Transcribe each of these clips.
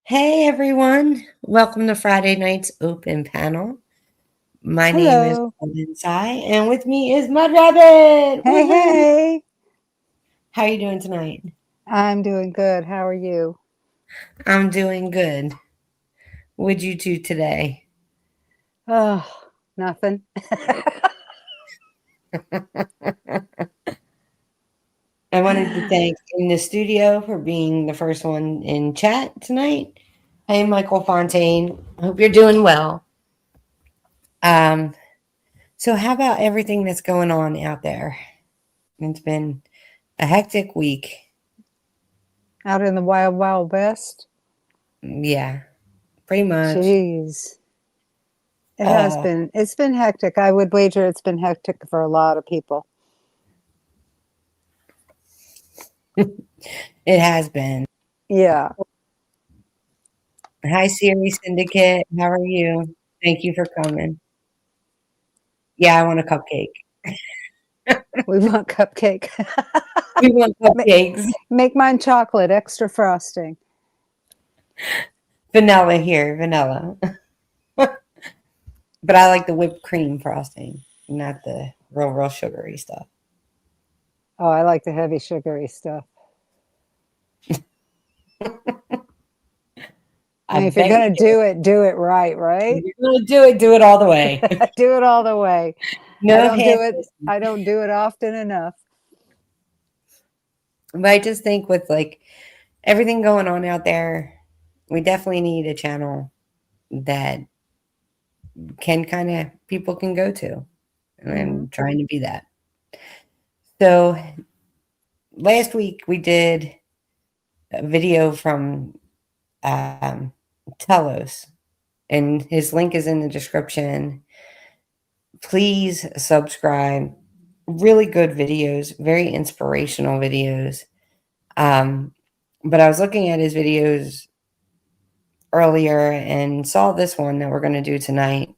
Hey everyone, welcome to Friday night's open panel. My name is Hello. Golden Sai, and with me is Mud Rabbit. Hey, Woohoo! hey. How are you doing tonight? I'm doing good. How are you? I'm doing good. What'd you do today? Oh, nothing. I wanted to thank in the studio for being the first one in chat tonight. Hey, Michael Fontaine. Hope you're doing well. Um, so how about everything that's going on out there? It's been a hectic week. Out in the wild, wild west. Yeah, pretty much. Jeez. It has Uh, been. It's been hectic. I would wager it's been hectic for a lot of people. it has been. Yeah. Hi, Siri Syndicate. How are you? Thank you for coming. Yeah, I want a cupcake. We want cupcake. We want make, cupcakes. make mine chocolate, extra frosting. Vanilla here, vanilla. But I like the whipped cream frosting, not the real sugary stuff. Oh, I like the heavy sugary stuff. I I mean, if you're bet going to you do it right, if right? you're gonna do it all the way. Do it all the way. I No don't do half. it. I don't do it often enough. But I just think with like everything going on out there, we definitely need a channel that can kind of people can go to. And Hmm. I'm trying to be that. So last week we did a video from Telos, and his link is in the description. Please subscribe. Really good videos, very inspirational videos. Um, but I was looking at his videos earlier and saw this one that we're going to do tonight.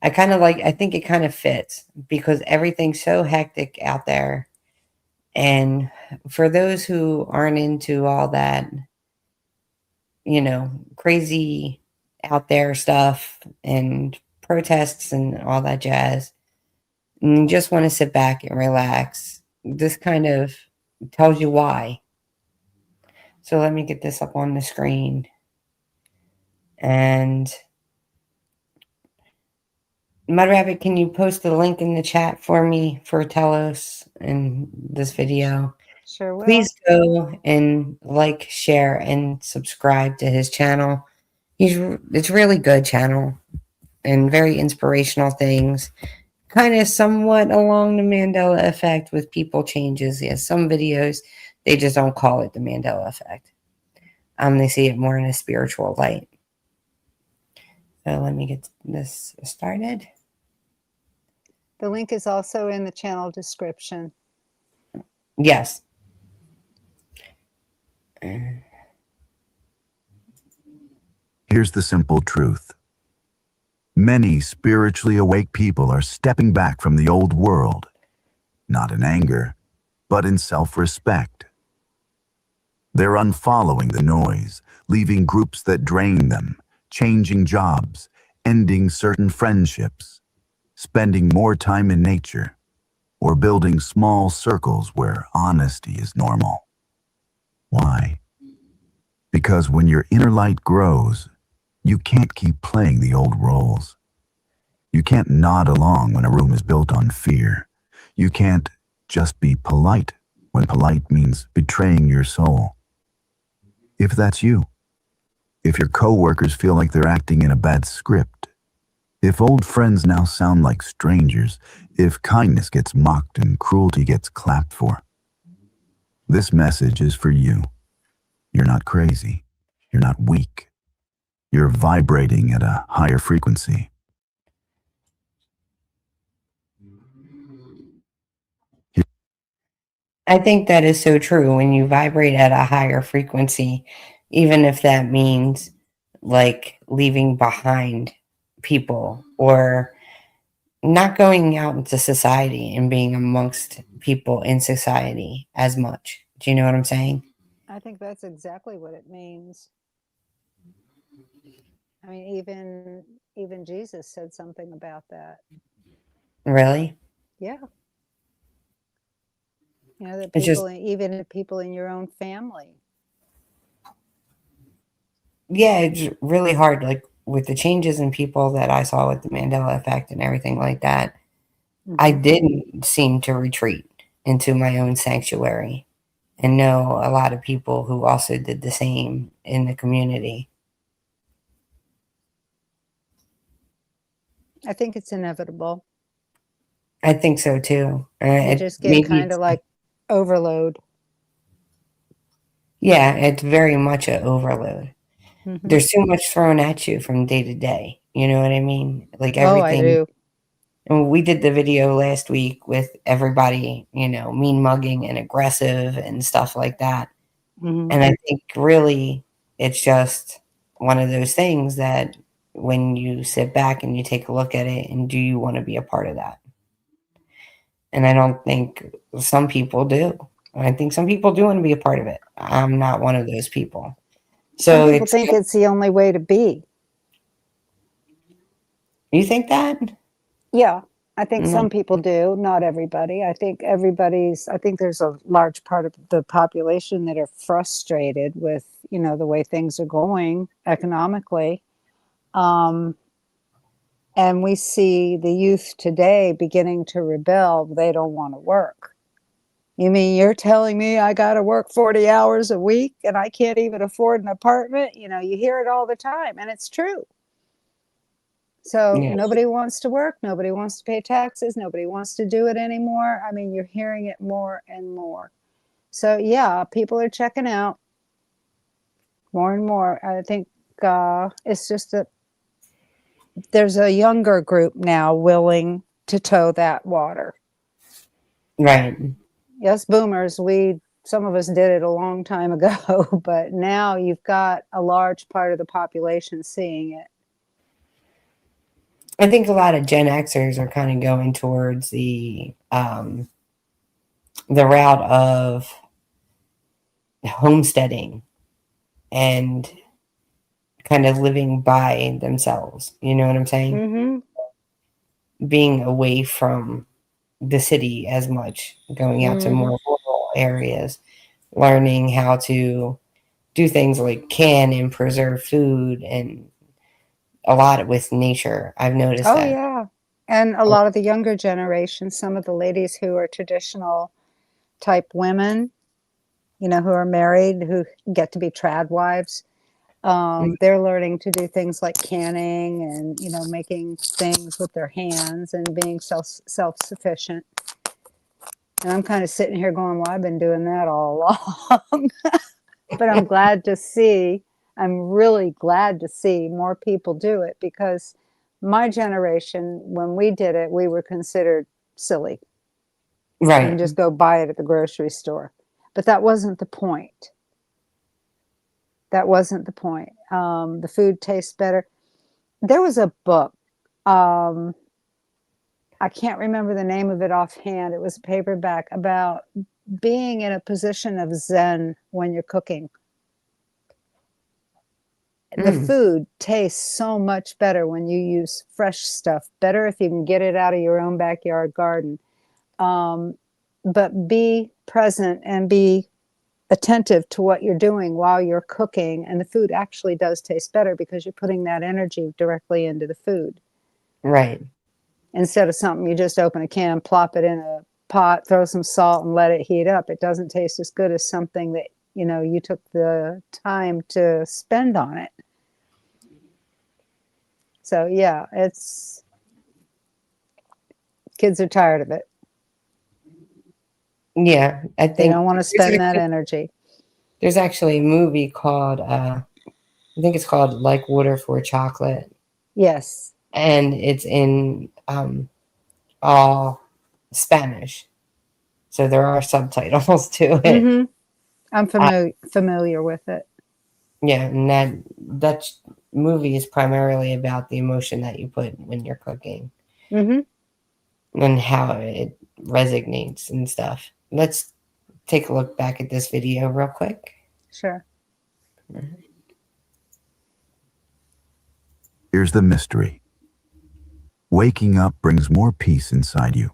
I think it kind of fits because everything's so hectic out there. And for those who aren't into all that, crazy out there stuff and protests and all that jazz, and you just want to sit back and relax, this kind of tells you why. So let me get this up on the screen. And Mud Rabbit, can you post the link in the chat for me for Telos in this video? Sure will. Please go and like, share, and subscribe to his channel. It's really good channel and very inspirational things. Kind of somewhat along the Mandela effect with people changes. Yes, some videos they just don't call it the Mandela effect. They see it more in a spiritual light. So let me get this started. The link is also in the channel description. Yes. Here's the simple truth. Many spiritually awake people are stepping back from the old world, not in anger, but in self-respect. They're unfollowing the noise, leaving groups that drain them, changing jobs, ending certain friendships, spending more time in nature, or building small circles where honesty is normal. Why? Because when your inner light grows, you can't keep playing the old roles. You can't nod along when a room is built on fear. You can't just be polite when polite means betraying your soul. If that's you, if your coworkers feel like they're acting in a bad script, if old friends now sound like strangers, if kindness gets mocked and cruelty gets clapped for, this message is for you. You're not crazy. You're not weak. You're vibrating at a higher frequency. I think that is so true when you vibrate at a higher frequency, even if that means like leaving behind people or not going out into society and being amongst people in society as much. Do you know what I'm saying? I think that's exactly what it means. I mean, even Jesus said something about that. Really? Yeah. You know, that It's just, even people in your own family. yeah, it's really hard. Like with the changes in people that I saw with the Mandela effect and everything like that, I Mm-hmm. didn't seem to retreat into my own sanctuary and know a lot of people who also did the same in the community. I think it's inevitable. I think so too. You just get Maybe kind it's, of like overload. yeah, it's very much an overload. Mm-hmm. There's too much thrown at you from day to day. You know what I mean? Like Oh, I everything. do. And we did the video last week with everybody, mean mugging and aggressive and stuff like that. Mm-hmm. And I think really it's just one of those things that when you sit back and you take a look at it, and do you want to be a part of that? And I don't think some people do. I think some people do want to be a part of it. I'm not one of those people. Some So people it's, think it's the only way to be. you think that? Yeah, I think Mm, some people do, not everybody. I think there's a large part of the population that are frustrated with, the way things are going economically. Um, and we see the youth today beginning to rebel. They don't want to work. You mean you're telling me I got to work 40 hours a week and I can't even afford an apartment? You hear it all the time, and it's true. So yeah, nobody wants to work. Nobody wants to pay taxes. Nobody wants to do it anymore. I mean, you're hearing it more and more. So yeah, people are checking out more and more. I think it's just that there's a younger group now willing to toe that water. right. Yes, boomers, some of us did it a long time ago, but now you've got a large part of the population seeing it. I think a lot of Gen Xers are kind of going towards the route of homesteading and kind of living by themselves. You know what I'm saying? Mm-hmm. Being away from the city as much, going out to Mm-hmm. more rural areas, learning how to do things like can and preserve food and a lot with nature. I've noticed Oh that. yeah. And a lot of the younger generation, some of the ladies who are traditional type women, who are married, who get to be trad wives, they're learning to do things like canning and, making things with their hands and being self-sufficient. And I'm kind of sitting here going, well, I've been doing that all along. But I'm really glad to see more people do it, because my generation, when we did it, we were considered silly. You can Right, just go buy it at the grocery store. But that wasn't the point. That wasn't the point. The food tastes better. There was a book. Um, I can't remember the name of it offhand. It was a paperback about being in a position of Zen when you're cooking. The mm, food tastes so much better when you use fresh stuff. Better if you can get it out of your own backyard garden. Um, but be present and be attentive to what you're doing while you're cooking, and the food actually does taste better because you're putting that energy directly into the food, right, instead of something you just open a can, plop it in a pot, throw some salt and let it heat up. It doesn't taste as good as something that you took the time to spend on it. So yeah, kids are tired of it. yeah. I They think don't want to there's spend that actually, energy. there's actually a movie called I think it's called Like Water for Chocolate, Yes. and it's in all Spanish, so there are subtitles to it. Mm-hmm. I'm Uh, familiar with it. yeah, and that movie is primarily about the emotion that you put when you're cooking Mm-hmm. and how it resonates and stuff. Let's take a look back at this video real quick. Sure. Here's the mystery. Waking up brings more peace inside you,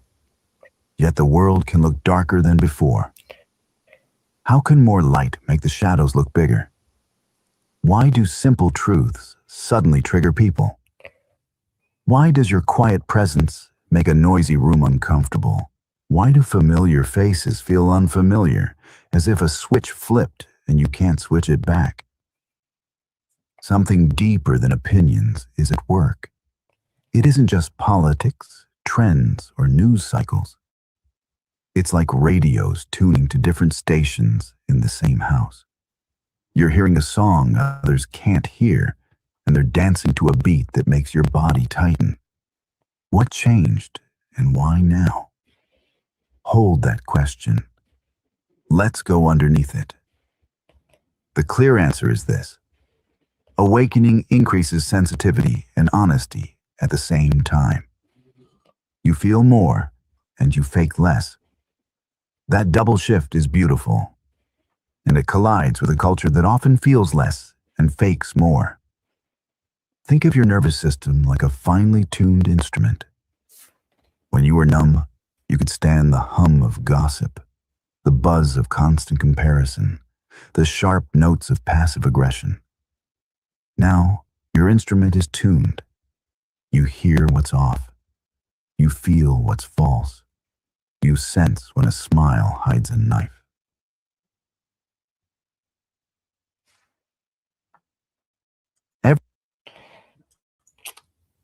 yet the world can look darker than before. How can more light make the shadows look bigger? Why do simple truths suddenly trigger people? Why does your quiet presence make a noisy room uncomfortable? Why do familiar faces feel unfamiliar, as if a switch flipped and you can't switch it back? Something deeper than opinions is at work. It isn't just politics, trends, or news cycles. It's like radios tuning to different stations in the same house. You're hearing a song others can't hear, and they're dancing to a beat that makes your body tighten. What changed, and why now? Hold that question. Let's go underneath it. The clear answer is this. Awakening increases sensitivity and honesty at the same time. You feel more, and you fake less. That double shift is beautiful, and it collides with a culture that often feels less and fakes more. Think of your nervous system like a finely tuned instrument. When you were numb, you could stand the hum of gossip, the buzz of constant comparison, the sharp notes of passive aggression. Now, your instrument is tuned. You hear what's off. You feel what's false. You sense when a smile hides a knife.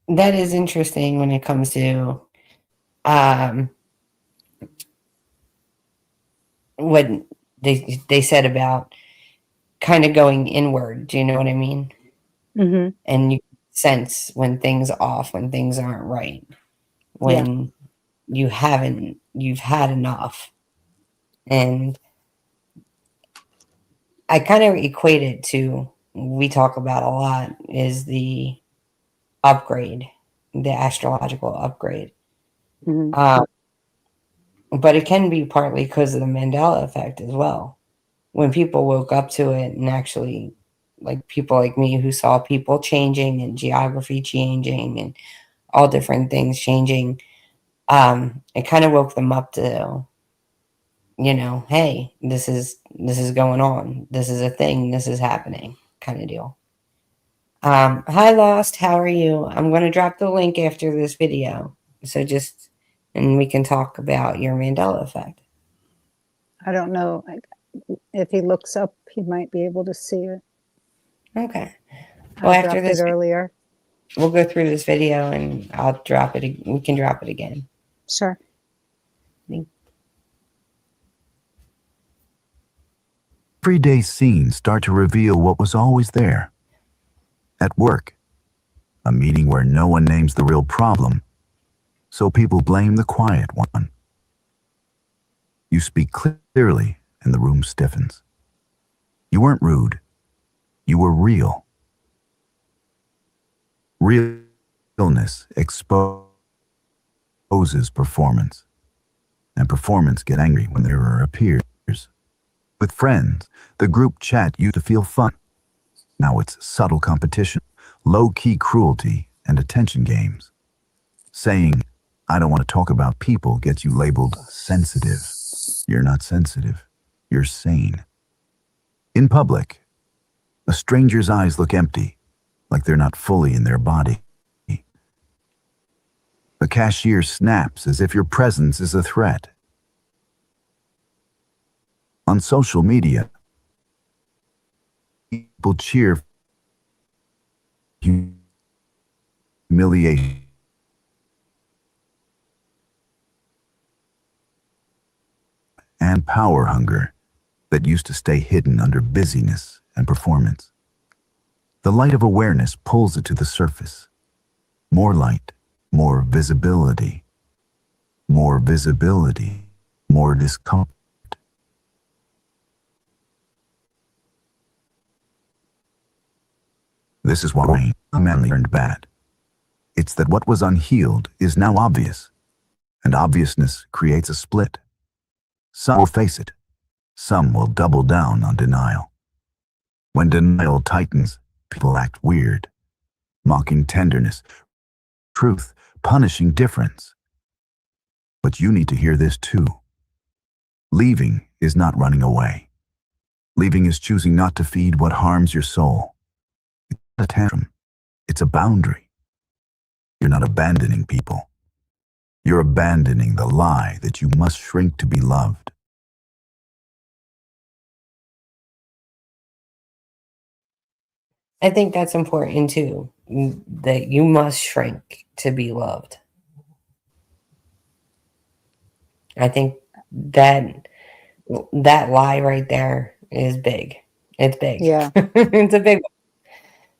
That is interesting when it comes to um, what they said about kind of going inward. Do you know what I mean? Mm-hmm. And you sense when things are off, when things aren't right, when you've had enough. And I kind of equate it to, we talk about a lot, is the upgrade, the astrological upgrade. Mm-hmm. But it can be partly because of the Mandela effect as well. When people woke up to it and actually, like people like me who saw people changing and geography changing and all different things changing, it kind of woke them up to, hey, this is going on. This is a thing. This is happening, kind of deal. Hi, Lost. How are you? I'm going to drop the link after this video. So and we can talk about your Mandela effect. I don't know. If he looks up, he might be able to see it. Okay. Well, I after dropped this, it earlier. we'll go through this video and I'll drop it. We can drop it again. Sure. Everyday scenes start to reveal what was always there. At work, a meeting where no one names the real problem, so people blame the quiet one. You speak clearly and the room stiffens. You weren't rude. You were real. Realness exposes performance, and performance get angry when the error appears. With friends, the group chat used to feel fun. Now it's subtle competition, low-key cruelty, and attention games. Saying, I don't want to talk about people gets you labeled sensitive. You're not sensitive. You're sane. In public, a stranger's eyes look empty, like they're not fully in their body. The cashier snaps as if your presence is a threat. On social media, people cheer humiliation and power hunger that used to stay hidden under busyness and performance. The light of awareness pulls it to the surface. More light, more visibility, more discomfort. This is why manly turned bad. It's that what was unhealed is now obvious, and obviousness creates a split. Some will face it. Some will double down on denial. When denial tightens, people act weird. mocking tenderness, truth, punishing difference. But you need to hear this too. Leaving is not running away. Leaving is choosing not to feed what harms your soul. It's not a tantrum. It's a boundary. You're not abandoning people. You're abandoning the lie that you must shrink to be loved. I think that's important too, that you must shrink to be loved. I think that lie right there is big. It's big. Yeah. It's a big one.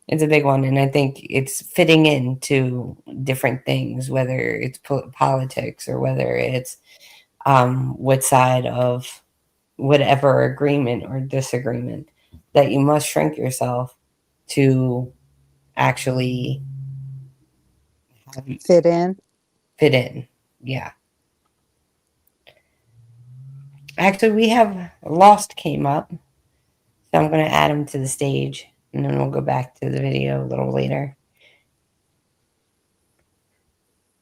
It's a big one, and I think it's fitting into different things, whether it's politics or whether it's what side of whatever agreement or disagreement, that you must shrink yourself to actually Fit in. fit in. Yeah. Actually, we have Lost came up, so I'm going to add him to the stage, and then we'll go back to the video a little later.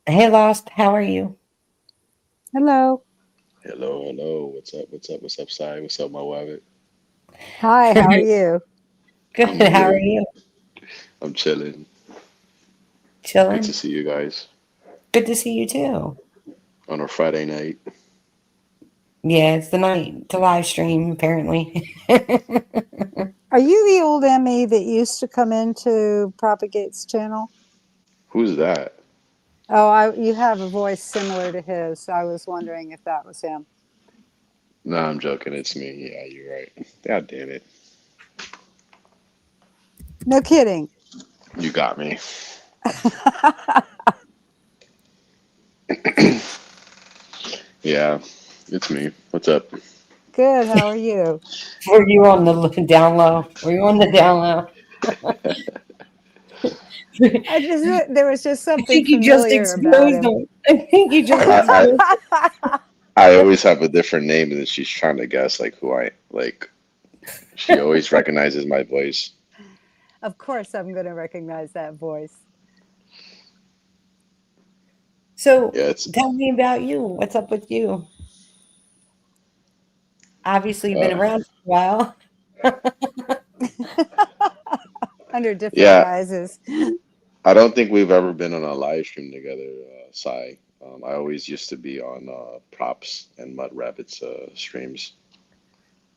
Hey, Lost, how are you? Hello. Hello, hello. What's up? What's up? What's up, Sai? What's up, my wabbit? Hi, how are you? Good. I'm How are good. you? I'm chilling. Good to Chilling. see you guys Good to see you too. on a Friday night. Yeah, it's the night to live stream, apparently. Are you the old Emmy that used to come into Propagate's channel? Who's that? Oh, you have a voice similar to his. So I was wondering if that was him. No, I'm joking. It's me. Yeah, you're right. God damn it. No kidding. You got me. Yeah, it's me. What's up? Good. How are you? Were you on the down low? Were you on the down low? There was just I something think you just familiar about exposed him. them. I think you just I, I exposed. I always have a different name, and then she's trying to guess like who I like. She always recognizes my voice. Of course, I'm going to recognize that voice. So, Yeah, it's tell me about you. What's up with you? Obviously, you've been uh, around for a while. Under different yeah. guises. I don't think we've ever been on a live stream together, Sai. I always used to be on Props and Mud Rabbits streams,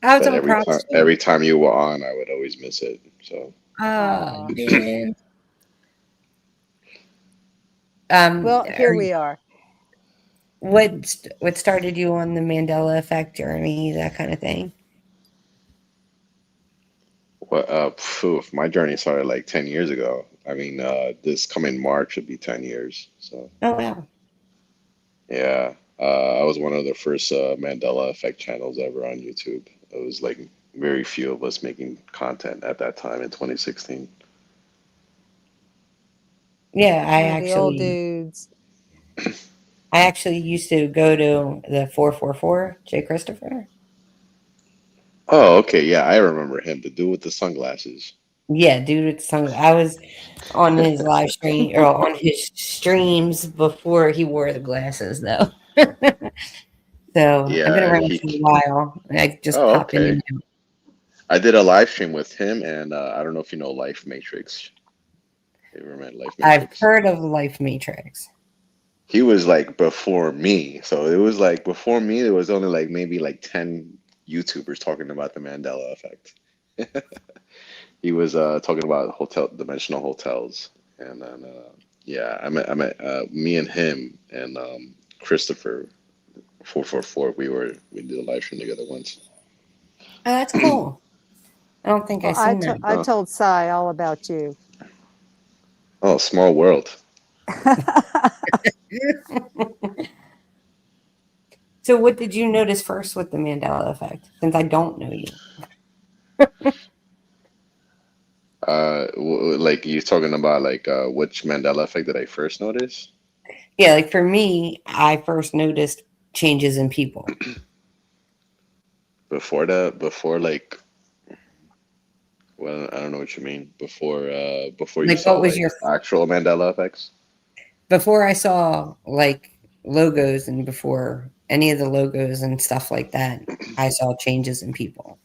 I was but on props too. every time you were on, I would always miss it. So Oh, Aw. man. Well, here we are. What started you on the Mandela Effect journey, that kind of thing? what? My journey started like 10 years ago. I mean, this coming March would be 10 years. So Oh, wow. yeah, I was one of the first Mandela Effect channels ever on YouTube. It was like very few of us making content at that time in 2016. Yeah, Yeah, the old dudes. I actually used to go to the 444, Jay Christopher. Oh, okay. Yeah, I remember him, the dude with the sunglasses. Yeah, dude with the song. I was on his live stream or on his streams before he wore the glasses, though. So I've been Yeah, around for a while. I just oh, pop in okay. and out. I did a live stream with him, and I don't know if you know Life Matrix. You ever met Life I've Matrix? heard of Life Matrix. He was like before me, so it was like before me. There was only like maybe like 10 YouTubers talking about the Mandela effect. He was talking about hotel dimensional hotels, and then yeah, I met me and him and Christopher 444. We did a live stream together once. Oh, that's cool. I don't think Well, I've seen that. I told Cy all about you. Oh, small world. So, what did you notice first with the Mandela effect? Since I don't know you. Like you're talking about like which Mandela effect did I first notice? Yeah, like for me, I first noticed changes in people. Before that, before like Well, I don't know what you mean. Before you Like, saw what was like your actual Mandela effects. before I saw like logos and before any of the logos and stuff like that, I saw changes in people.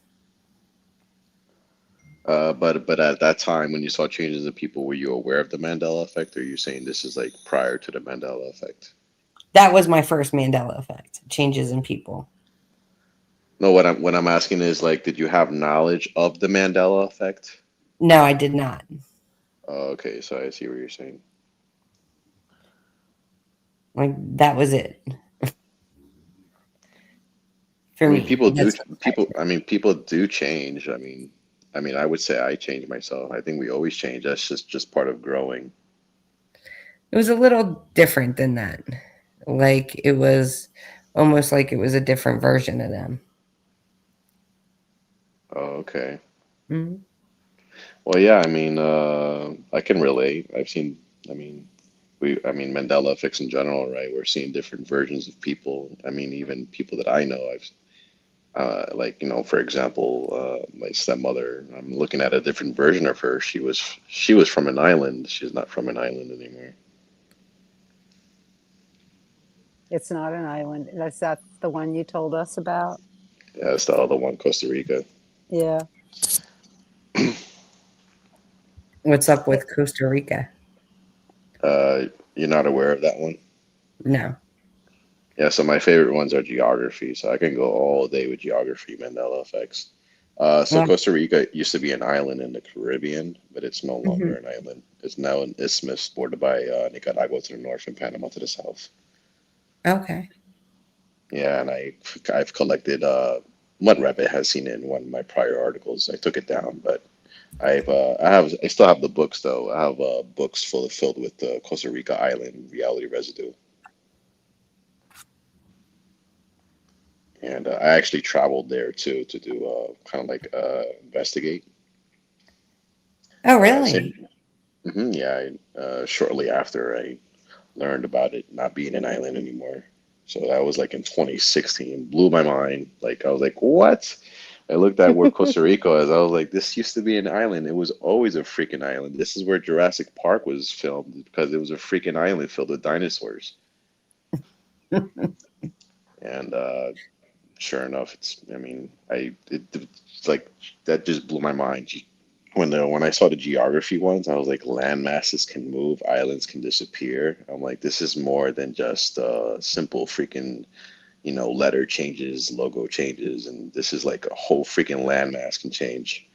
But at that time, when you saw changes in people, were you aware of the Mandela effect, or are you saying this is like prior to the Mandela effect? That was my first Mandela effect, changes in people. No, what I'm asking is like, did you have knowledge of the Mandela effect? No, I did not. Oh, okay, so I see what you're saying. Like, that was it I for mean, me. That's I mean, people do change. I mean, I would say I changed myself. I think we always change. That's just part of growing. it was a little different than that. Like, it was almost like it was a different version of them. Oh, okay. Mhm. Well, yeah, I mean, I can relate. I mean, I mean, Mandela effects in general, right? We're seeing different versions of people. I mean, even people that I know, like, for example, my stepmother, I'm looking at a different version of her. She was from an island. She's not from an island anymore. It's not an island. That's the one you told us about. Yeah, that's the other one, Costa Rica. Yeah. What's up It, with Costa Rica? You're not aware of that one? No. Yeah, so my favorite ones are geography. So I can go all day with geography, Mandela effects. So Well, Costa Rica used to be an island in the Caribbean, but it's no longer mhm. an island. It's now an isthmus bordered by Nicaragua to the north and Panama to the south. Okay. Yeah, and I've collected one rabbit has seen it in one of my prior articles. I took it down, but I still have the books though. I have books filled with the Costa Rica island reality residue. And I actually traveled there too to do kind of like investigate. Oh, Same, really? yeah. Shortly after I learned about it not being an island anymore, so that was like in 2016. Blew my mind. Like I was like, what? I looked at where Costa Rica is. I was like, this used to be an island. It was always a freaking island. This is where Jurassic Park was filmed because it was a freaking island filled with dinosaurs. And sure enough, I mean, it's like that just blew my mind. When I saw the geography ones, I was like, land masses can move, islands can disappear. I'm like, this is more than just simple freaking, letter changes, logo changes, and this is like a whole freaking landmass can change.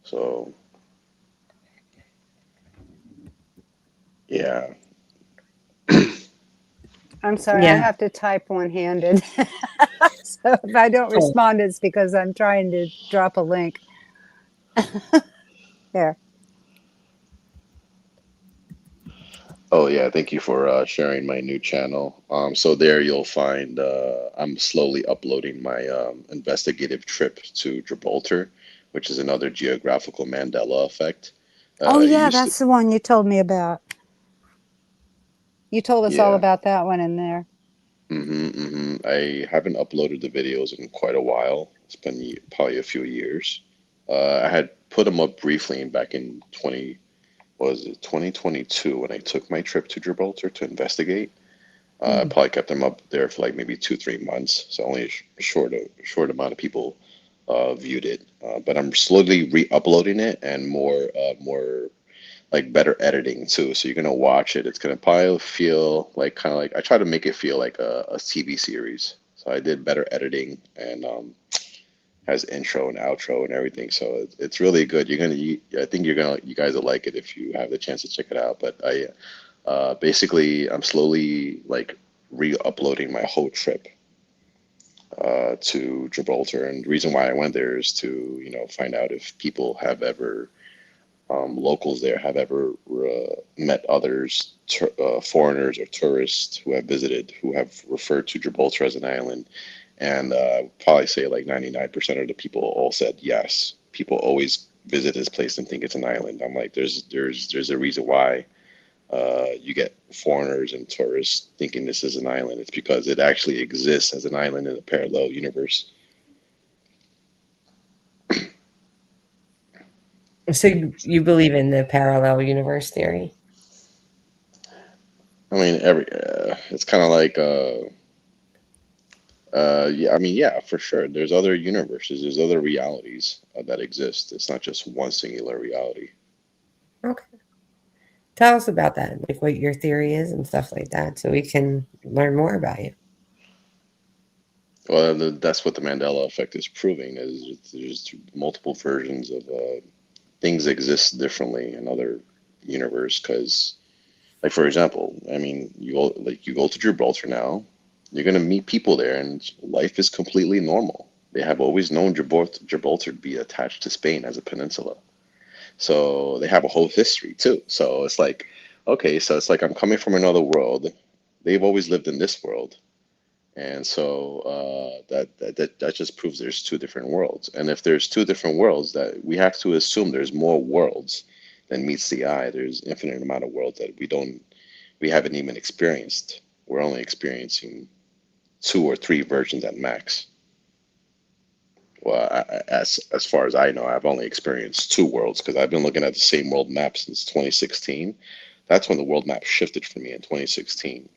So yeah. I'm sorry, I Yeah. have to type one-handed. So if I don't Cool. respond, it's because I'm trying to drop a link. There. Oh yeah, thank you for sharing my new channel. So there you'll find I'm slowly uploading my investigative trip to Gibraltar, which is another geographical Mandela effect. Oh It yeah, used to, that's the one you told me about. You told us all yeah. about that one in there. I haven't uploaded the videos in quite a while. It's been probably a few years. I had put them up briefly back in 20, what was it, 2022 when I took my trip to Gibraltar to investigate. I Mm. probably kept them up there for like maybe 2, 3 months. So only a short amount of people viewed it. But I'm slowly re-uploading it and more like better editing too. So you're gonna watch it. It's gonna probably feel like kind of like I try to make it feel like a TV series. So I did better editing and has intro and outro and everything. So it's really good. I think you guys will like it if you have the chance to check it out. But basically I'm slowly like re-uploading my whole trip to Gibraltar. And the reason why I went there is to find out if people have ever locals there have ever met others, foreigners or tourists who have visited, who have referred to Gibraltar as an island. And probably say like 99% of the people all said yes. People always visit this place and think it's an island. I'm like, there's a reason why you get foreigners and tourists thinking this is an island. It's because it actually exists as an island in a parallel universe. So you believe in the parallel universe theory? I mean, it's kind of like yeah, I mean, yeah, for sure. There's other universes, there's other realities that exist. It's not just one singular reality. Okay. Tell us about that, like what your theory is and stuff like that, so we can learn more about you. Well, that's what the Mandela effect is proving is there's multiple versions of things exist differently in other universe because, like for example, I mean, you go to Gibraltar now, you're gonna meet people there, and life is completely normal. They have always known Gibraltar to be attached to Spain as a peninsula, so they have a whole history too. So it's like, okay, so it's like I'm coming from another world. They've always lived in this world, and so that just proves there's two different worlds. And if there's two different worlds, that we have to assume there's more worlds than meets the eye. There's infinite amount of worlds that we haven't even experienced. We're only experiencing two or three versions at max. Well, as far as I know, I've only experienced two worlds because I've been looking at the same world map since 2016. That's when the world map shifted for me in 2016.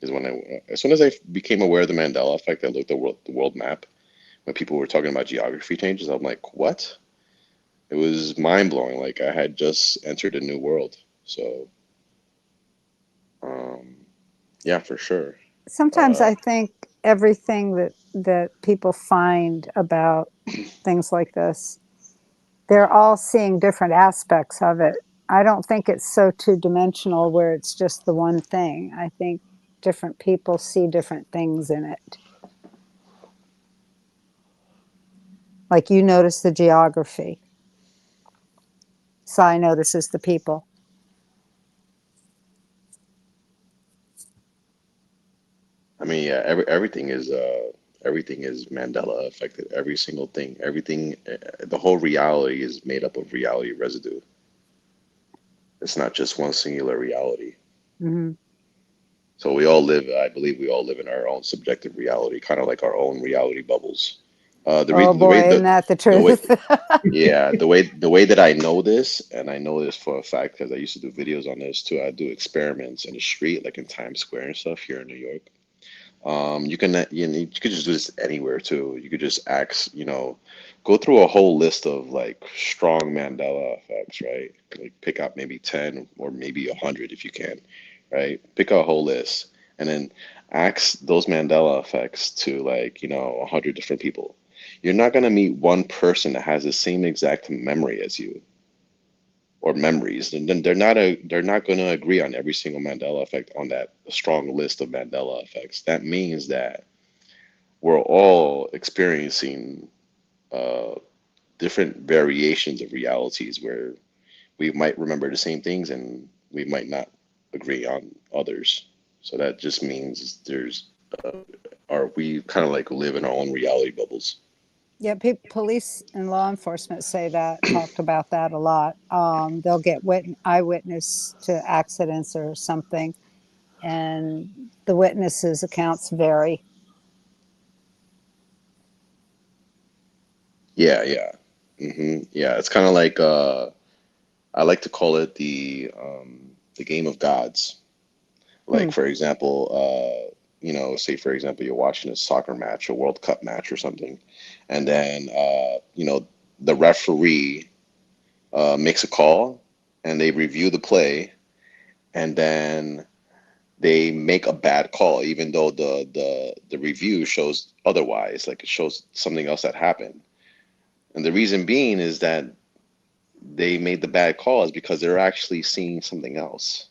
Is when as soon as I became aware of the Mandela effect, I looked at the world map. When people were talking about geography changes, I'm like, what? It was mind blowing. Like I had just entered a new world. So, um, yeah, for sure. Sometimes Uh, I think everything that people find about things like this, they're all seeing different aspects of it. I don't think it's so two-dimensional where it's just the one thing. I think different people see different things in it. Like you notice the geography. Sai notices the people. I mean, yeah, everything is Mandela affected. Every single thing, everything, the whole reality is made up of reality residue. It's not just one singular reality. Hmm. So we all live, I believe we all live in our own subjective reality, kind of like our own reality bubbles. Oh The way boy, isn't that the the way truth? yeah, the way that I know this, and I know this for a fact because I used to do videos on this too. I do experiments in the street, like in Times Square and stuff here in New York. You can you could just do this anywhere too. You could just ask, go through a whole list of like strong Mandela effects, right? Like pick out maybe 10 or maybe 100 if you can, right? Pick out a whole list and then ask those Mandela effects to like, 100 different people. You're not gonna meet one person that has the same exact memory as you or memories, and then they're not going to agree on every single Mandela effect on that strong list of Mandela effects. That means that we're all experiencing uh, different variations of realities where we might remember the same things and we might not agree on others. So that just means or we kind of like live in our own reality bubbles. Yeah, police and law enforcement say that, talk about that a lot. They'll get eyewitness to accidents or something, and the witnesses' accounts vary. Yeah, yeah. Yeah, it's kind of like I like to call it the game of gods. Hmm. Like for example, say for example you're watching a soccer match, a World Cup match or something, and then the referee makes a call and they review the play, and then they make a bad call, even though the review shows otherwise, like it shows something else that happened. And the reason being is that they made the bad call is because they're actually seeing something else.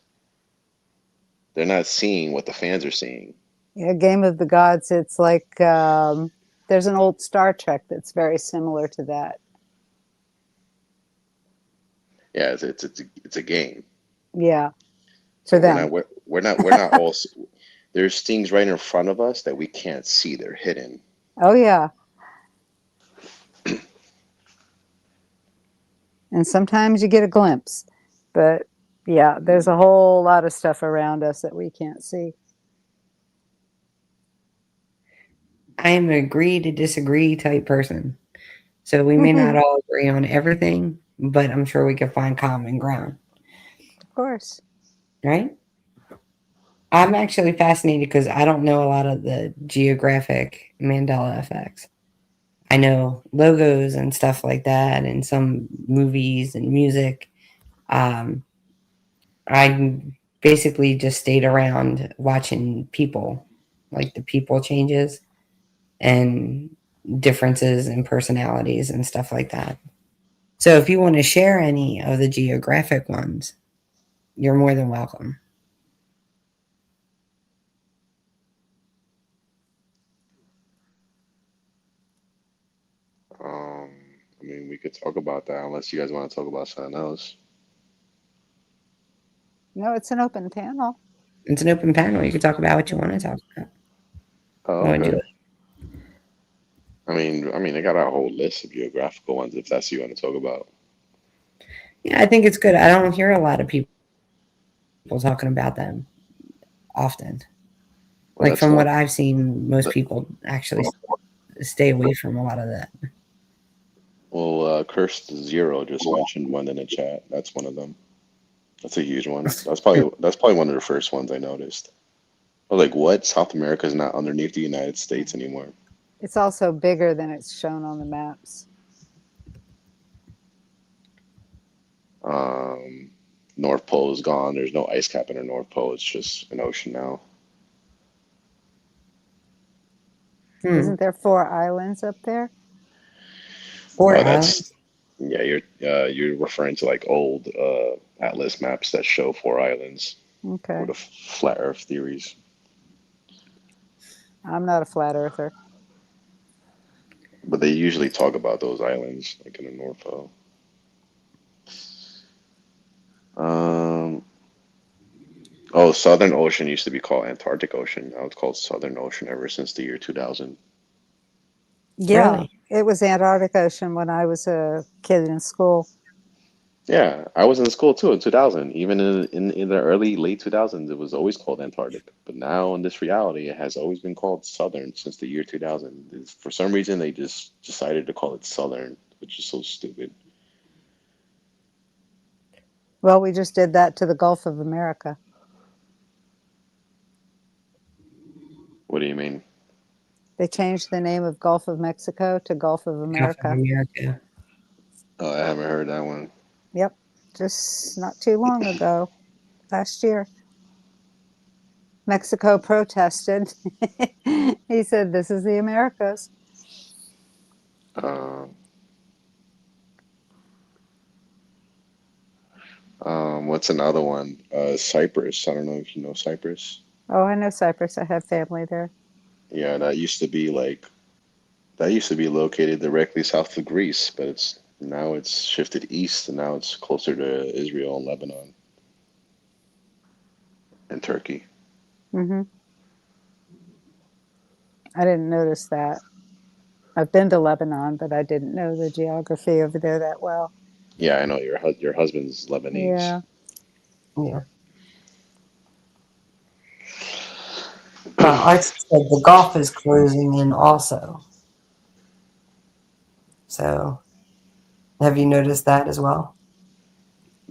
They're not seeing what the fans are seeing. Yeah, Game of the Gods. It's like there's an old Star Trek that's very similar to that. Yeah, it's a game. Yeah, for So them. we're not all. There's things right in front of us that we can't see. They're hidden. Oh yeah, and sometimes you get a glimpse, but yeah, there's a whole lot of stuff around us that we can't see. I am an agree to disagree type person. So we may not all agree on everything, but I'm sure we could find common ground, Of course. right? I'm actually fascinated because I don't know a lot of the geographic Mandela effects. I know logos and stuff like that, and some movies and music. Um, I basically just stayed around watching people, like the people changes and differences in personalities and stuff like that. So if you want to share any of the geographic ones, you're more than welcome. I mean, we could talk about that unless you guys want to talk about something else. No, it's an open panel. It's an open panel. You can talk about what you want to talk about. Oh, What would you okay. like? I mean, I got a whole list of geographical ones if that's what you want to talk about. Yeah, I think it's good. I don't hear a lot of people talking about them often. Well, Like that's from one. what I've seen, most That, people actually stay away from a lot of that. well, Cursed Zero just mentioned one in the chat. That's one of them. That's a huge one. That's probably one of the first ones I noticed. I was like, what? South America is not underneath the United States anymore. It's also bigger than it's shown on the maps. Um, North Pole is gone. There's no ice cap in the North Pole. It's just an ocean now. Hmm. Isn't there 4 islands up there? Four Oh, islands. that's yeah. You're referring to like old atlas maps that show 4 islands or Okay. the flat Earth theories. I'm not a flat earther. But they usually talk about those islands like in the North Pole. Um, oh, Southern Ocean used to be called Antarctic Ocean. Now it's called Southern Ocean ever since the year 2000. Yeah, Really? it was Antarctic Ocean when I was a kid in school. Yeah, I was in school too in 2000. Even in the early late 2000s, it was always called Antarctic. But now in this reality, it has always been called Southern since the year 2000. For some reason, they just decided to call it Southern, which is so stupid. Well, we just did that to the Gulf of America. What do you mean? They changed the name of Gulf of Mexico to Gulf of Half of America. America. Oh, I haven't heard that one. Yep, just not too long ago, last year. Mexico protested. He said, "This is the Americas." Um, what's another one? Cyprus. I don't know if you know Cyprus. Oh, I know Cyprus. I have family there. Yeah, that used to be located directly south of Greece, but it's shifted east, and now it's closer to Israel and Lebanon and Turkey. Hmm. I didn't notice that. I've been to Lebanon, but I didn't know the geography over there that well. Yeah, I know your husband's Lebanese. Yeah. Yeah. Well, I said the Gulf is closing in also. So have you noticed that as well?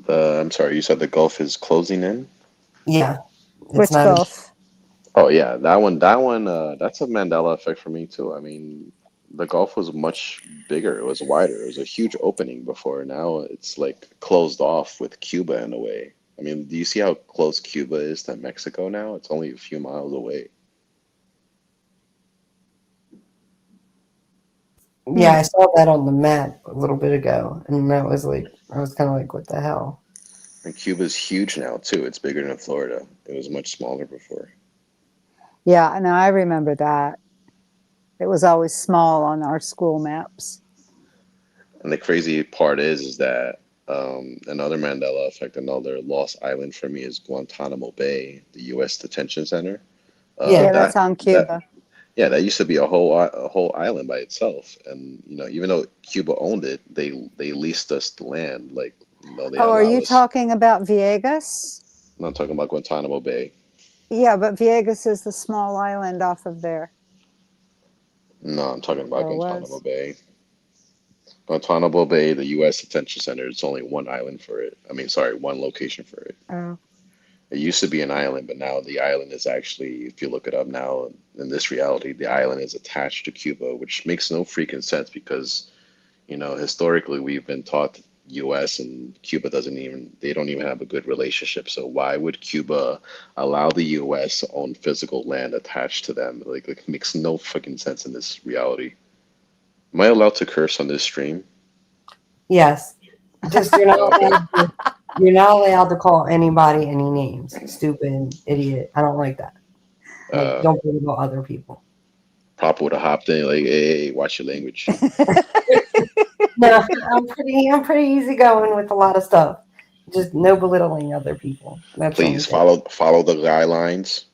I'm sorry, you said the Gulf is closing in? Yeah. It's Which not as Gulf? Oh yeah, that one, that's a Mandela effect for me too. I mean, the Gulf was much bigger, it was wider, it was a huge opening before. Now it's like closed off with Cuba in a way. I mean, do you see how close Cuba is to Mexico now? It's only a few miles away. yeah, Hmm. I saw that on the map a little bit ago, and that was like I was kind of like, what the hell? And Cuba's huge now too. It's bigger than Florida. It was much smaller before. Yeah, no, I remember that. It was always small on our school maps. And the crazy part is that another Mandela effect, another lost island for me is Guantanamo Bay, the U.S. detention center. Uh, Yeah, Yeah. that's that on that Cuba. yeah, that used to be a whole island by itself. And even though Cuba owned it, they leased us the land. Like they Oh, are allow you us. talking about Viegas? I'm not talking about Guantanamo Bay. Yeah, but Viegas is the small island off of there, No, I'm talking about or Guantanamo was. Bay. Guantanamo Bay, the U.S. Detention Center, it's only one island for it. I mean, sorry, one location for it. Oh, It used to be an island, but now the island is actually, if you look it up now, in this reality, the island is attached to Cuba, which makes no freaking sense because, historically we've been taught that US and Cuba they don't even have a good relationship. So why would Cuba allow the US to own physical land attached to them? Like it makes no fucking sense in this reality. Am I allowed to curse on this stream? Yes. Just Oh, okay. you're not allowed to call anybody any names. Stupid, idiot. I don't like that. Like, Uh, don't put it about other people. Papa would have hopped in like, hey, watch your language. No, I'm pretty easygoing with a lot of stuff. Just no belittling other people. That's the only Please thing. follow the guidelines.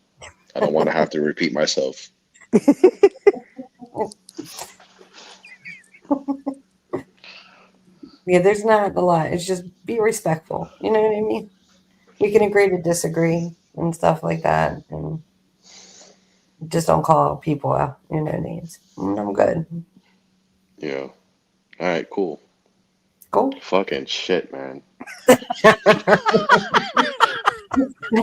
I don't want to have to repeat myself. Yeah, there's not a lot. It's just be respectful. You know what I mean? We can agree to disagree and stuff like that, and just don't call people out, names. And I'm good. Yeah. All right, cool. Cool. Fucking shit, man. I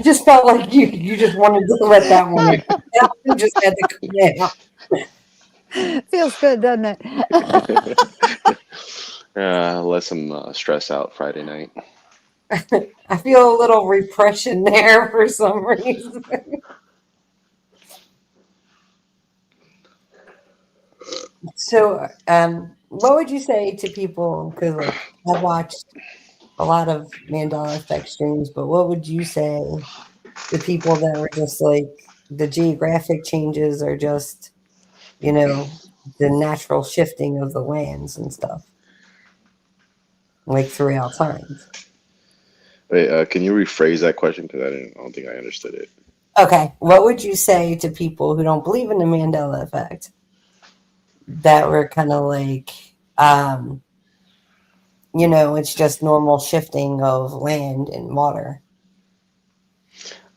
just felt like you just wanted to let that one in. That one just had to come out. feels good, doesn't it? Let some stress out Friday night. I feel a little repression there for some reason. So, what would you say to people? Because, like, I've watched a lot of Mandela Effect streams, but what would you say to people that were just like the geographic changes are just, you know, the natural shifting of the lands and stuff, like throughout times? Wait, can you rephrase that question? Because I don't think I understood it. Okay, what would you say to people who don't believe in the Mandela Effect that were kind of like, um, it's just normal shifting of land and water?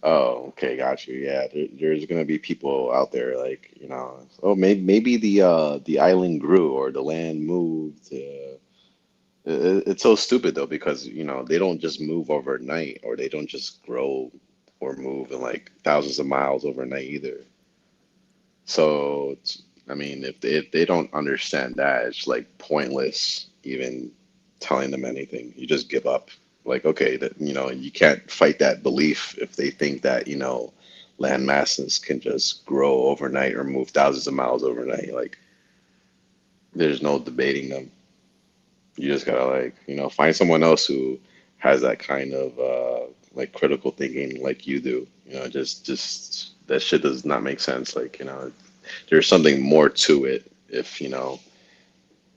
Oh, okay, got you. Yeah, there's gonna be people out there like, oh, maybe the island grew or the land moved. It's so stupid though because they don't just move overnight or they don't just grow or move in like thousands of miles overnight either. So I mean, if they don't understand that, it's like pointless even telling them anything. You just give up. Like, okay, that you can't fight that belief if they think that land masses can just grow overnight or move thousands of miles overnight. Like, there's no debating them. You just gotta like find someone else who has that kind of like critical thinking like you do. Just that shit does not make sense. Like, there's something more to it if land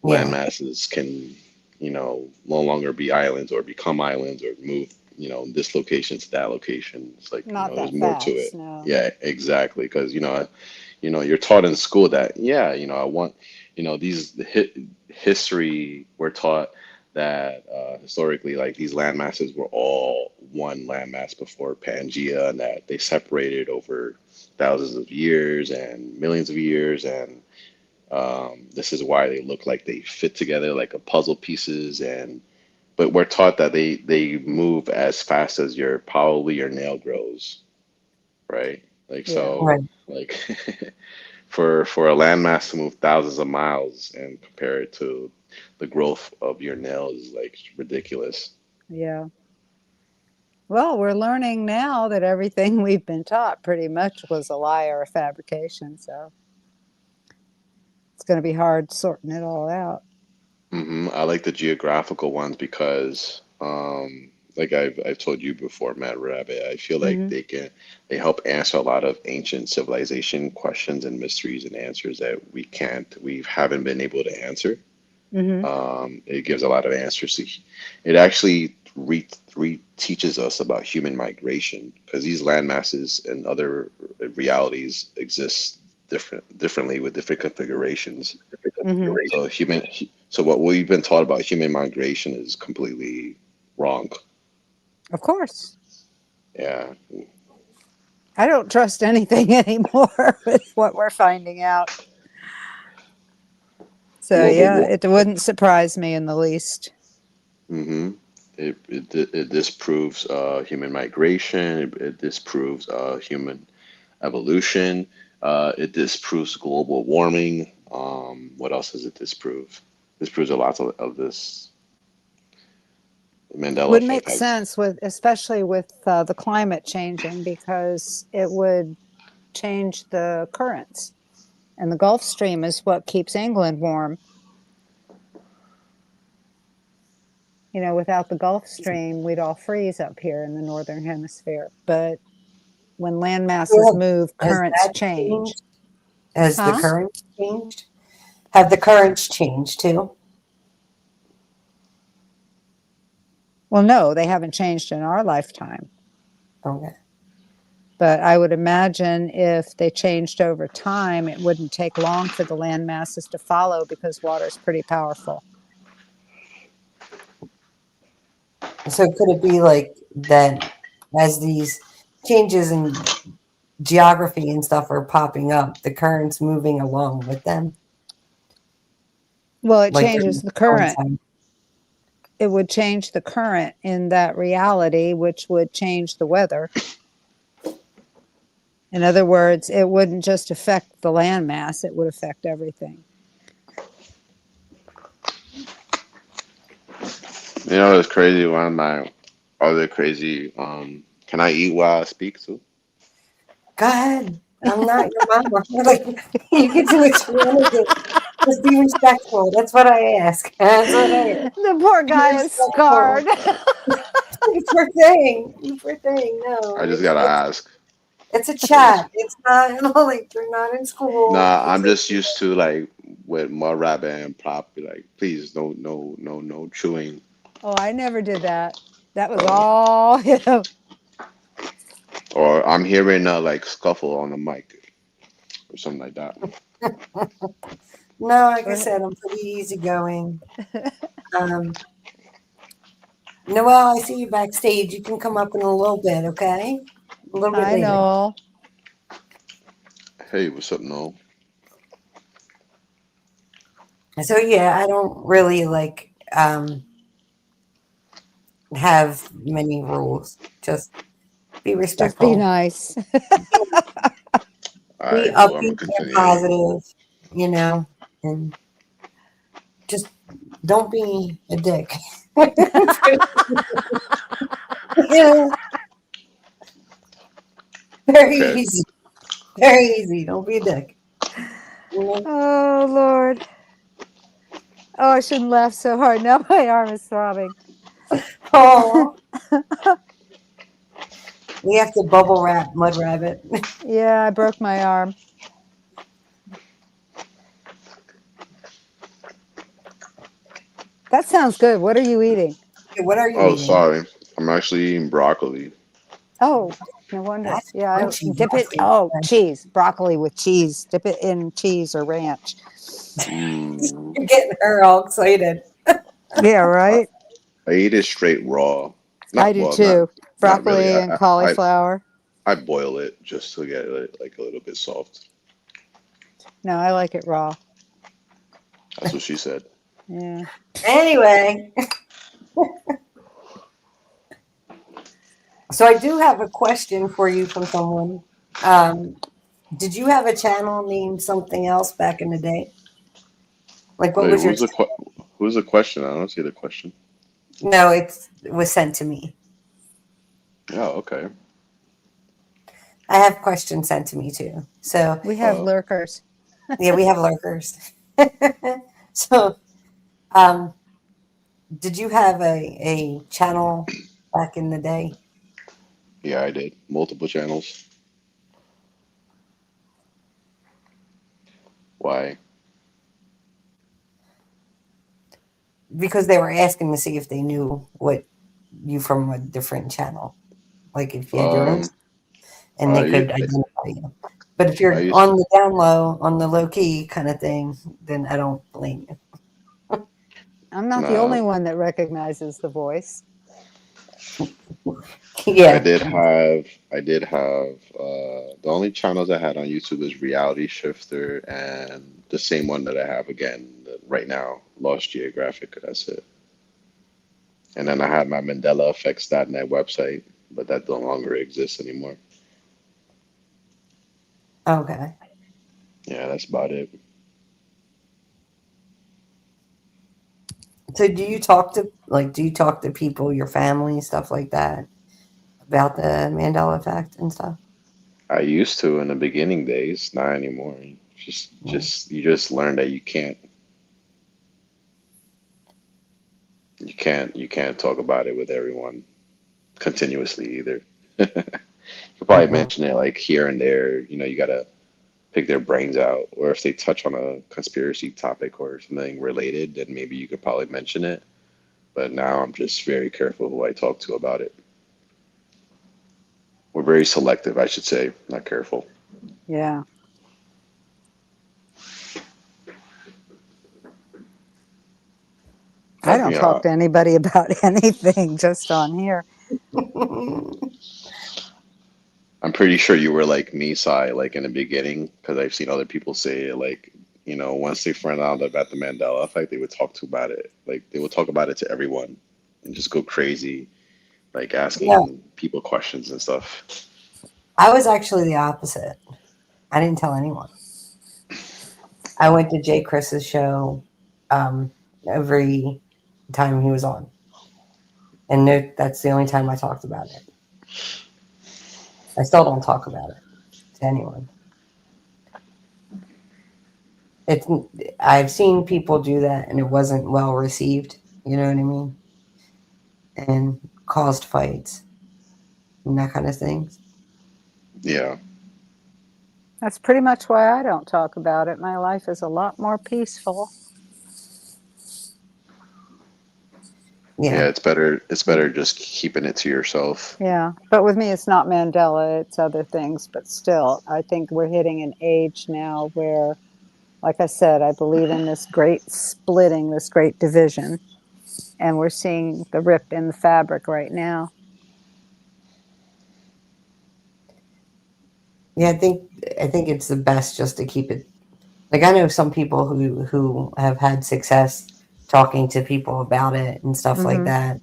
Yeah, masses can no longer be islands or become islands or move this location to that location. It's like Not there's that more to fast, it. no. Yeah, exactly, because you're taught in school that yeah, I want these history we're taught that historically like these land masses were all one landmass before Pangea and that they separated over thousands of years and millions of years and this is why they look like they fit together like a puzzle pieces and but we're taught that they move as fast as your nail grows, right? Like Yeah. right. so like for a landmass to move thousands of miles and compare it to the growth of your nails is like ridiculous. Yeah. Well, we're learning now that everything we've been taught pretty much was a lie or a fabrication. So it's going to be hard sorting it all out. I like the geographical ones because, like I've told you before, Matt Rabbit, I feel like Hmm. they help answer a lot of ancient civilization questions and mysteries and answers that we haven't been able to answer. Hmm. It gives a lot of answers to. It actually re teaches us about human migration because these land masses and other realities exist differently with different configurations. Hmm. So so what we've been taught about human migration is completely wrong. Of course. Yeah. I don't trust anything anymore with what we're finding out. So global yeah, war. it wouldn't surprise me in the least. Hmm. It disproves human migration. It disproves human evolution. It disproves global warming. What else does it disprove? Disproves a lot of this. The Mandela Would effect make has. sense with, especially with the climate changing, because it would change the currents, and the Gulf Stream is what keeps England warm. You know, without the Gulf Stream, we'd all freeze up here in the northern hemisphere. But when land masses Yeah. move, Has currents that change. changed? Has the Huh? currents changed? Have the currents changed too? Well, no, they haven't changed in our lifetime. Okay. But I would imagine if they changed over time, it wouldn't take long for the land masses to follow, because water is pretty powerful. So could it be like that as these changes in geography and stuff are popping up, the currents moving along with them? Well, it Like they're changes the current. coinciding. It would change the current in that reality, which would change the weather. In other words, it wouldn't just affect the landmass, it would affect everything. You know, it's crazy. One of my other crazy. Can I eat while I speak too? Go ahead. I'm not your mama. Like, you can do what you want to do. Just be respectful. That's what I ask. That's what I ask. The poor Be guy is respectful. scarred. You poor thing. You poor thing. No, I just gotta ask. it's a I just chat. It's not like you're not in school. Nah. It's I'm just used to like with mud rabbit and pop. Be like, please, no chewing. Oh, I never did that. That was Uh, all him. or I'm hearing a like scuffle on the mic or something like that. no, like I said, I'm pretty easygoing. Um, Noelle, I see you backstage. You can come up in a little bit, okay? A little bit I later. know. Hey, what's up, Noel? So yeah, I don't really like have many rules. Just be Just be respectful. nice. All Be right, cool. I'm gonna upbeat and continue. positive, and just don't be a dick. Yeah, very Okay. easy. Very easy. Don't be a dick. You know? Oh, Lord. Oh, I shouldn't laugh so hard. Now my arm is throbbing. Oh, we have to bubble wrap Mud Rabbit. Yeah, I broke my arm. That sounds good. What are you eating? What are you Oh, eating? sorry. I'm actually eating broccoli. Oh, no wonder. That's Yeah, crunchy dip it. broccoli. Oh, cheese, broccoli with cheese. Dip it in cheese or ranch. Mm. You're getting her all excited. Yeah, I, right. I eat it straight raw. I Not do well, not too. not really. Broccoli and cauliflower. I boil it just to get it like a little bit soft. No, I like it raw. That's what she said. Yeah. Anyway, so I do have a question for you from someone. Um, did you have a channel named something else back in the day? Like, what Wait, was your? who's the question? I don't see the question. No, it was sent to me. Oh, okay. I have questions sent to me too. So We have Uh, lurkers. yeah, we have lurkers. So, um, did you have a channel back in the day? yeah, I did multiple channels. Why? Because they were asking to see if they knew what you from a different channel, like if you had your own, Um, and they I could identify you. But if I you're used on the down low, on the low key kind of thing, then I don't blame I'm not the nah. only one that recognizes the voice. you. I Yeah, did have the only channels I had on YouTube is Reality Shifter and the same one that I have again, right now. Lost Geographic, that's it. And then I had my Mandela Effects.net website, but that no longer exists anymore. Okay. Yeah, that's about it. So do you talk to people, your family, stuff like that, about the Mandela effect and stuff? I used to in the beginning days, not anymore. Mm. You just learn that you can't talk about it with everyone continuously either. You probably Mm-mm. mention it like here and there. You know, you gotta pick their brains out, or if they touch on a conspiracy topic or something related, then maybe you could probably mention it. But now I'm just very careful who I talk to about it. We're very selective, I should say, not careful. Yeah. I Like, don't you talk know, to anybody about anything just on here. I'm pretty sure you were like me, Sai, like in the beginning, because I've seen other people say it, like, you know, once they found out about the Mandela effect, they would talk to about it. Like, they would talk about it to everyone and just go crazy, like Yeah, asking people questions and stuff. I was actually the opposite. I didn't tell anyone. I went to Jay Chris's show um, every time he was on, and no, that's the only time I talked about it. I still don't talk about it to anyone. It's I've seen people do that, and it wasn't well received. You know what I mean? And caused fights and that kind of things. Yeah. That's pretty much why I don't talk about it. My life is a lot more peaceful. Yeah, Yeah, it's better just keeping it to yourself. Yeah. But with me, it's not Mandela, it's other things. But still, I think we're hitting an age now where, like I said, I believe in this great splitting, this great division. And we're seeing the rip in the fabric right now. yeah. I think it's the best just to keep it. Like I know some people who have had success talking to people about it and stuff like Hmm. that.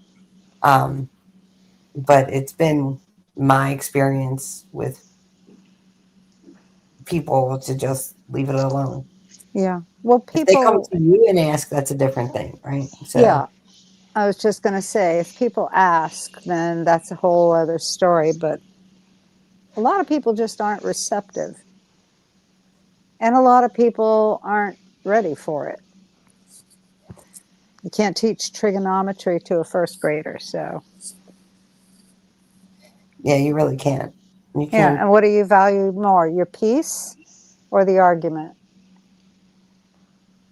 Um, but it's been my experience with people to just leave it alone. Yeah. Well, If they come people, to you and ask, that's a different thing, right? So yeah, I was just going to say, if people ask, then that's a whole other story. But a lot of people just aren't receptive. And a lot of people aren't ready for it. You can't teach trigonometry to a first grader. So, yeah, you really can't. You yeah. can't. And what do you value more, your peace or the argument?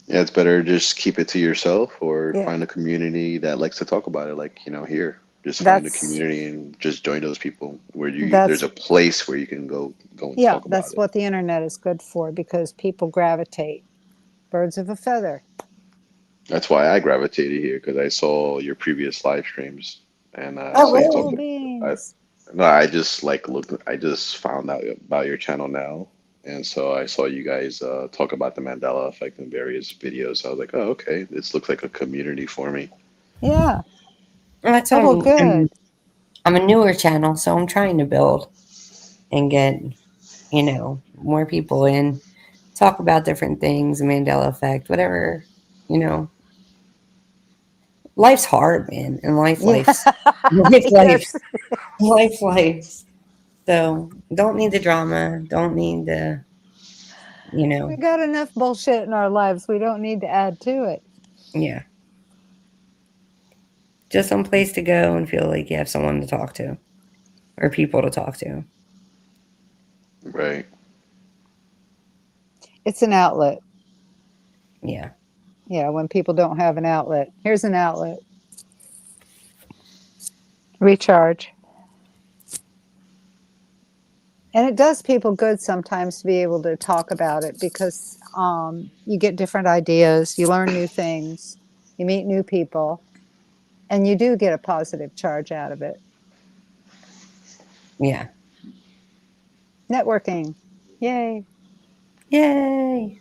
Yeah, it's better just keep it to yourself or Yeah. find a community that likes to talk about it, like, you know, here. Just find a That's, community and just join those people where there's that's, a place where you can go and yeah, talk about that's it. what the internet is good for because people gravitate. Birds of a feather. That's why I gravitated here because I saw your previous live streams and I Oh, saw you Cool really? talking. I beans. no, I just like looked. I just found out about your channel now, and so I saw you guys talk about the Mandela effect in various videos. I was like, oh, okay, this looks like a community for me. Yeah. That's Oh, what well, good. I'm a newer channel, so I'm trying to build and get more people in, talk about different things, Mandela effect, whatever. You know, life's hard, man, and Yeah. life Yes. lives, life lives. So don't need the drama. Don't need the you We know, got enough bullshit in our lives. We don't need to add to it. yeah, just some place to go and feel like you have someone to talk to or people to talk to. Right. It's an outlet. Yeah, Yeah, when people don't have an outlet. Here's an outlet. Recharge. And it does people good sometimes to be able to talk about it because you get different ideas, you learn new things, you meet new people, and you do get a positive charge out of it. yeah. Networking. Yay. Yay!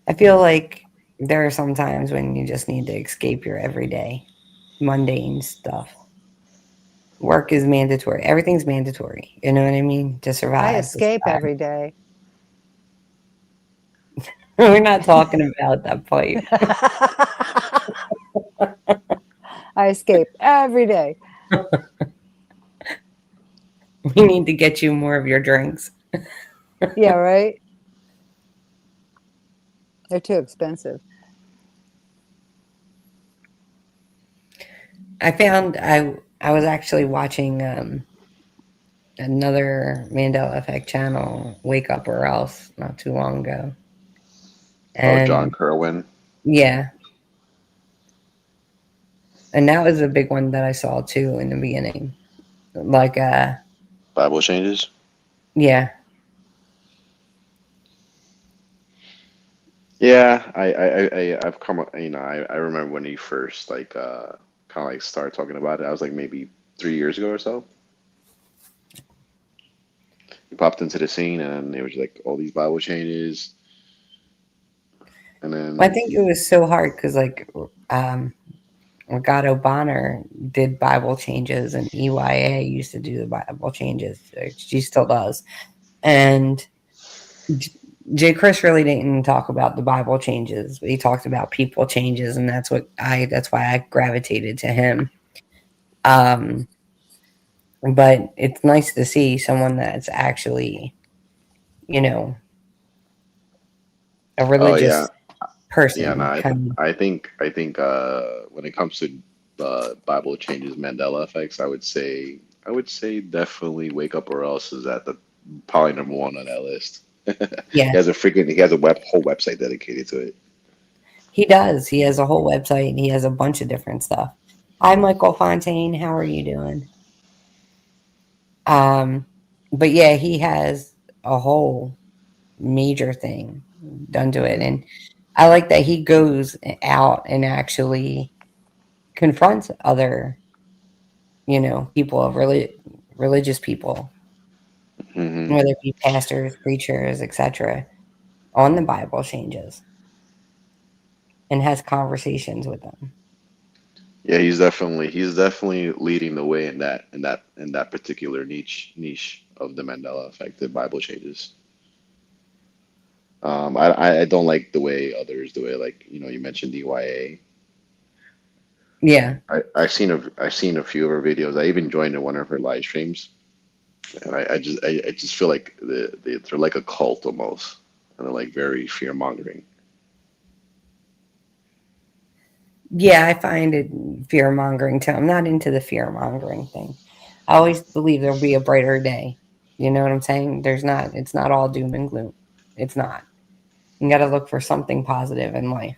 I feel like there are some times when you just need to escape your everyday mundane stuff. Work is mandatory. Everything's mandatory. You know what I mean? To I survive. To escape survive. every day. We're not talking about that pipe. I escape every day. We need to get you more of your drinks. Yeah, right? They're too expensive. I was actually watching another Mandela Effect channel, Wake Up or Else, not too long ago. Oh, John And Kerwin. yeah, and that was a big one that I saw too in the beginning. Like Bible changes. yeah. Yeah, I've come, I remember when he first like kind of like started talking about it. I was like maybe 3 years ago or so. He popped into the scene and there was like all these Bible changes, and Well, I then think it was so hard because um Legato Bonner did Bible changes and EYA used to do the Bible changes. She still does. And J. Chris really didn't talk about the Bible changes, but he talked about people changes, and that's why I gravitated to him. Um, but it's nice to see someone that's actually, you know, a oh yeah, religious yeah, no, person kind of. I think when it comes to Bible changes, Mandela effects, I would say definitely Wake Up or Else is at the probably number one on that list. Yeah, He has a whole website dedicated to it. he does. He has a whole website. He has a bunch of different stuff. Hi, Michael Fontaine. How are you doing? Um, but yeah, he has a whole major thing done to it. Hmm. And I like that he goes out and actually confronts other, people of religious people, Hmm. whether it be pastors, preachers, etc., on the Bible changes and has conversations with them. Yeah, he's definitely leading the way in that particular niche of the Mandela effect, the Bible changes. I don't like the way others do it. Like you mentioned DYA. Yeah. I've seen a few of her videos. I even joined in one of her live streams, and I just feel like they're like a cult almost, and they're like very fear mongering. Yeah, I find it fear mongering too. I'm not into the fear mongering thing. I always believe there'll be a brighter day. You know what I'm saying? It's not all doom and gloom. It's not. You got to look for something positive in life.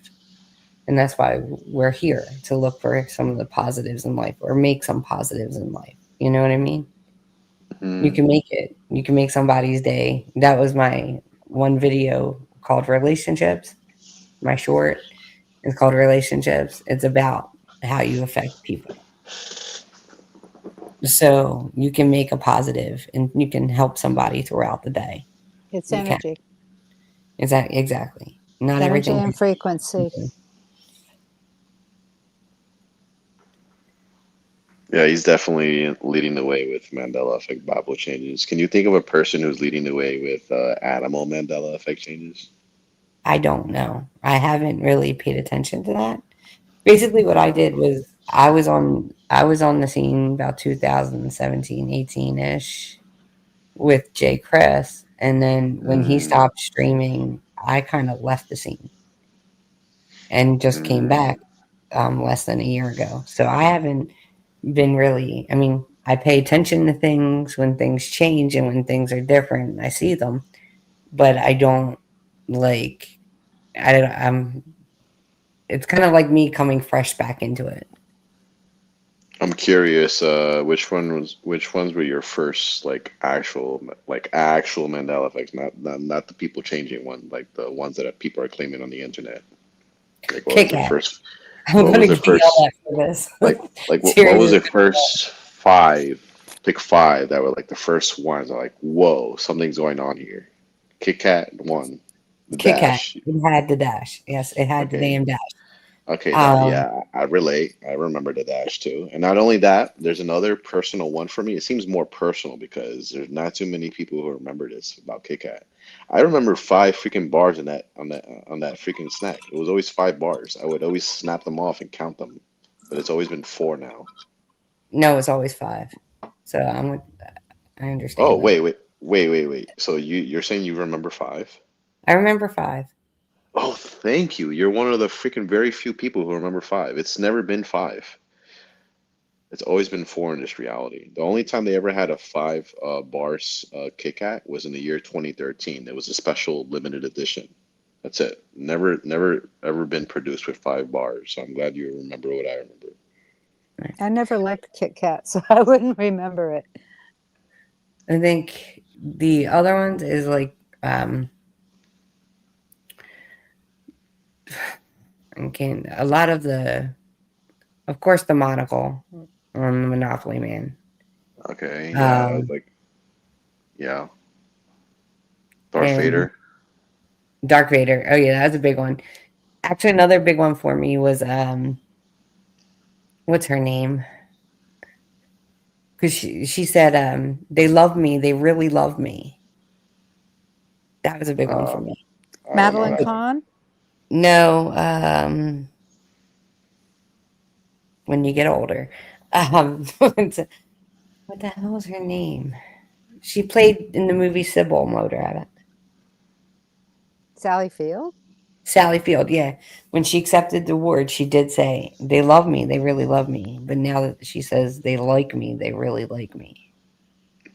And that's why we're here to look for some of the positives in life or make some positives in life. You know what I mean? You Hmm. can make it. You can make somebody's day. That was my one video called Relationships. My short is called Relationships. It's about how you affect people. So you can make a positive and you can help somebody throughout the day. It's You can. energy, Exactly. Not energy everything. and frequency. Yeah, he's definitely leading the way with Mandela effect Bible changes. Can you think of a person who's leading the way with animal Mandela effect changes? I don't know. I haven't really paid attention to that. Basically what I did was I was on the scene about 2017, 18-ish with Jay Chris, and then when he Mm, stopped streaming, I kind of left the scene and just came mm, back less than a year ago. So I haven't been really, I mean, I pay attention to things when things change and when things are different, I see them, but I don't like I don't it's kind of like me coming fresh back into it. I'm curious, which ones were your first like actual Mandela effects, not the people changing one, like the ones that people are claiming on the internet. Like what was Kit the Kat. first I'm what gonna was the get yelled first at for this. what was Tyrion. the first five, pick five that were like the first ones are like, whoa, something's going on here. Kit Kat one. The Kit Kat. dash. It had the dash. Yes, it had the Okay. damn dash. Okay, that Um, yeah, I relate. I remember the dash too. And not only that, there's another personal one for me. It seems more personal because there's not too many people who remember this about Kit Kat. I remember 5 freaking bars in that on that freaking snack. It was always 5 bars. I would always snap them off and count them, but it's always been 4 now. no, it's always 5. So I'm with that. I Oh, understand that. wait. So you're saying you remember 5? I remember 5. Oh, thank you. You're one of the freaking very few people who remember 5. It's never been 5. It's always been 4 in this reality. The only time they ever had a 5 bars Kit Kat was in the year 2013. It was a special limited edition. That's it. Never ever been produced with 5 bars. So I'm glad you remember what I remember. I never liked Kit Kat, so I wouldn't remember it. I think the other ones is like a lot of of course, the monocle on the Monopoly Man. Okay, yeah, that was Um, like, yeah, Darth and Vader. Dark Vader. Oh yeah, that's a big one. Actually, another big one for me was what's her name? Because she said they love me, they really love me. That was a big one for Uh, me. I don't know Madeline that one. Kahn? No, when you get older, what the hell was her name? She played in the movie Sybil Motor Rabbit. Sally Field? Sally Field, yeah. When she accepted the award, she did say, "They love me, they really love me." But now that she says they like me, they really like me.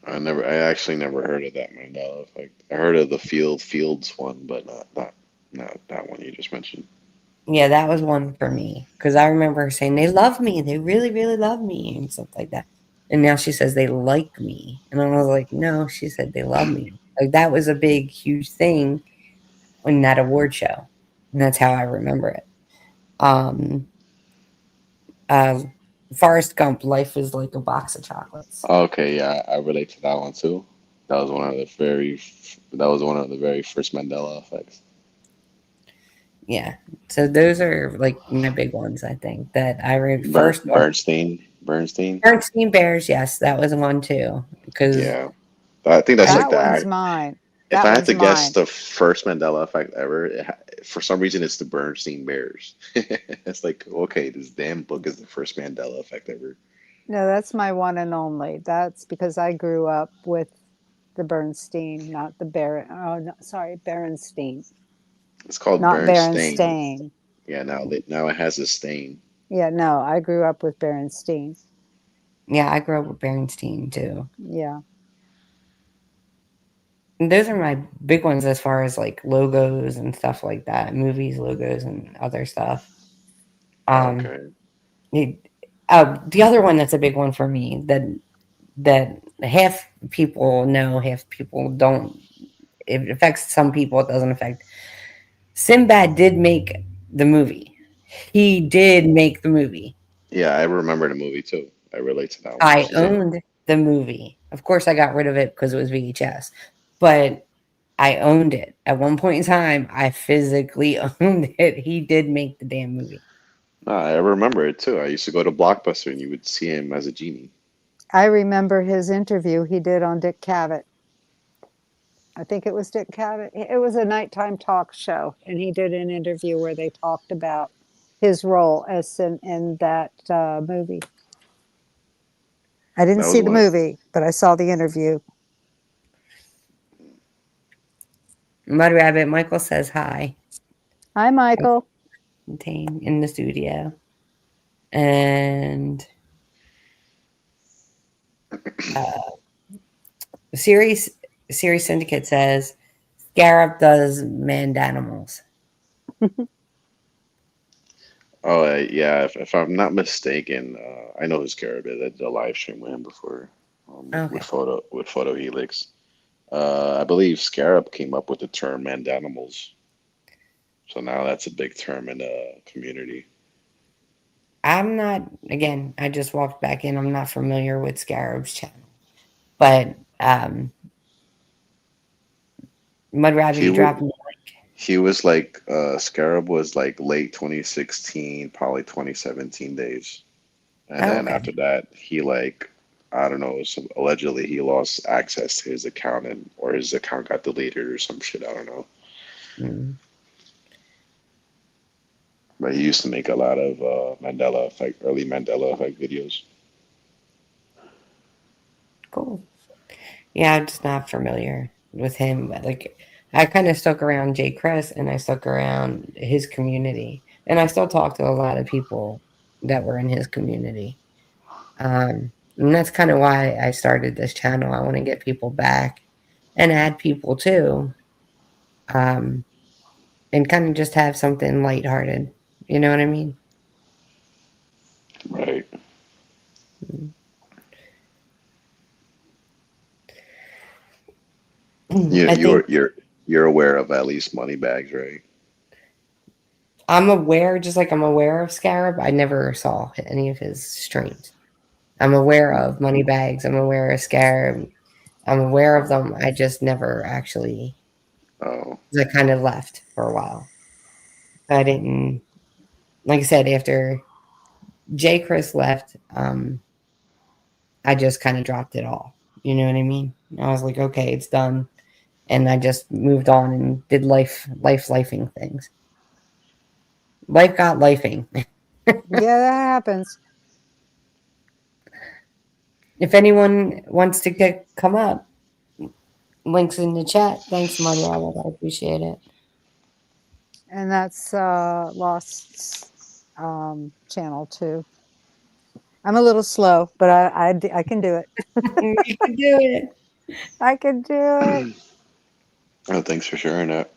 I actually never heard of that Mandela effect. I heard of the Fields one, but not that one you just mentioned. Yeah, that was one for me because I remember her saying, "They love me, they really, really love me," and stuff like that. And now she says they like me, and I was like, "No," she said they love me. Like that was a big, huge thing in that award show, and that's how I remember it. Um, uh, Forrest Gump, life is like a box of chocolates. Okay, yeah, I relate to that one too. That was one of the very first Mandela effects. Yeah. So those are like my big ones, I think, that I read first one. Bernstein. Bernstein Bears, yes, that was one too. Because Yeah, I think that's I like That the one's act. mine. If That I had one's to guess mine. the first Mandela effect ever, for some reason it's the Bernstein Bears. It's like, okay, this damn book is the first Mandela effect ever. No, that's my one and only. That's because I grew up with the Bernstein, not the Baron. Oh, no, sorry, Berenstein, It's called not Bernstein. Berenstain. Yeah, now it has a stain. Yeah, no, I grew up with Berenstein. yeah, I grew up with Bernstein too. Yeah. And those are my big ones as far as like logos and stuff like that, movies, logos, and other stuff. Um, Okay. it, the other one that's a big one for me that half people know, half people don't. It affects some people. It doesn't affect. Sinbad did make the movie. He did make the movie. Yeah, I remember the movie too. I relate to that one. I She's in. owned the movie. Of course, I got rid of it because it was VHS, but I owned it. At one point in time, I physically owned it. He did make the damn movie. I remember it too. I used to go to Blockbuster and you would see him as a genie. I remember his interview he did on Dick Cavett. I think it was Dick Cavett. It was a nighttime talk show, and he did an interview where they talked about his role as in that movie. I didn't That was see the one. movie, but I saw the interview. Mud Rabbit Michael says hi. Hi, Michael. Contain in the studio. And uh, series series syndicate says Scarab does manned animals. Oh yeah, if I'm not mistaken, I know who Scarab is. I did a live stream with him before, Okay. with Photo Helix. I believe Scarab came up with the term "mandanimals," so now that's a big term in the community. I'm not again, I just walked back in. I'm not familiar with Scarab's channel. But Mud Rabbit, He you would dropped me a link. he was like Scarab was like late 2016, probably 2017 days. And Oh, then okay. after that, he like I don't know, allegedly he lost access to his account and or his account got deleted or some shit. I don't know. Mm, But he used to make a lot of Mandela Effect, early Mandela Effect videos. cool. Yeah, I'm just not familiar with him. Like, I kind of stuck around Jay Chris and I stuck around his community. And I still talk to a lot of people that were in his community. And that's kind of why I started this channel. I want to get people back and add people too. Um, and kind of just have something lighthearted. You know what I mean? Right. You I think you're aware of at least money bags, right? I'm aware, just like I'm aware of Scarab, I never saw any of his streams. I'm aware of Moneybags. I'm aware of Scarab. I'm aware of Oh, them. I just never actually, oh, 'cause I kind of left for a while. I didn't, like I said, after Jay Chris left, I just kind of dropped it all. You know what I mean? I was like, okay, it's done. And I just moved on and did lifing things. Life got lifing. Yeah, that happens. If anyone wants to come up, links in the chat. Thanks, Money Robert. I appreciate it. And that's Lost's channel too. I'm a little slow, but I can do it. You can do it. I can do it. oh, thanks for sharing that.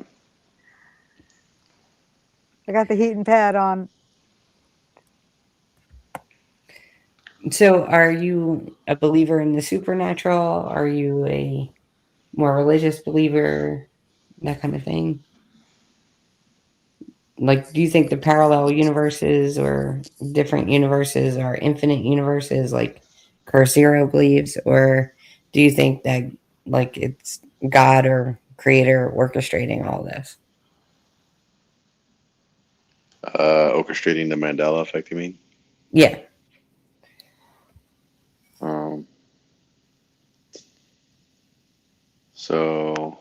I got the heating pad on. So, are you a believer in the supernatural? Are you a more religious believer? That kind of thing. Like, do you think the parallel universes or different universes are infinite universes, like Cursero believes, or do you think that like it's God or Creator orchestrating all this? Orchestrating the Mandela Effect, you mean? Yeah. Um, so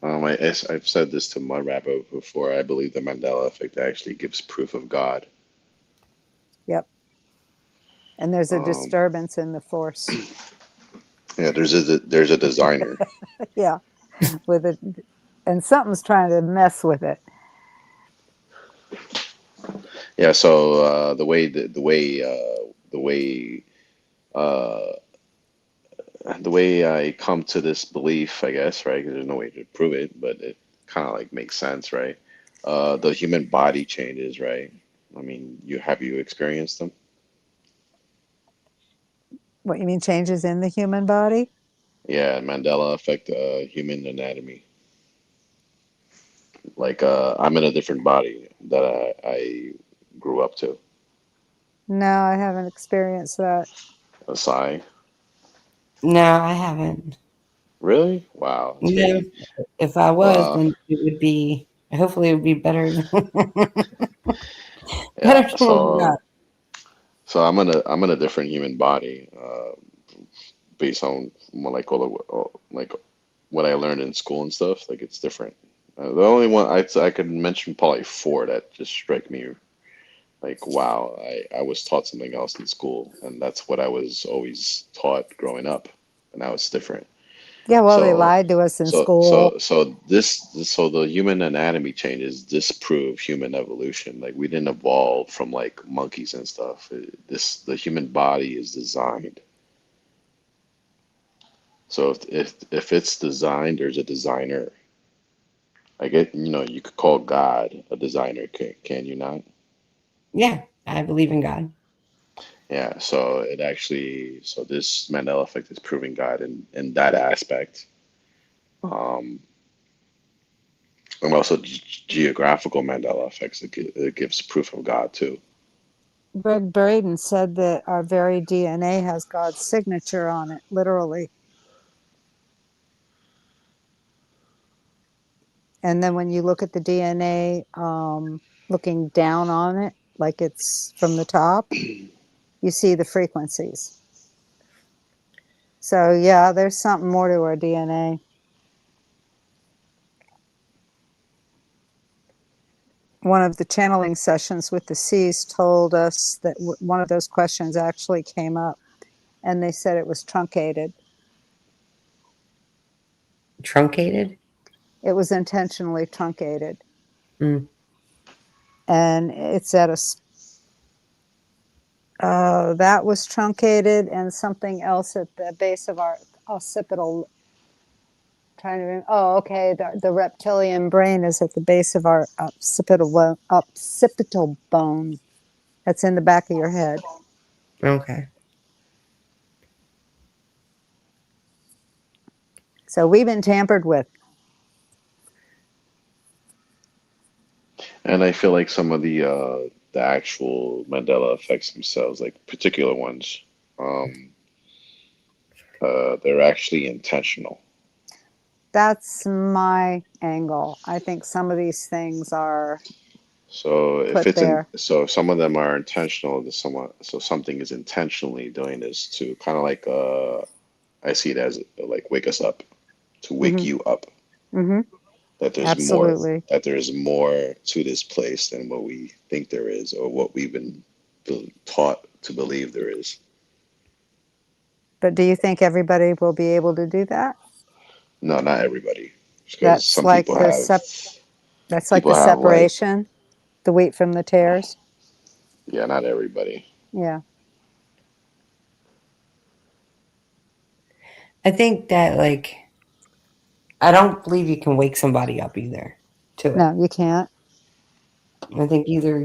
I've said this to Mud Rabbit before. I believe the Mandela Effect actually gives proof of God. Yep. And there's a Um, disturbance in the force. yeah, there's a designer. Yeah, with it, and something's trying to mess with it. Yeah, so uh, the way I come to this belief, I guess, right? Because there's no way to prove it, but it kind of like makes sense, right? The human body changes, right? I mean, you experienced them? What you mean changes in the human body? Yeah, Mandela affect human anatomy. Like I'm in a different body that I grew up to. No, I haven't experienced that. A sigh. No, I haven't. Really? Wow, it's No, crazy. if I was, Well, then it would be. Hopefully, it would be better than yeah. better than what we got. So I'm in a different human body, based on more like like what I learned in school and stuff. Like it's different. The only one I could mention probably four that just strike me like wow, I was taught something else in school, and that's what I was always taught growing up, and now it's different. Yeah, well, they So, lied to us in school. so the human anatomy changes disprove human evolution. Like we didn't evolve from like monkeys and stuff. The human body is designed. So if it's designed, there's a designer. I get, you could call God a designer, can you not? Yeah, I believe in God. Yeah. So so this Mandela effect is proving God in that aspect. Um, and also geographical Mandela effects. It gives proof of God too. Greg Braden said that our very DNA has God's signature on it, literally. And then when you look at the DNA, looking down on it, like it's from the top, you see the frequencies. So yeah, there's something more to our DNA. One of the channeling sessions with the C's told us that one of those questions actually came up, and they said it was truncated. Truncated? It was intentionally truncated. Mm. And it's at that was truncated, and something else at the base of our occipital. Okay, the reptilian brain is at the base of our occipital bone. That's in the back of your head. Okay. So we've been tampered with. And I feel like some of the actual Mandela effects themselves, like particular ones, um, they're actually intentional. That's my angle. I think some of these things are So if put it's in, there. so if some of them are intentional, so something is intentionally doing this to kind of like I see it as like wake us up, to wake Hmm. you up, Hmm. that Absolutely. there's more to this place than what we think there is, or what we've been taught to believe there is. But do you think everybody will be able to do that? No, not everybody, because That's some like the people have like, separation, the wheat from the tares. yeah, not everybody. Yeah. I think that, like, I don't believe you can wake somebody up either to it. No, you can't. I think either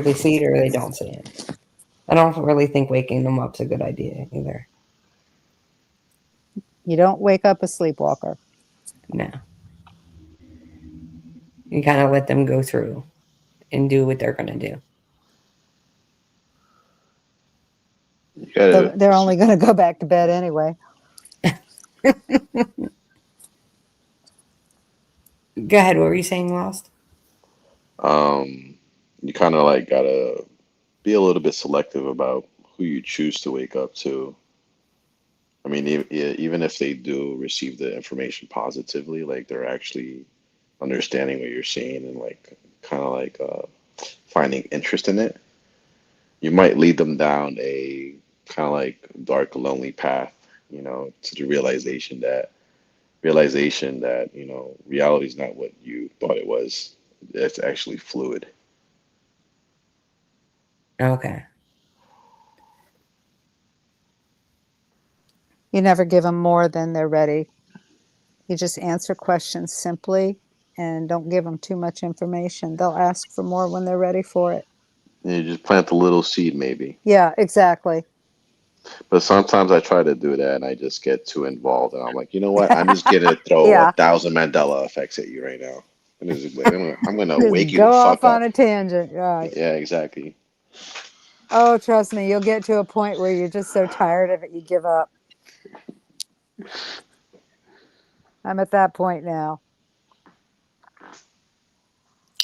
they see it or they don't see it. I don't really think waking them up's a good idea either. You don't wake up a sleepwalker. No. You kind of let them go through and do what they're going to do. You gotta, They're only going to go back to bed anyway. Go ahead. What were you saying, Lost? um, you kind of like gotta be a little bit selective about who you choose to wake up to. I mean, even if they do receive the information positively, like they're actually understanding what you're saying and like kind of like finding interest in it, you might lead them down a kind of like dark, lonely path, to the realization that, reality is not what you thought it was. It's actually fluid. Okay. You never give them more than they're ready. You just answer questions simply and don't give them too much information. They'll ask for more when they're ready for it. You just plant a little seed, maybe. Yeah, exactly. But sometimes I try to do that and I just get too involved, and I'm like, you know what? I'm just gonna throw a Yeah, thousand Mandela effects at you right now. I'm gonna wake just you the go off fuck on up. a tangent. Right. Yeah, exactly. Oh, trust me, you'll get to a point where you're just so tired of it, you give up. I'm at that point now.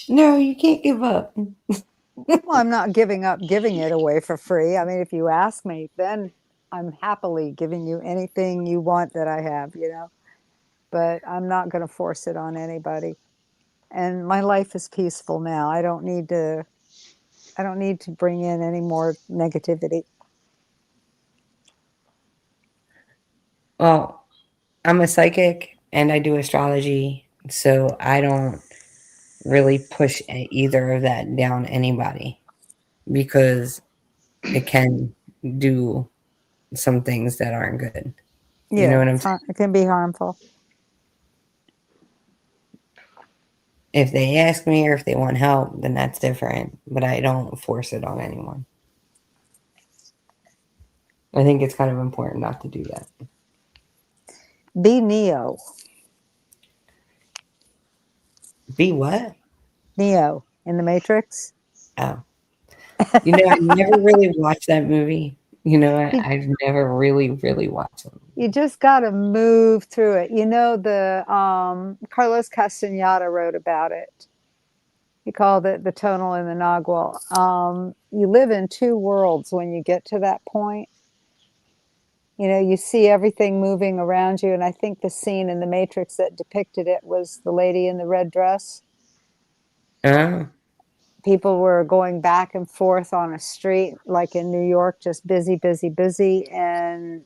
No, you can't give up. Well, I'm not giving up giving it away for free. I mean, if you ask me, then I'm happily giving you anything you want that I have. But I'm not going to force it on anybody. And my life is peaceful now. I don't need to bring in any more negativity. Well, I'm a psychic and I do astrology, so I don't really push either of that down anybody because it can do some things that aren't good. You know Yeah, what I'm saying? it can be harmful. If they ask me or if they want help, then that's different, but I don't force it on anyone. I think it's kind of important not to do that. Be Neo. Be what? Neo in the Matrix. Oh. I never really watched that movie. You, I've never really, really watched it. You just got to move through it. You know, the Carlos Castaneda wrote about it. He called it the tonal and the nagual. You live in two worlds when you get to that point. You know, you see everything moving around you, and I think the scene in The Matrix that depicted it was the lady in the red dress. Oh, People were going back and forth on a street, like in New York, just busy, busy, busy, and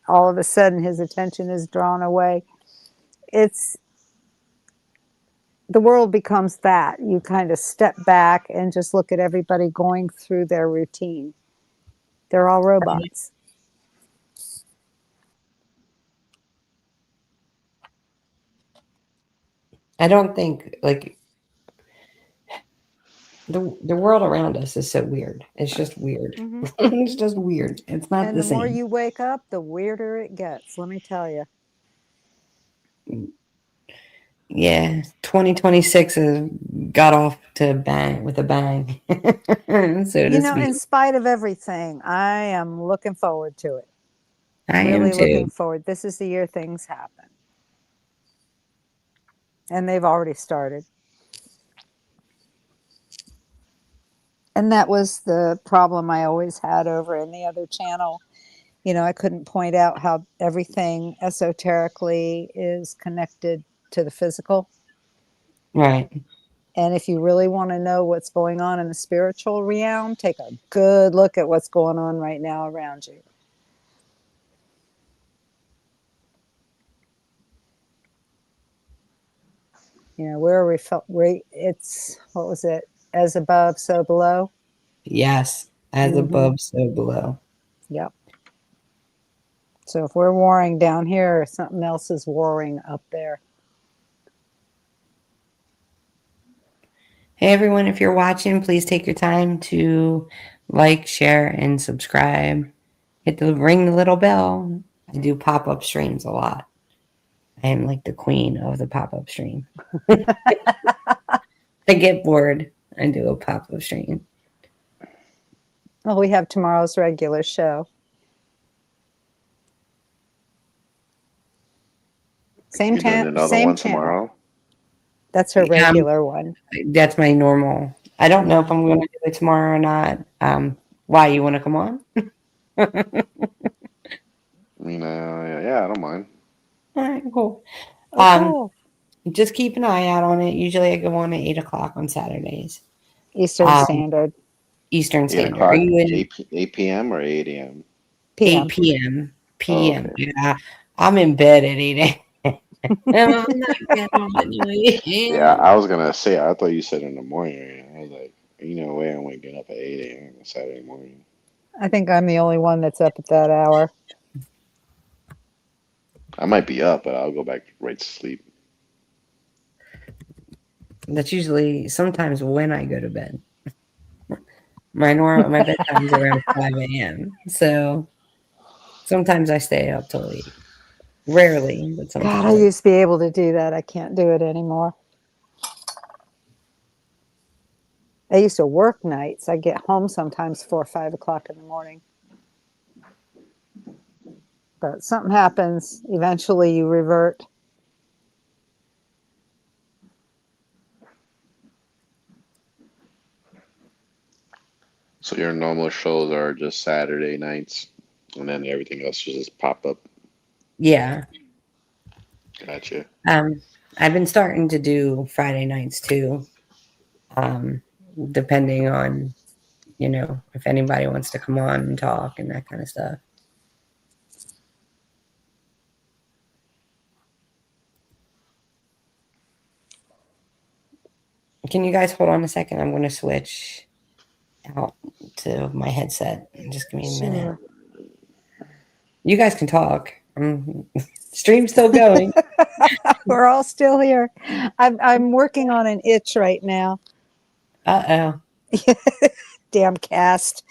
all of a sudden his attention is drawn away. It's the world becomes that. You kind of step back and just look at everybody going through their routine. They're all robots. I don't think like the world around us is so weird. It's just weird. Mm-hmm. It's just weird. It's not And the the more same. you wake up, the weirder it gets, let me tell you. Yeah, 2026 has got off to bang with a bang, so You to know, in speak. spite of everything, I am looking forward to it. I am Really looking too. forward. This is the year things happen. And they've already started. And that was the problem I always had over in the other channel. You know, I couldn't point out how everything esoterically is connected to the physical. Right. And if you really want to know what's going on in the spiritual realm, take a good look at what's going on right now around you. You know, where we felt, it's, what was it? As above, so below. Yes. As Mm-hmm. above, so below. Yep. So if we're warring down here, something else is warring up there. Hey everyone, if you're watching, please take your time to like, share, and subscribe. Ring the little bell. I do pop-up streams a lot. I am like the queen of the pop-up stream. I get bored, I do a pop-up stream. Well, we have tomorrow's regular show. You're doing another Same one channel. tomorrow? That's her regular one. That's my normal. I don't know if I'm going to do it tomorrow or not. Why, you want to come on? I mean, yeah, I don't mind. All right, cool. Oh, cool. Just keep an eye out on it. Usually I go on at 8 o'clock on Saturdays. Eastern Standard. Eastern 8 Standard. Are o'clock, you in 8 p.m. or 8 a.m.? 8 PM. p.m. Oh, PM? okay. Yeah, I'm in bed at 8 a.m. I'm not getting on at 8 Yeah, a.m. I was gonna say, I thought you said in the morning. I was like, you know, way I'm waking up at 8 a.m. on Saturday morning. I think I'm the only one that's up at that hour. I might be up, but I'll go back right to sleep. That's usually sometimes when I go to bed. My bedtime's around 5 a.m. So sometimes I stay up till 8. Rarely, but God, I sometimes. used to be able to do that. I can't do it anymore. I used to work nights. I get home sometimes 4 or 5 o'clock in the morning. But something happens. Eventually you revert. So your normal shows are just Saturday nights, and then everything else will just pop up. Yeah. Gotcha. I've been starting to do Friday nights too. Um, depending on, if anybody wants to come on and talk and that kind of stuff. Can you guys hold on a second? I'm going to switch out to my headset. Just give me a minute. You guys can talk. Stream's still going. We're all still here. I'm working on an itch right now. Uh-oh. Damn cast.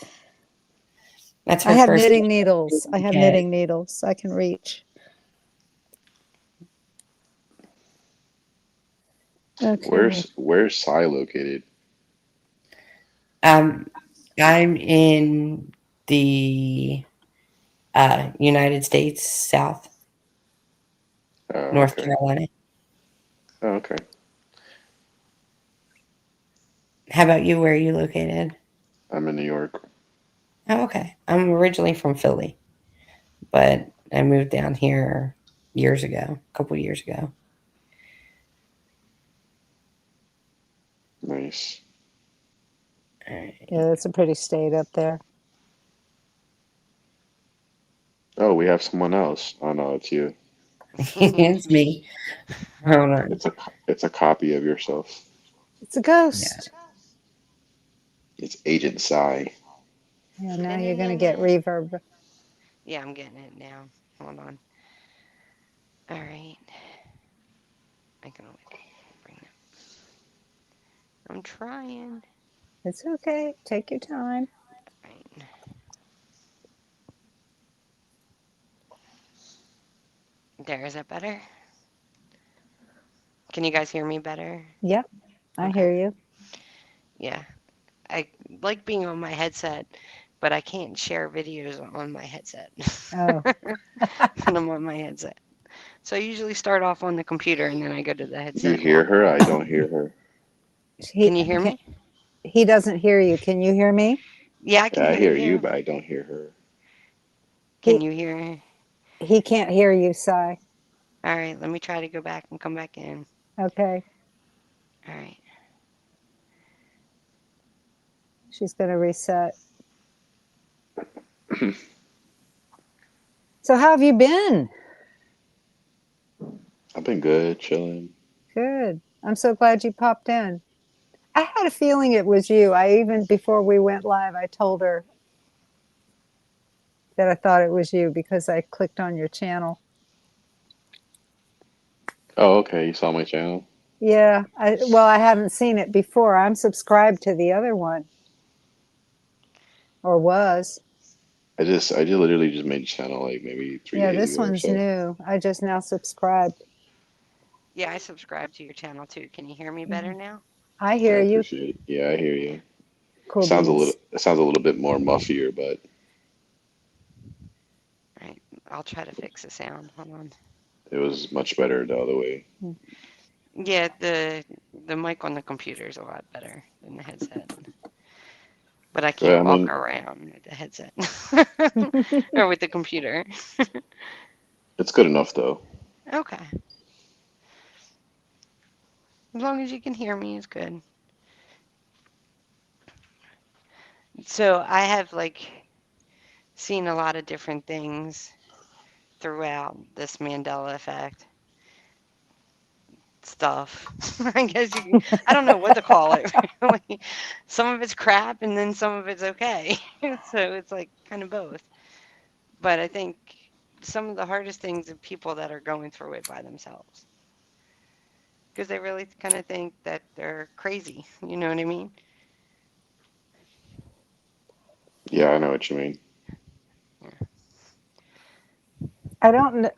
That's I her have first. knitting needles. I have Okay. knitting needles I can reach. Okay. Where's Psy located? I'm in the United States South. Oh, North okay. Carolina. Oh, okay. How about you? Where are you located? I'm in New York. Oh, okay. I'm originally from Philly, but I moved down here years ago, a couple years ago. Nice. All right. Yeah, it's a pretty state up there. Oh, we have someone else. Oh no, it's you. It's me. Hold on. It's a copy of yourself. It's a Yeah. ghost. It's Agent Psy. Yeah, now you're going to get reverb. Yeah, I'm getting it now. Hold on. All right. I can always bring it. I'm trying. It's okay. Take your time. Right. There, is that better? Can you guys hear me better? Yep, I Okay. hear you. Yeah. I like being on my headset, but I can't share videos on my headset Oh, when I'm on my headset. So I usually start off on the computer and then I go to the You headset and hear walk her? I around. don't hear her. he Can you hear can, me? he doesn't hear you. Can you hear me? Yeah, I can Yeah, I hear hear you, you. but I don't hear her. Can He you hear? he can't hear you, Sai. All right, let me try to go back and come back in. Okay, All right. she's going to reset. So how have you been? I've been good, chilling. Good. I'm so glad you popped in. I had a feeling it was you. I even before we went live, I told her that I thought it was you because I clicked on your channel. Oh, okay. You saw my channel? Yeah, I haven't seen it before. I'm subscribed to the other one, or was. I just literally just made a channel like maybe three Yeah, days this ago or one's so. new. I just now subscribed. Yeah, I subscribe to your channel too. Can you hear me better Mhm. now? I I hear you. appreciate it. Yeah, I hear you. Cool beans. It sounds a little bit more muffier, but All right. I'll try to fix the sound. Hold on. it was much better the other way. Yeah, the mic on the computer is a lot better than the headset. But I Well, can't I walk mean, around with the headset or with the computer. it's good enough though. Okay. As long as you can hear me, it's good. So I have like seen a lot of different things throughout this Mandela effect stuff. I guess you can, I don't know what to call it really. Some of it's crap and then some of it's okay. So it's like kind of both. But I think some of the hardest things are people that are going through it by themselves because they really kind of think that they're crazy. You know what I mean? Yeah, I know what you mean.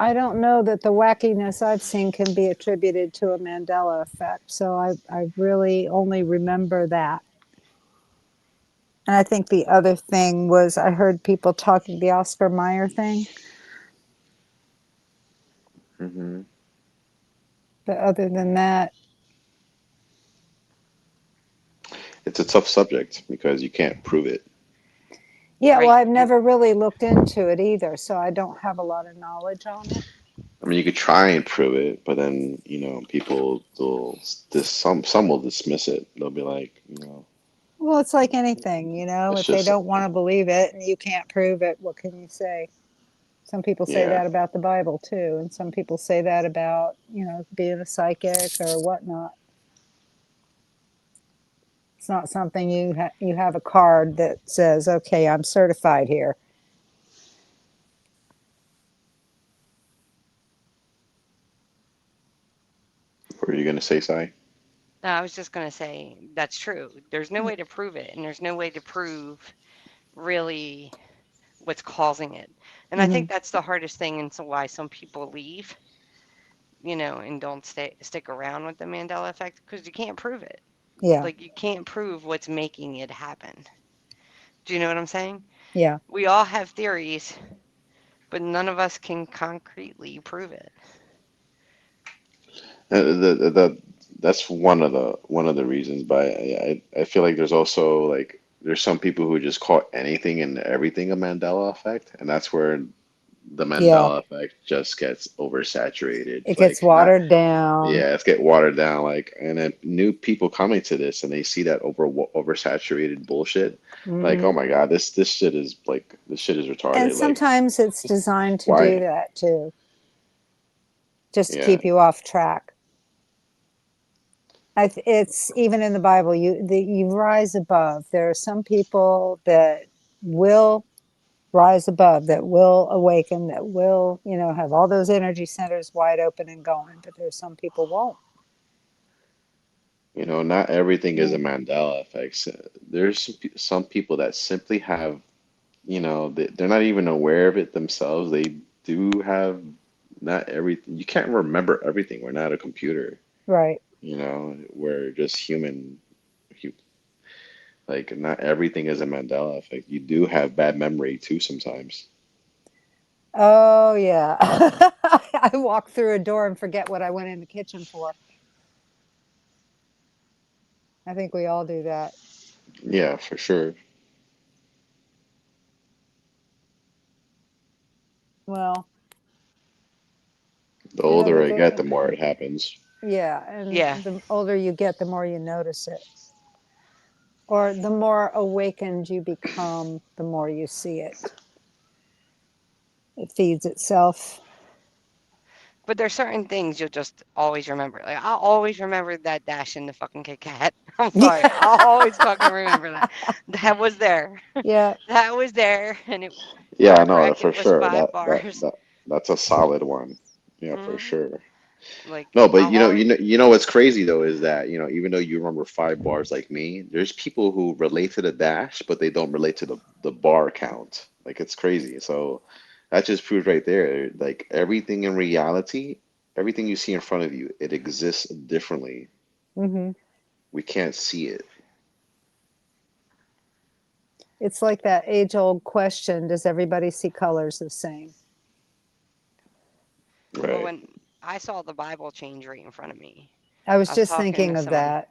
I don't know that the wackiness I've seen can be attributed to a Mandela effect. So I really only remember that. And I think the other thing was I heard people talking the Oscar Mayer thing. Hmm. But other than that, It's a tough subject because you can't prove it. yeah, well, Right. I've never really looked into it either, so I don't have a lot of knowledge on it. I mean, you could try and prove it, but then people will some will dismiss it. They'll be like, Well, it's like anything, it's if they just don't want to believe it and you can't prove it, what can you say? Some people say yeah, that about the Bible too, and some people say that about, being a psychic or whatnot. It's not something you have a card that says, "Okay, I'm certified here." what are you gonna say, Sai? No, I was just going to say that's true. There's no way to prove it, and there's no way to prove really what's causing it. And I Hmm. think that's the hardest thing, and so why some people leave, and don't stick around with the Mandela effect because you can't prove it. Yeah, Like you can't prove what's making it happen. Do you know what I'm saying? yeah, We all have theories, but none of us can concretely prove it. That's one of the reasons, but I feel like there's also like there's some people who just call anything and everything a Mandela effect, and that's where the Yeah, Mandela effect just gets oversaturated. it gets Like not, watered down. yeah, it's get watered down. Like, and then new people coming to this and they see that oversaturated bullshit. Like, Hmm. oh my God, this shit is like this shit is And retarded. Like, sometimes it's designed to do why? that too, just to Yeah, keep you off track. It's even in the Bible. You rise above. There are some people that will rise above, that will awaken, that will, have all those energy centers wide open and going. But there's some people won't. not everything is Yeah. a Mandela effect. There's some people that simply have, they're not even aware of it themselves. They do have not everything. You can't remember everything. We're not a computer. Right. We're just human. hu- Like, not everything is a Mandela effect. You do have bad memory too sometimes. Oh yeah. I walk through a door and forget what I went in the kitchen for. I think we all do that. Yeah, for sure. Well, The older the I good. get, the more it happens. Yeah, and Yeah. the older you get, the more you notice it. Or the more awakened you become, the more you see it. It feeds itself. But there's certain things you'll just always remember. Like I'll always remember that dash in the fucking Kit Kat. I'm sorry. I'll always fucking remember that. That was there. Yeah. That was there, and it Yeah, I whatever know I that for think was sure. five That that bars. that that's a solid one. Yeah, for Hmm. sure. Like No, but I'll always. what's crazy though is that, even though you remember 5 bars like me, there's people who relate to the dash, but they don't relate to the bar count. Like, it's crazy. So that just proves right there, like everything in reality, everything you see in front of you, it exists differently. Hmm. We can't see it. It's like that age-old question: does everybody see colors the same? Well, Right. when I saw the Bible change right in front of me, I was I was just talking to thinking of someone, that.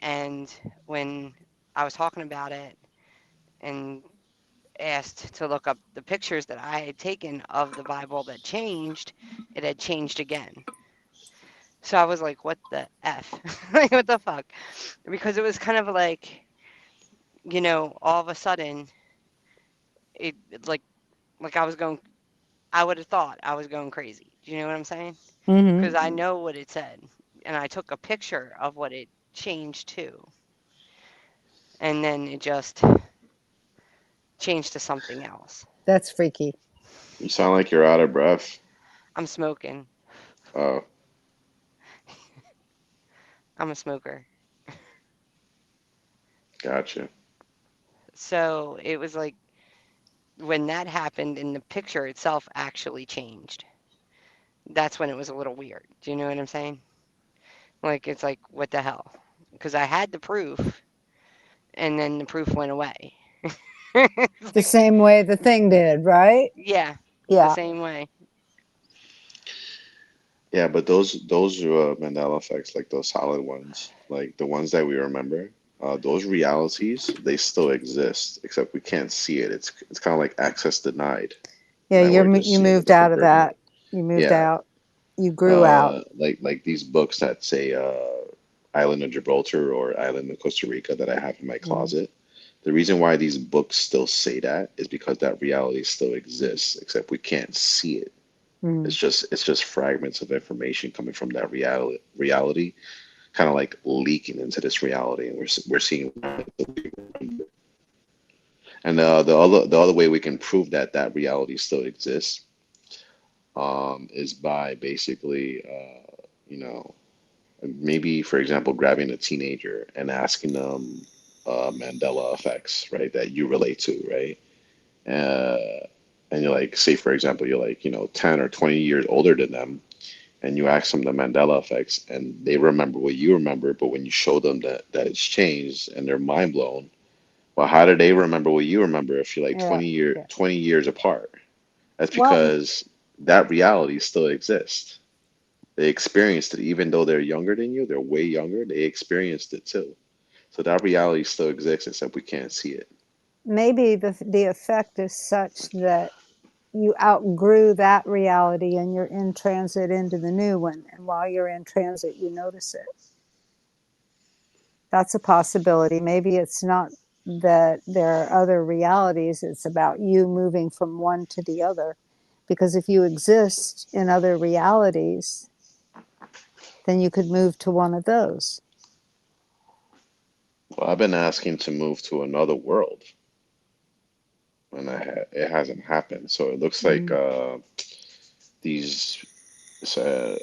and when I was talking about it and asked to look up the pictures that I had taken of the Bible that changed, it had changed again. So I was like, what the F? Like, what the fuck? Because it was kind of like, all of a sudden, it like I was going, I would have thought I was going crazy. Do you know what I'm saying? Hmm. Because I know what it said, and I took a picture of what it changed to, and then it just changed to something else. That's freaky. You sound like you're out of breath. I'm smoking. Oh, I'm a smoker. gotcha. So it was like when that happened and the picture itself actually changed. That's when it was a little weird. Do you know what I'm saying? Like, it's like, what the hell? Because I had the proof, and then the proof went away. It's The like, same way the thing did, right? yeah, the Yeah. same way. Yeah, but those Mandela effects, like those solid ones, like the ones that we remember, those realities, they still exist, except we can't see it. It's kind of like access denied, Yeah, and that we're just you seeing a moved out different of version of that. it. You moved Yeah, out. You grew out. like these books that say Island of Gibraltar or Island of Costa Rica that I have in my Hmm. closet. The reason why these books still say that is because that reality still exists, except we can't see it. Hmm. It's just fragments of information coming from that reality, kind of like leaking into this reality, and we're seeing. And the other way we can prove that that reality still exists, is by basically, maybe, for example, grabbing a teenager and asking them Mandela effects, right, that you relate to, right? And you're like, say, for example, you're like, 10 or 20 years older than them, and you ask them the Mandela effects, and they remember what you remember, but when you show them that it's changed and they're mind blown, well, how do they remember what you remember if you're like Yeah. 20 Yeah. 20 years apart? That's Well, because that reality still exists. They experienced it, even though they're younger than you, they're way younger, they experienced it too. So that reality still exists, except we can't see it. Maybe the effect is such that you outgrew that reality and you're in transit into the new one. And while you're in transit, you notice it. That's a possibility. Maybe it's not that there are other realities, it's about you moving from one to the other. Because if you exist in other realities, then you could move to one of those. Well, I've been asking to move to another world, and it hasn't happened. So it looks like these uh,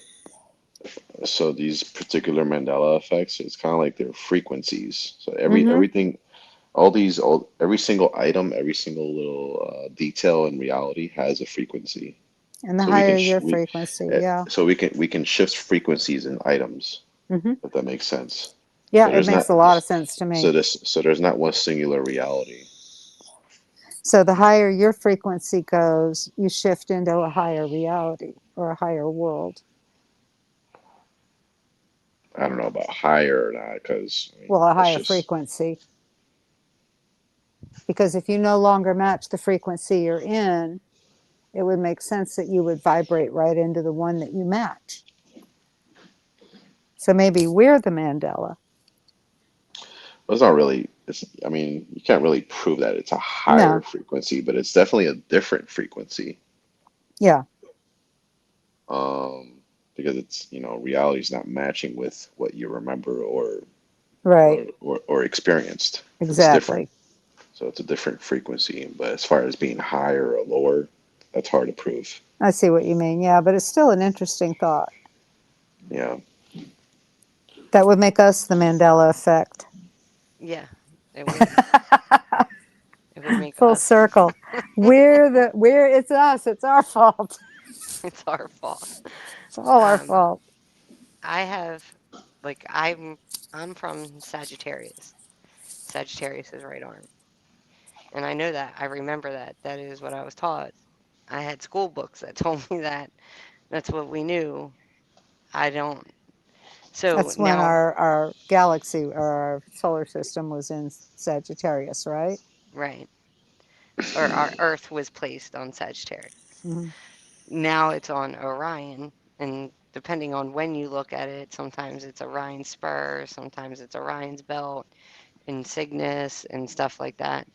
so these particular Mandela effects, it's kind of like their frequencies. So Mm-hmm. everything, every single item, every single little detail in reality has a frequency. And the So we can higher your frequency, yeah. so we can shift frequencies in items, Mm-hmm. if that makes sense. Yeah, So it there's not makes a lot of sense to me. so there's not one singular reality. So the higher your frequency goes, you shift into a higher reality or a higher world. I don't know about higher or not, because I mean Well, a that's higher just frequency. Because if you no longer match the frequency you're in, it would make sense that you would vibrate right into the one that you match. So maybe we're the Mandela. it's not really. It's I mean you can't really prove that it's a higher No, frequency, but it's definitely a different frequency. yeah, Um, because it's reality is not matching with what you remember right, or experienced. It's different. exactly. So it's a different frequency. But as far as being higher or lower, that's hard to prove. I see what you mean. Yeah, but it's still an interesting thought. Yeah. That would make us the Mandela effect. Yeah, it would. It would make Full us. circle. It's us. It's our fault. It's our fault. It's all our Um, fault. I have, like, I'm from Sagittarius. Sagittarius is right arm, and I know that. I remember that. That is what I was taught. I had school books that told me that. That's what we knew. I don't. So That's when now, our galaxy or our solar system was in Sagittarius, right? right, or our Earth was placed on Sagittarius. Mm-hmm. Now it's on Orion, and depending on when you look at it, sometimes it's Orion's spur, sometimes it's Orion's belt, and Cygnus, and stuff like that.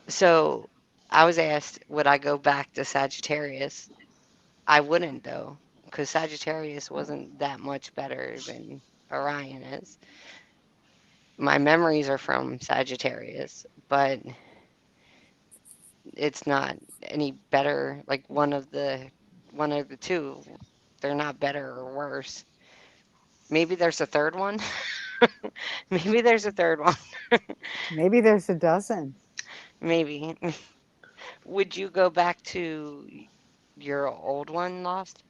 So I was asked, would I go back to Sagittarius? I wouldn't, though, because Sagittarius wasn't that much better than Orion is. My memories are from Sagittarius, but it's not any better. Like one of the two, they're not better or worse. Maybe there's a third one. Maybe there's a third one. Maybe there's a dozen. Maybe. Would you go back to your old one, Lost?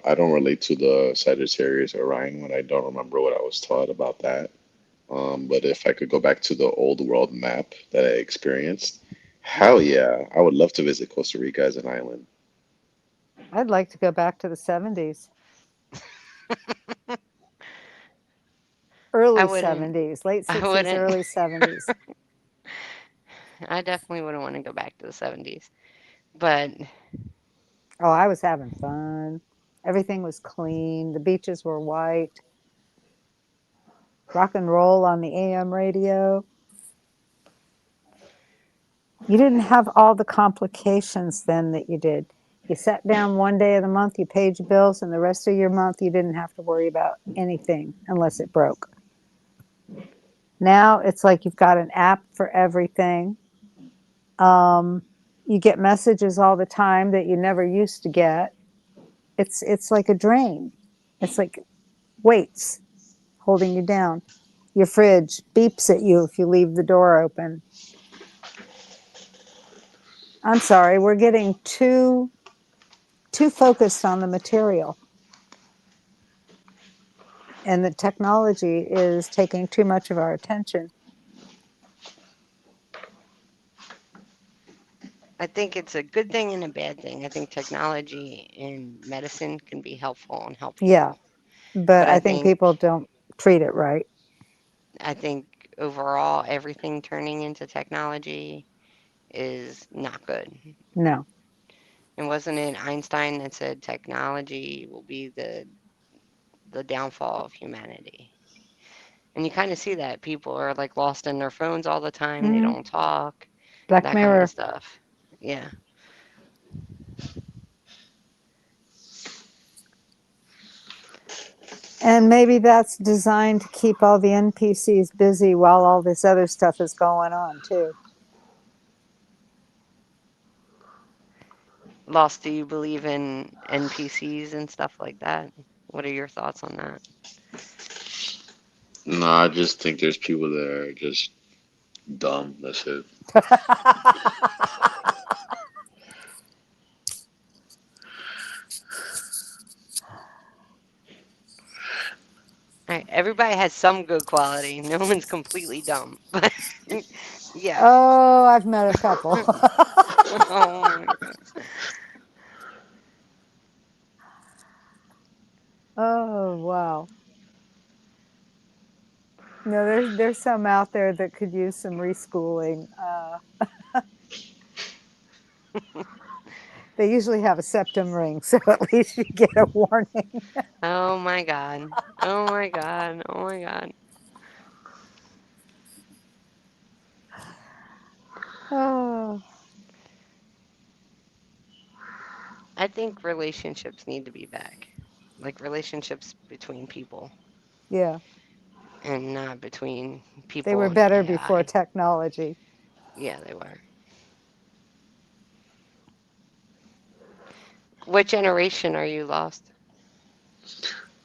I don't relate to the Sagittarius Orion when I don't remember what I was taught about that. But if I could go back to the old world map that I experienced, hell yeah, I would love to visit Costa Rica as an island. I'd like to go back to the 70s, I early wouldn't. 70s, late I 60s, wouldn't. early 70s. I definitely wouldn't want to go back to the 70s. But Oh, I was having fun. Everything was clean. The beaches were white. Rock and roll on the AM radio. You didn't have all the complications then that you did. You sat down one day of the month, you paid your bills, and the rest of your month you didn't have to worry about anything unless it broke. Now it's like you've got an app for everything. Um, you get messages all the time that you never used to get. It's like a drain. It's like weights holding you down. Your fridge beeps at you if you leave the door open. I'm sorry, we're getting too focused on the material, and the technology is taking too much of our attention. I think it's a good thing and a bad thing. I think technology and medicine can be helpful and help Yeah, people. but But I I think think people don't treat it right. I think overall everything turning into technology is not good. No. And wasn't it Einstein that said technology will be the downfall of humanity? And you kind of see that people are like lost in their phones all the time. They Hmm. don't talk, Black that kind of Mirror. stuff. Yeah. And maybe that's designed to keep all the NPCs busy while all this other stuff is going on, too. Lost, do you believe in NPCs and stuff like that? What are your thoughts on that? No, I just think there's people that are just dumb. That's it. All right, everybody has some good quality. No one's completely dumb. But yeah. Oh, I've met a couple. Oh my God. Oh, wow. No, there's some out there that could use some reschooling. They usually have a septum ring, so at least you get a warning. Oh my God. Oh my God. Oh my God. Oh, I think relationships need to be back. Like relationships between people yeah. and not between They people were and better before AI. technology. Yeah, they were. What generation are you, Lost?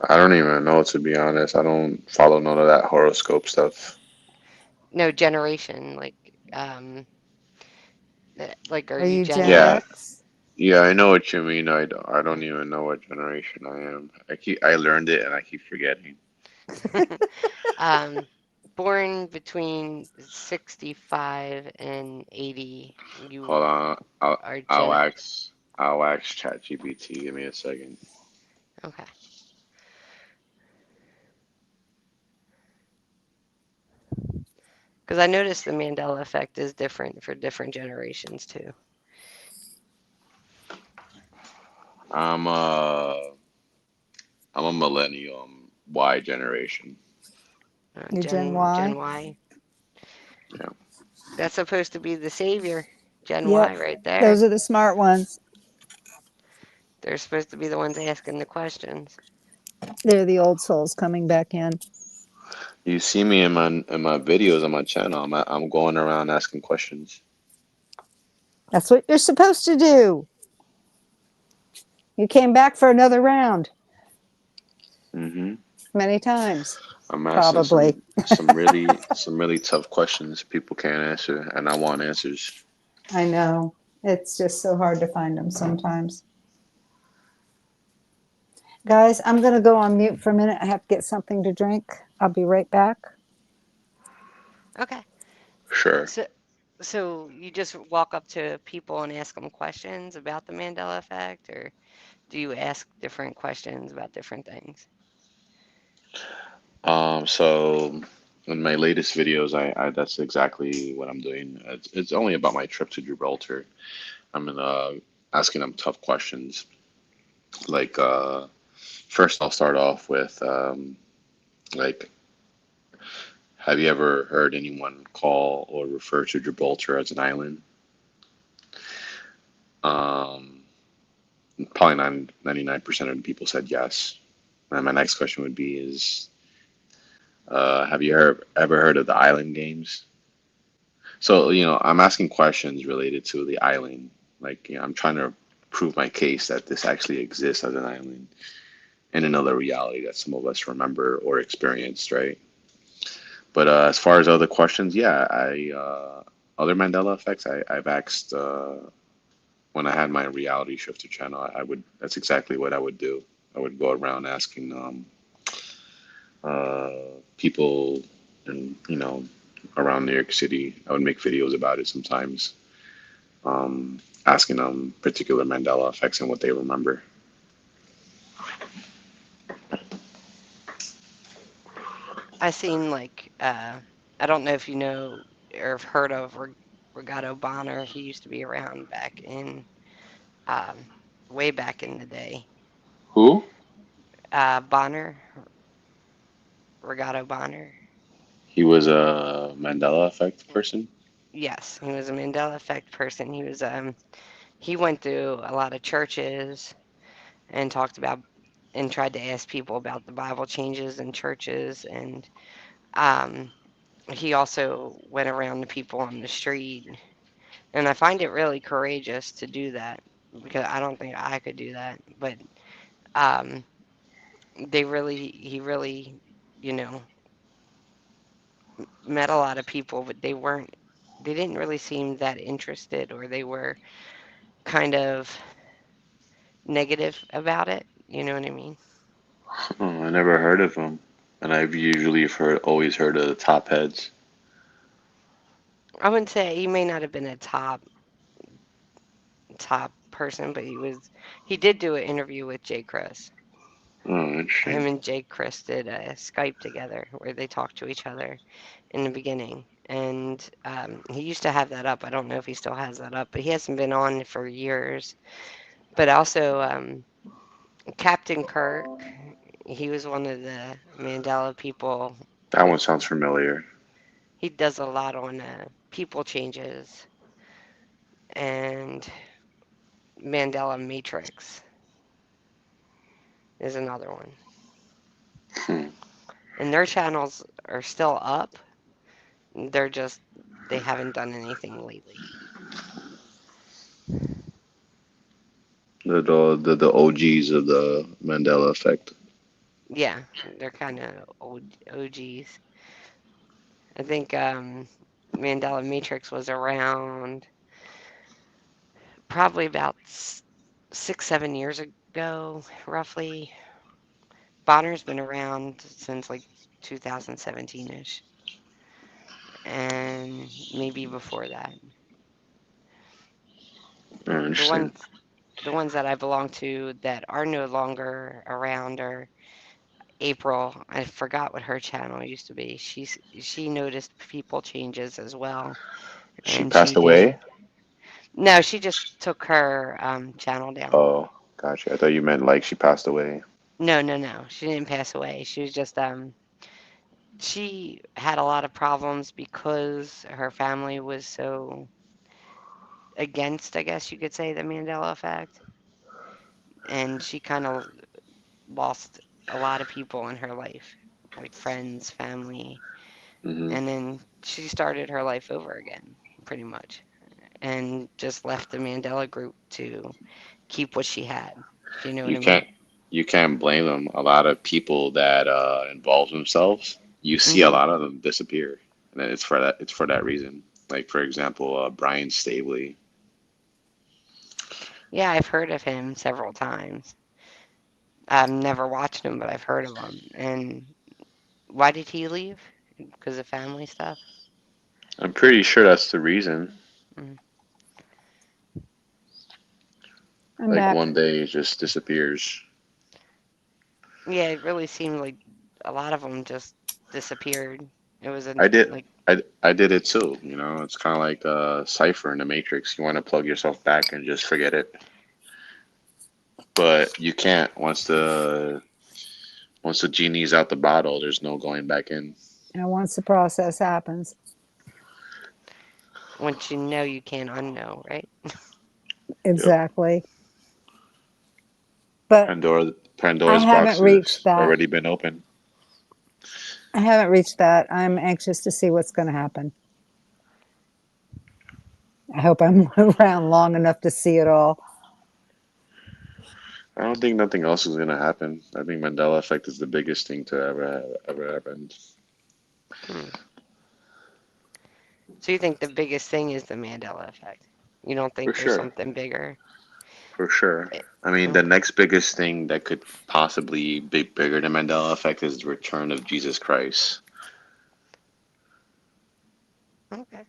I don't even know, to be honest. I don't follow none of that horoscope stuff. No, generation. Like, are Are you you Gen Gen Yeah, X? X? yeah, I know what you mean. I don't even know what generation I am. I learned it and I keep forgetting. um, born between 65 and 80. Hold You on, are I'll Gen X. ask I'll ask ChatGPT. Give me a second. Okay. Because I noticed the Mandela effect is different for different generations too. I'm uh I'm a millennial. Y generation. You Gen Gen Y? Y. Yeah. That's supposed to be the savior. Gen Yep. Y right there. Those are the smart ones. They're supposed to be the ones asking the questions. They're the old souls coming back in. You see me in my videos on my channel. I'm going around asking questions. That's what you're supposed to do. You came back for another round Hmm. many times, I'm asking probably. some really tough questions people can't answer, and I want answers. I know. It's just so hard to find them sometimes. Guys, I'm going to go on mute for a minute. I have to get something to drink. I'll be right back. Okay. Sure. So, so you just walk up to people and ask them questions about the Mandela effect, or do you ask different questions about different things? So in my latest videos, I that's exactly what I'm doing. It's only about my trip to Gibraltar. I'm in, asking them tough questions. Like, first, I'll start off with, like, have you ever heard anyone call or refer to Gibraltar as an island? Um, Probably 99% of the people said yes. And my next question would be is, have you ever heard of the island games? So, I'm asking questions related to the island. Like, I'm trying to prove my case that this actually exists as an island in another reality that some of us remember or experienced, right? But as far as other questions, yeah, other Mandela effects, I've asked when I had my reality shifter channel, I would, that's exactly what I would do. I would go around asking people and, around New York City. I would make videos about it sometimes. asking them particular Mandela effects and what they remember. I seen like I don't know if you know or have heard of Regato Bonner. He used to be around back in um, way back in the day. Who? Bonner, Regato Bonner. He was a Mandela effect person. Yes, he was a Mandela Effect person. He went through a lot of churches and talked about and tried to ask people about the Bible changes in churches, and um, he also went around to people on the street. And I find it really courageous to do that because I don't think I could do that. But um, he really, you know, met a lot of people, but they didn't really seem that interested, or they were kind of negative about it. You know what I mean? Oh, I never heard of him, and I've usually always heard of the top heads. I wouldn't say he may not have been a top person, but he did do an interview with Jay Chris. Oh, Him interesting. and Jay Chris did a Skype together where they talked to each other in the beginning. And he used to have that up. I don't know if he still has that up, but he hasn't been on for years. But also, Captain Kirk, he was one of the Mandela people. That With one sounds familiar. he does a lot on people changes and Mandela Matrix is another one. Hmm. And their channels are still up. They haven't done anything lately. The OGs of the Mandela effect. Yeah, they're kind of old OGs. I think Mandela Matrix was around probably about 6, 7 years ago, roughly. Bonner's been around since like 2017-ish, and maybe before that. Oh, The interesting. ones the ones that I belong to that are no longer around are April. I forgot what her channel used to be. She noticed people changes as well, She and passed she did. away. No, she just took her channel down. Oh, gotcha. I thought you meant like she passed away. No, no, no. She didn't pass away. She was just she had a lot of problems because her family was so against, I guess you could say, the Mandela effect, and she kind of lost a lot of people in her life, like friends, family, Hmm. and then she started her life over again, pretty much, and just left the Mandela group to keep what she had. Do you know what You I mean? can't you can't blame them. A lot of people that involve themselves, you see a Hmm. lot of them disappear, and it's for that reason. Like for example, Brian Stabley. Yeah, I've heard of him several times. I've never watched him, but I've heard of him. And why did he leave? Because of family stuff? I'm pretty sure that's the reason. Mm. I'm Like back. one day it just disappears. Yeah, it really seemed like a lot of them just disappeared. It was I did like, I did it too. You know, it's kind of like a cipher in the Matrix. You want to plug yourself back and just forget it, but you can't. Once the genie's out the bottle, there's no going back in. And once the process happens, once you know, you can't unknow, right? Yep. exactly. But I Pandora's haven't box reached has that. already been opened. I haven't reached that. I'm anxious to see what's going to happen. I hope I'm around long enough to see it all. I don't think nothing else is gonna happen. I think Mandela effect is the biggest thing to ever happen. Hmm. So you think the biggest thing is the Mandela effect? You don't For think there's sure, something bigger? for sure. Eh, I mean, the Okay. next biggest thing that could possibly be bigger than Mandela effect is the return of Jesus Christ. Okay.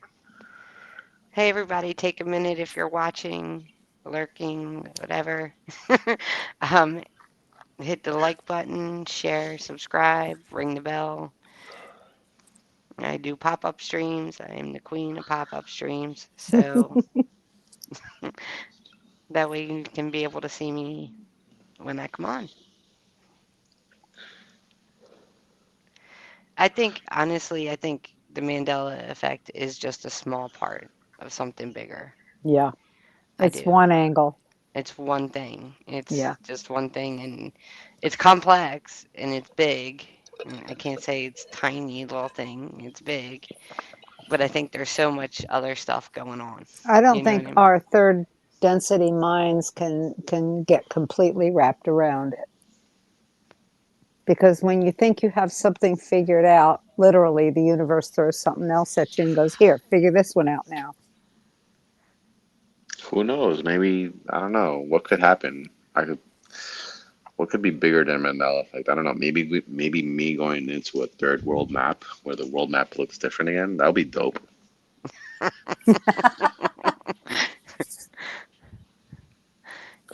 Hey, everybody, take a minute if you're watching, lurking, whatever. um, hit the like button, share, subscribe, ring the bell. I do pop-up streams. I am the queen of pop-up streams. So that way you can be able to see me when I come on. I think, honestly, I think the Mandela effect is just a small part of something bigger. Yeah, I it's do. one angle. It's one thing. Yeah. It's just one thing, and it's complex and it's big. And I can't say it's tiny little thing. It's big, but I think there's so much other stuff going on. I You don't know what think I mean? our third density minds can get completely wrapped around it. Because when you think you have something figured out, literally the universe throws something else at you and goes, "Here, figure this one out now." Who knows? Maybe I don't know what could happen. I could. What could be bigger than Mandela effect? I don't know. Maybe me going into a third world map where the world map looks different again. That would be dope.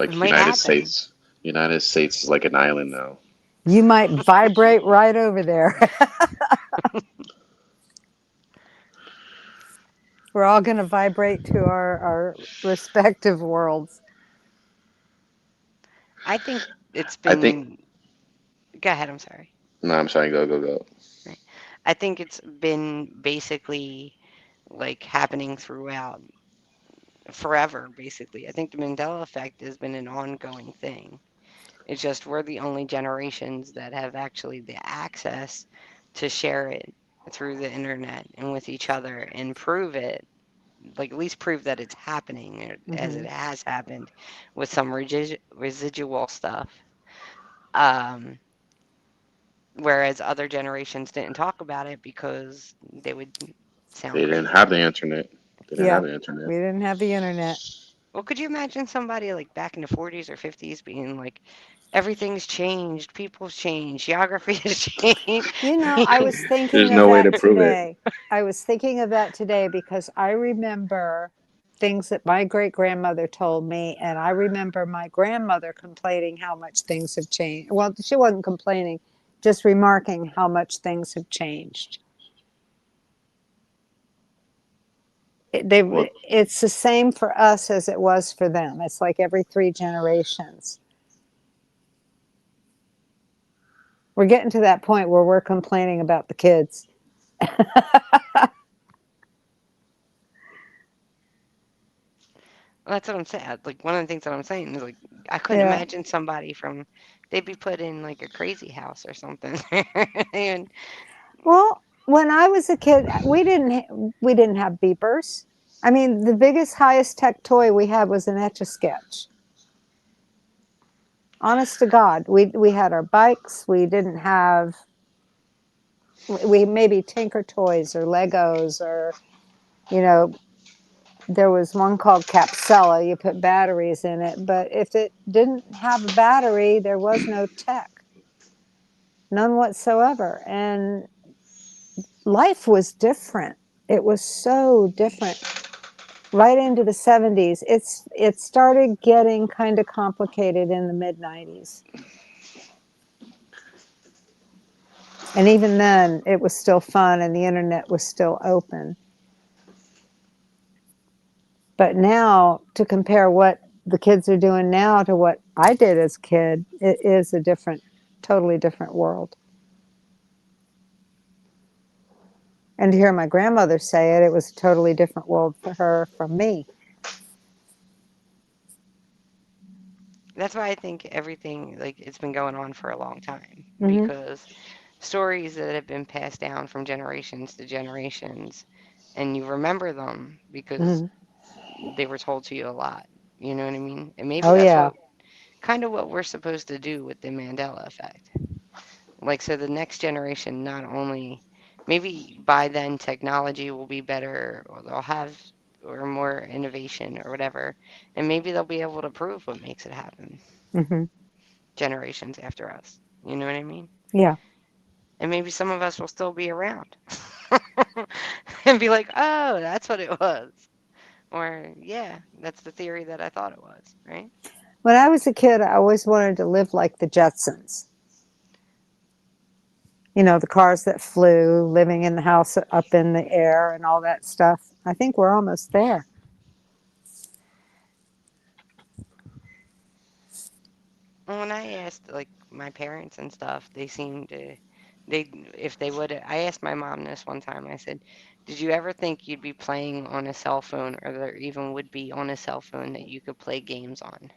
It Like might United happen. States. United States is like an island now. You might vibrate right over there. We're all going to vibrate to our respective worlds. I think it's I think. been. Go ahead. I'm sorry. No, I'm sorry. Go, go, go. Right. I think it's been basically like happening throughout forever, basically. I think the Mandela effect has been an ongoing thing. It's just we're the only generations that have actually the access to share it through the internet and with each other and prove it, like at least prove that it's happening as Hmm. it has happened with some residual stuff. Um, Whereas other generations didn't talk about it because they would They sound didn't have crazy. the internet. They didn't have Yeah, the internet. we didn't have the internet. Well, could you imagine somebody like back in the 40s or 50s being like, everything's changed, people's changed, geography has changed? You know, I was There's thinking of no way to that prove it. today. I was thinking of that today because I remember things that my great grandmother told me, and I remember my grandmother complaining how much things have changed. Well, she wasn't complaining, just remarking how much things have changed. Well, It's the same for us as it was for them. It's like every three generations. We're getting to that point where we're complaining about the kids. Well, that's what I'm saying. Like one of the things that I'm saying is like I couldn't Yeah. imagine somebody from they'd be put in like a crazy house or something. And Well, when I was a kid, we didn't have beepers. I mean, the biggest, highest tech toy we had was an Etch a Sketch. Honest to God, we had our bikes. We didn't have. We maybe Tinker Toys or Legos or you know there was one called Capsella. You put batteries in it, but if it didn't have a battery, there was no tech, none whatsoever. And life was different. It was so different. Right into the 70s. It started getting kind of complicated in the mid 90s. And even then, it was still fun and the internet was still open. But now, to compare what the kids are doing now to what I did as a kid, it is a different, totally different world. And to hear my grandmother say it, it was a totally different world for her from me. that's why I think everything like it's been going on for a long time Hmm. because stories that have been passed down from generations to generations and you remember them because Hmm. they were told to you a lot. You know what I mean? And maybe Oh, that's yeah. what kind of what we're supposed to do with the Mandela effect. Like, so the next generation not only, maybe by then technology will be better or they'll have or more innovation or whatever, and maybe they'll be able to prove what makes it happen Hmm. generations after us. You know what I mean? Yeah. And maybe some of us will still be around and be like, oh, that's what it was. Or, yeah, that's the theory that I thought it was, right? When I was a kid, I always wanted to live like the Jetsons. You know, the cars that flew, living in the house up in the air and all that stuff. I think we're almost there. When I asked, like, my parents and stuff, they seemed to, they, if they would, I asked my mom this one time. I said, "Did you ever think you'd be playing on a cell phone, or there even would be on a cell phone that you could play games on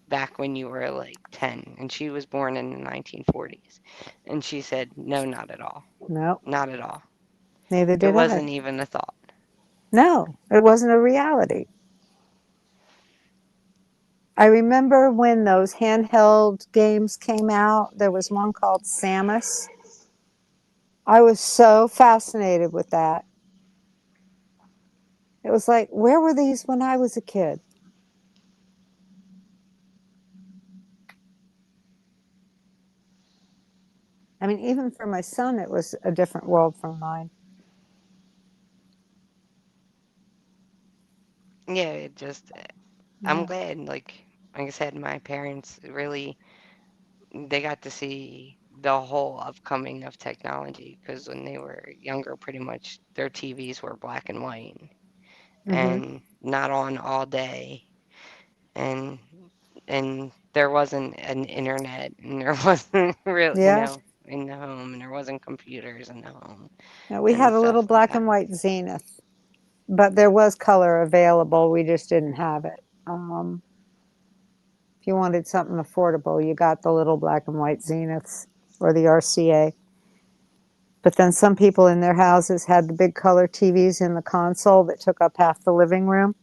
back when you were like 10?" And she was born in the 1940s. And she said, "No, not at all. No, Not at all. neither It did I. wasn't even a thought." No, it wasn't a reality. I remember when those handheld games came out, there was one called Samus. I was so fascinated with that. It was like, where were these when I was a kid? I mean, even for my son, it was a different world from mine. Yeah, it just, I'm Yeah. glad, like I said, my parents really, they got to see the whole upcoming of technology, because when they were younger, pretty much their TVs were black and white Mm-hmm. and not on all day, and there wasn't an internet, and there wasn't real, Yeah. in the home, and there wasn't computers in the home Yeah, we and had a little stuff like black that. and white Zenith, but there was color available. We just didn't have it. If you wanted something affordable, you got the little black and white Zeniths or the RCA. But then some people in their houses had the big color TVs in the console that took up half the living room.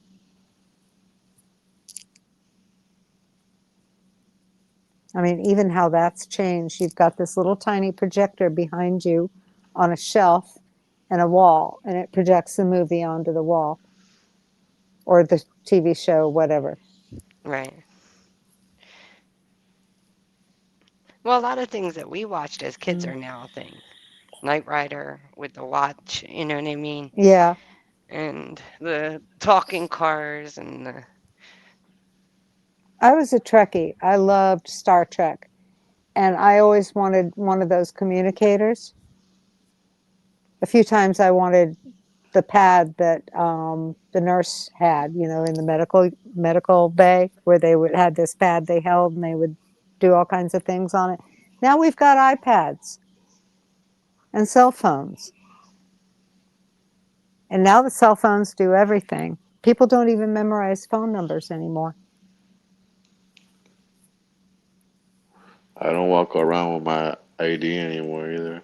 I mean, even how that's changed. You've got this little tiny projector behind you on a shelf and a wall, and it projects the movie onto the wall or the TV show, whatever. Right. Well, a lot of things that we watched as kids Mm. are now a thing. Knight Rider with the watch, you know what I mean? Yeah, And the talking cars and the, I was a Trekkie. I loved Star Trek, and I always wanted one of those communicators. A few times I wanted the pad that the nurse had, you know, in the medical bay, where they would had this pad they held and they would do all kinds of things on it. Now we've got iPads and cell phones, and now the cell phones do everything. People don't even memorize phone numbers anymore. I don't walk around with my ID anymore either.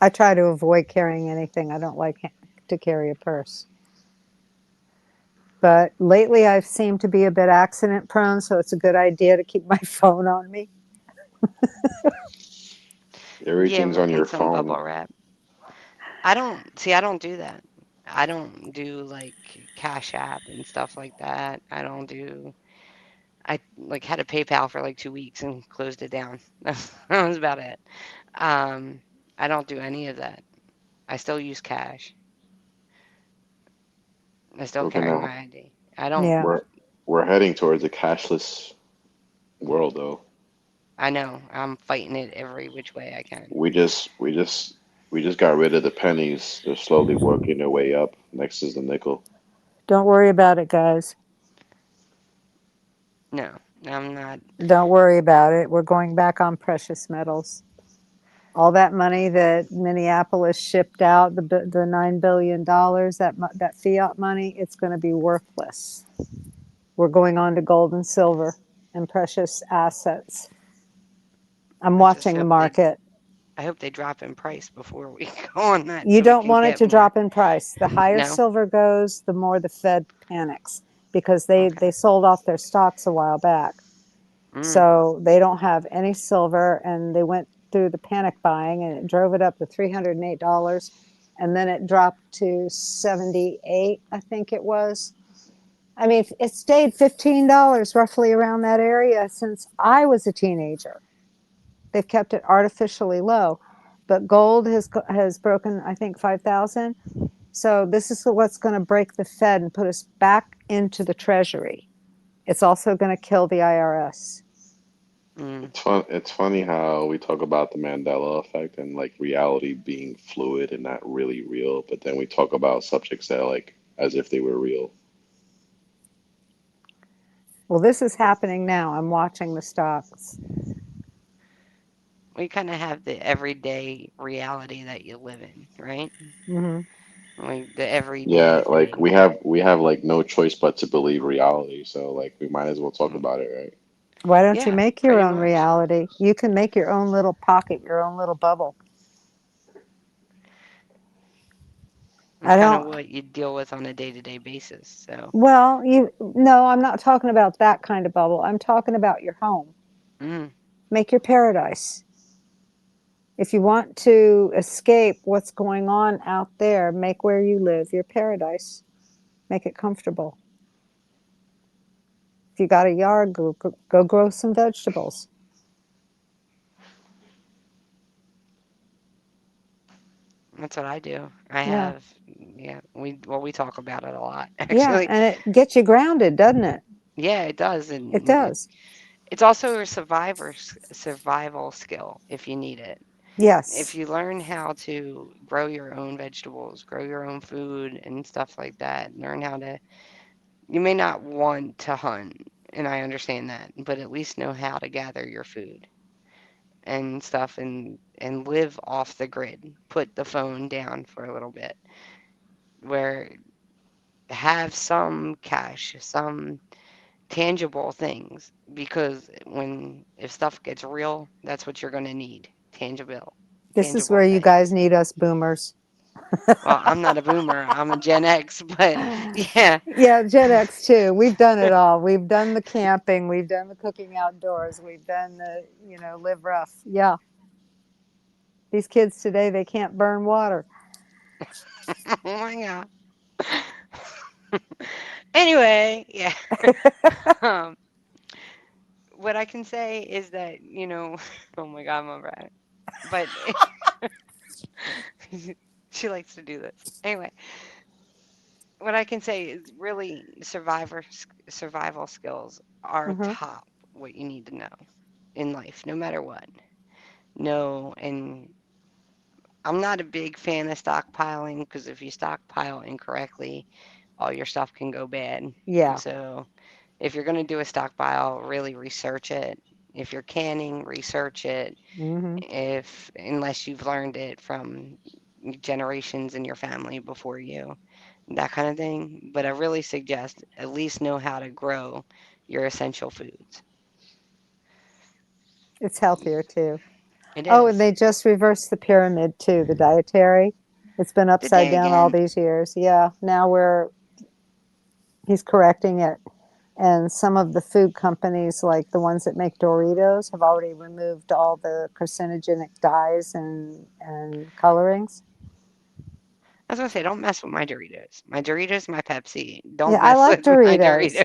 I try to avoid carrying anything. I don't like to carry a purse. But lately I've seemed to be a bit accident prone, so it's a good idea to keep my phone on me. yeah, Everything's on and your some phone. bubble wrap. I don't do that. I don't do like Cash App and stuff like that. I don't do, I like had a PayPal for like 2 weeks and closed it down. That was about it. Um, I don't do any of that. I still use cash. I still We're carry gonna my ID. I don't, Yeah. we're heading towards a cashless world though. I know, I'm fighting it every which way I can. We just got rid of the pennies. They're slowly working their way up. Next is the nickel. Don't worry about it, guys. No, I'm not. Don't worry about it. We're going back on precious metals. All that money that Minneapolis shipped out, the $9 billion, that fiat money, it's going to be worthless. We're going on to gold and silver and precious assets. I'm I just watching the hope they market. I hope they drop in price before we go on that You so we don't can want it get to more. drop in price. The higher No? silver goes, the more the Fed panics because Okay. they sold off their stocks a while back. Mm, So they don't have any silver, and they went through the panic buying, and it drove it up to $308, and then it dropped to 78, I think it was. I mean, it stayed $15 roughly around that area since I was a teenager. They've kept it artificially low, but gold has broken, I think, 5,000. So this is what's going to break the Fed and put us back into the Treasury. It's also going to kill the IRS. Mm. It's funny how we talk about the Mandela effect and like reality being fluid and not really real, but then we talk about subjects that like as if they were real. Well, this is happening now. I'm watching the stocks. We kind of have the everyday reality that you live in, right? Hmm. Like the everyday Yeah, like thing. we have like no choice but to believe reality, so like we might as well talk Mm. about it, right? Why don't you Yeah, make your pretty own much. reality? You can make your own little pocket, your own little bubble. It's I kind of don't, what you deal with on a day-to-day basis. So, well, no, I'm not talking about that kind of bubble. I'm talking about your home. mm, Make your paradise. If you want to escape what's going on out there, make where you live your paradise. Make it comfortable. If you got a yard, go grow some vegetables. that's what I do. I Yeah. have, yeah, we talk about it a lot, Yeah. actually. And it gets you grounded, doesn't it? Yeah, it does, It and does. it's also a survival skill if you need it. If Yes. you learn how to grow your own vegetables, grow your own food and stuff like that, learn how to, you may not want to hunt, and I understand that, but at least know how to gather your food and stuff and live off the grid. Put the phone down for a little bit, where have some cash, some tangible things, because when if stuff gets real, that's what you're going to need. This is Tangible where you things. guys need us boomers. Well, I'm not a boomer. I'm a Gen X, but yeah. Yeah, Gen X too. We've done it all. We've done the camping. We've done the cooking outdoors. We've done the, live rough. Yeah. These kids today, they can't burn water. Oh my god. Anyway, yeah. Um, what I can say is that, oh my god, I'm right. But she likes to do this. Anyway, what I can say is really survival skills are Hmm. top what you need to know in life, no matter what. No, and I'm not a big fan of stockpiling, because if you stockpile incorrectly, all your stuff can go bad. Yeah. So if you're going to do a stockpile, really research it. If you're canning, research it. Hmm. If unless you've learned it from generations in your family before you, that kind of thing. But I really suggest at least know how to grow your essential foods. It's healthier too. It Oh, and is. they just reversed the pyramid too, the dietary. It's been Did upside they down all again? these years. Yeah. Now he's correcting it. And some of the food companies, like the ones that make Doritos, have already removed all the carcinogenic dyes and colorings. I was gonna say, don't mess with my Doritos. My Doritos, my Pepsi. Yeah, Don't I mess like with my Doritos. Doritos.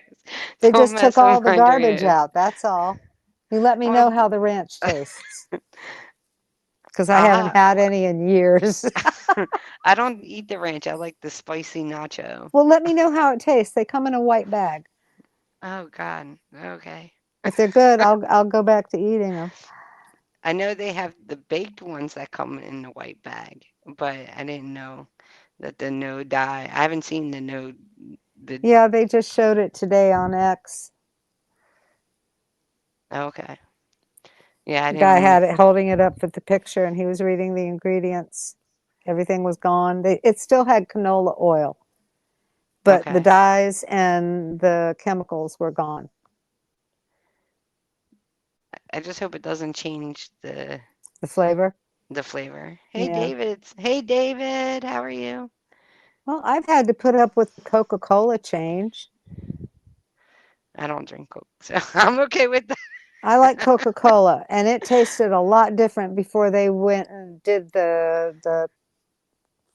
They Don't just took mess with all the my garbage Doritos. out. That's all. You let me know Well, how the ranch tastes because I haven't I'll had any in years. I don't eat the ranch. I like the spicy nacho. Well, let me know how it tastes. They come in a white bag. Oh God. Okay. If they're good, I'll go back to eating them. I know they have the baked ones that come in the white bag, but I didn't know that the no dye. I haven't seen the Yeah, they just showed it today on X. okay. Yeah, I The guy didn't. had it holding it up for the picture, and he was reading the ingredients. Everything was gone. It still had canola oil, but the Okay. dyes and the chemicals were gone. I just hope it doesn't change The flavor. the flavor. Yeah. Hey David, how are you? Well, I've had to put up with the Coca-Cola change. I don't drink Coke, so I'm okay with I like Coca-Cola, and it tasted a lot different before they went and did the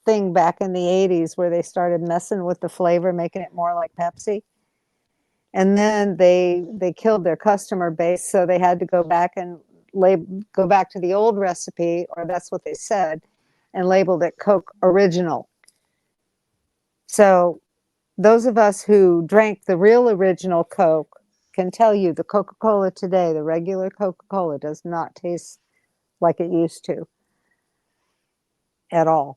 thing back in the 80s where they started messing with the flavor, making it more like Pepsi. And then they killed their customer base, so they had to go back and go back to the old recipe, or that's what they said, and labeled it Coke Original. So those of us who drank the real original Coke can tell you the Coca-Cola today, the regular Coca-Cola, does not taste like it used to at all.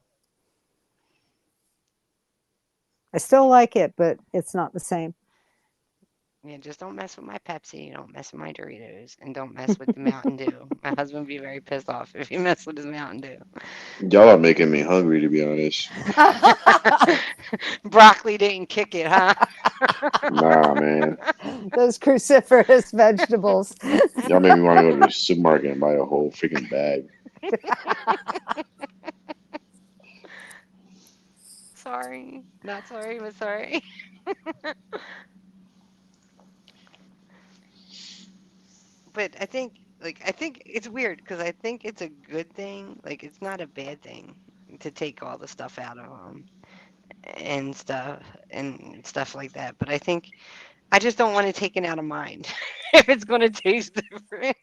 I still like it, but it's not the same. Yeah, just don't mess with my Pepsi, don't mess with my Doritos, and don't mess with the Mountain Dew. My husband would be very pissed off if you mess with his Mountain Dew. Y'all are making me hungry, to be honest. Broccoli didn't kick it, huh? Nah, man. Those cruciferous vegetables. Y'all made me want to go to the supermarket and buy a whole freaking bag. Sorry. Not sorry, but sorry. But I think it's weird because I think it's a good thing. Like, it's not a bad thing to take all the stuff out of them and stuff like that. But I think I just don't want it taken out of mine if it's going to taste different.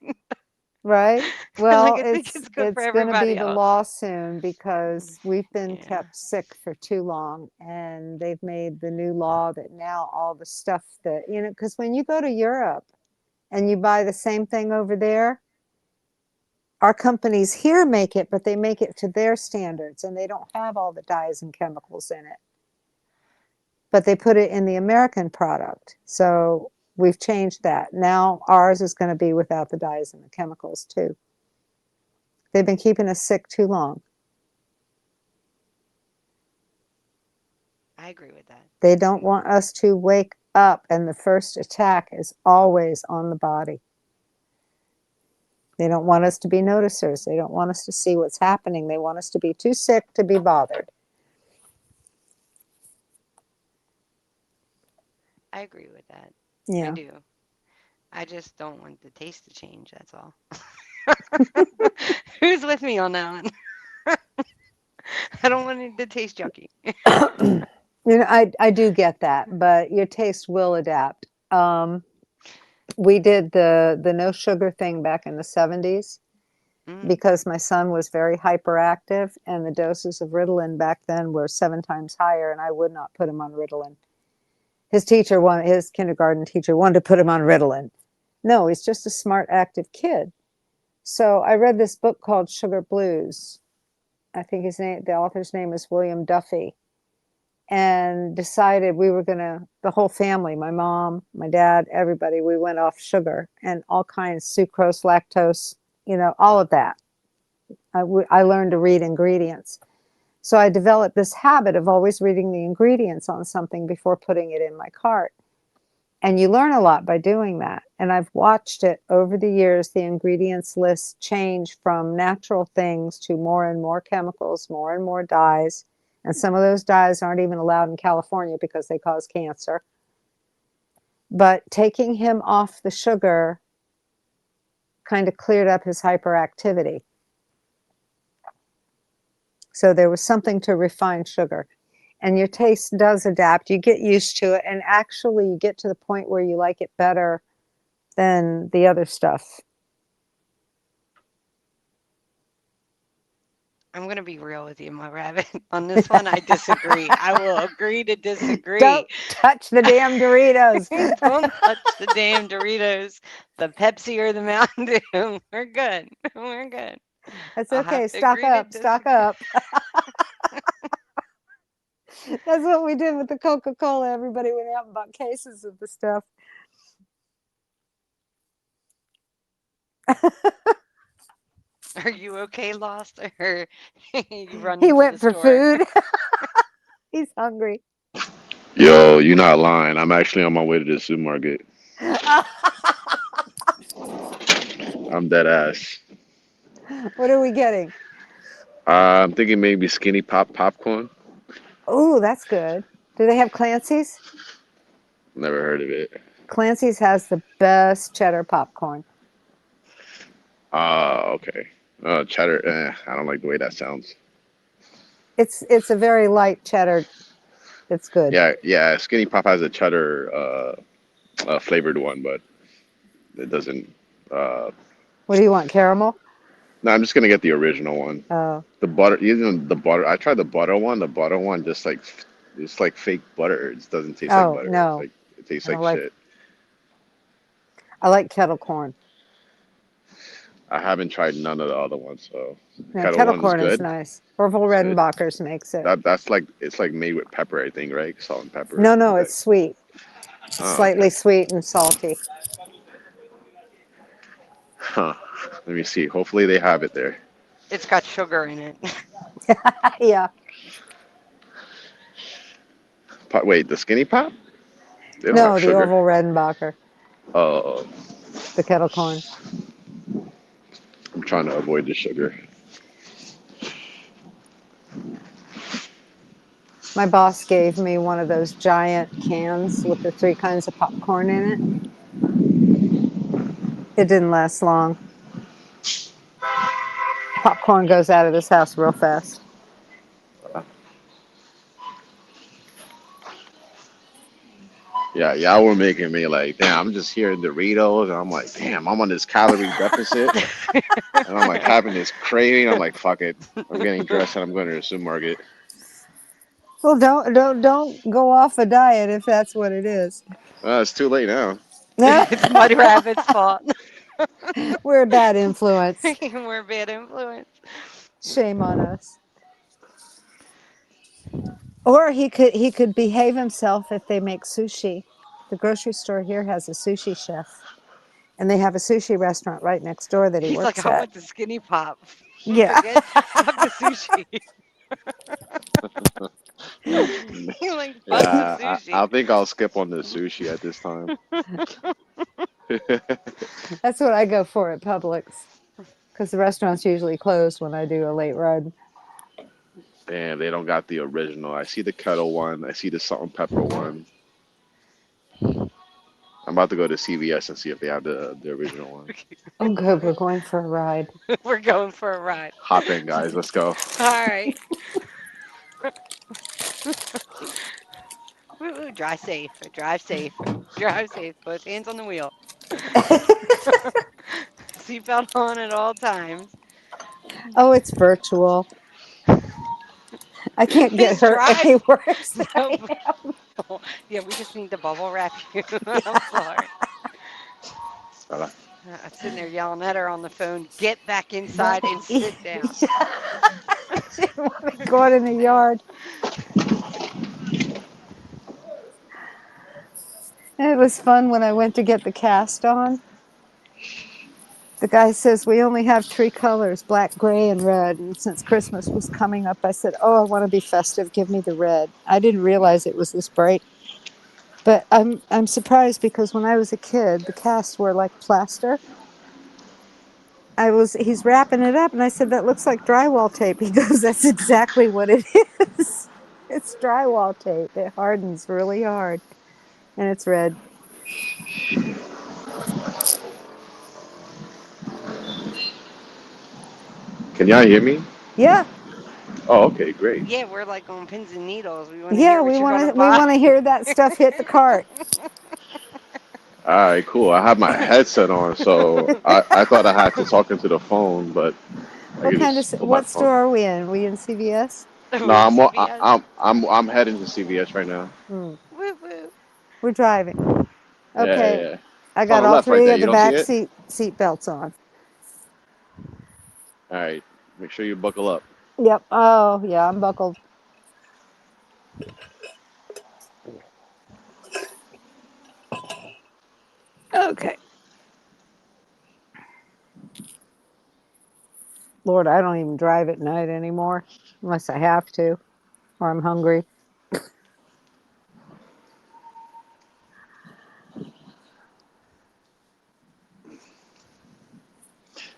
Right? Like, Well, I think it's good for it's going to be everybody the else. law soon because we've been Yeah. kept sick for too long, and they've made the new law that now all the stuff that, because when you go to Europe and you buy the same thing over there, our companies here make it, but they make it to their standards and they don't have all the dyes and chemicals in it. But they put it in the American product. So we've changed that. Now ours is going to be without the dyes and the chemicals too. They've been keeping us sick too long. I agree with that. They don't want us to wake up, and the first attack is always on the body. They don't want us to be noticers. They don't want us to see what's happening. They want us to be too sick to be bothered. I agree with that. I Yeah. do. I just don't want the taste to change, that's all. Who's with me on that one? I don't want it to taste yucky. I do get that, but your taste will adapt. We did the no sugar thing back in the 70s Mm, because my son was very hyperactive and the doses of Ritalin back then were 7 times higher, and I would not put him on Ritalin. His kindergarten teacher wanted to put him on Ritalin. No, he's just a smart, active kid. So I read this book called Sugar Blues. I think the author's name is William Duffy, and decided we were the whole family, my mom, my dad, everybody, we went off sugar and all kinds, sucrose, lactose, all of that. I learned to read ingredients. So I developed this habit of always reading the ingredients on something before putting it in my cart. And you learn a lot by doing that. And I've watched it over the years, the ingredients list change from natural things to more and more chemicals, more and more dyes. And some of those dyes aren't even allowed in California because they cause cancer. But taking him off the sugar kind of cleared up his hyperactivity. So there was something to refine sugar. And your taste does adapt. You get used to it. And actually, you get to the point where you like it better than the other stuff. I'm going to be real with you, my rabbit. On this one, I disagree. I will agree to disagree. Don't touch the damn Doritos. Don't touch the damn Doritos, the Pepsi, or the Mountain Dew. We're good. We're good. That's I'll okay. have to Stock agree to up. Stock disagree. up. That's what we did with the Coca-Cola. Everybody went out and bought cases of the stuff. Are you okay, Lost? Or you run He into went the for store? food. He's hungry. Yo, you're not lying. I'm actually on my way to the supermarket. I'm dead ass. What are we getting? I'm thinking maybe skinny popcorn. Oh, that's good. Do they have Clancy's? Never heard of it. Clancy's has the best cheddar popcorn. Okay. Cheddar. I don't like the way that sounds. It's a very light cheddar. It's good. Yeah. Skinny Pop has a cheddar flavored one, but it doesn't. Uh, What do you want? Caramel? no, I'm just gonna get the original one. Oh, The butter, even the butter. I tried the butter one. The butter one just like It's like fake butter. It doesn't taste like Oh, butter. It's no. like it tastes I like like shit. I like kettle corn. I haven't tried none of the other ones, so Yeah, kettle kettle one is corn is good. nice. Orville It's good. Redenbacher's makes it. That's like it's like made with pepper, I think, right? Salt and pepper. No, no, Is that? it's sweet. It's Oh, okay. slightly sweet and salty. Huh. Let me see. Hopefully they have it there. It's got sugar in it. Yeah. Wait, the skinny pop? They don't have No, the sugar. Orville Redenbacher, Oh, the kettle corn. I'm trying to avoid the sugar. My boss gave me one of those giant cans with the 3 kinds of popcorn in it. It didn't last long. Popcorn goes out of this house real fast. Yeah, y'all were making me like, damn, I'm just hearing Doritos, and I'm like, damn, I'm on this calorie deficit, and I'm like having this craving. I'm like, fuck it. I'm getting dressed and I'm going to the supermarket. Well, don't go off a diet if that's what it is. It's too late now. It's Mud Rabbit's fault. We're a bad influence. We're a bad influence. Shame on us. Or he could behave himself if they make sushi. The grocery store here has a sushi chef, and they have a sushi restaurant right next door that he He's like, works I at. want the skinny pop. Yeah. Fuck the sushi. He's like, fuck the Yeah, sushi. I think I'll skip on the sushi at this time. That's what I go for at Publix, because the restaurant's usually closed when I do a late run. Damn, they don't got the original. I see the kettle one. I see the salt and pepper one. I'm about to go to CVS and see if they have the original one. Oh, good. We're going for a ride. We're going for a ride. Hop in, guys. Let's go. All right. Woo, woo, drive safe. Drive safe. Drive safe. Both hands on the wheel. Seatbelt on at all times. Oh, it's virtual. I can't get Just hurt drive. any worse. No. Yeah, we just need to bubble wrap you. I'm sorry. Uh, I'm sitting there yelling at her on the phone. Get back inside and sit down. She didn't want me going in the yard. And it was fun when I went to get the cast on. The guy says, we only have 3 colors, black, gray, and red. And since Christmas was coming up, I said, oh, I want to be festive. Give me the red. I didn't realize it was this bright. But I'm surprised because when I was a kid, the casts were like plaster. He's wrapping it up, and I said, that looks like drywall tape. He goes, that's exactly what it is. It's drywall tape. It hardens really hard, and it's red. can y'all hear me? Yeah, Oh, okay, great. Yeah, we're like on pins and needles. We want to yeah. hear We what you're want going to to we buy. want to hear that stuff hit the cart. All right, cool. I have my headset on, so I thought I had to talk into the phone, but I What could kind of just put my what phone. store are we in? We in CVS? No, We in CVS. I'm heading to CVS right now. Hmm. Woo woo. We're driving. Yeah, Okay, yeah. I It's on got the all left right 3 there. of You the don't see back it? seat belts on. All right. Make sure you buckle up. Yep. Oh, yeah, I'm buckled. Okay. Lord, I don't even drive at night anymore unless I have to or I'm hungry.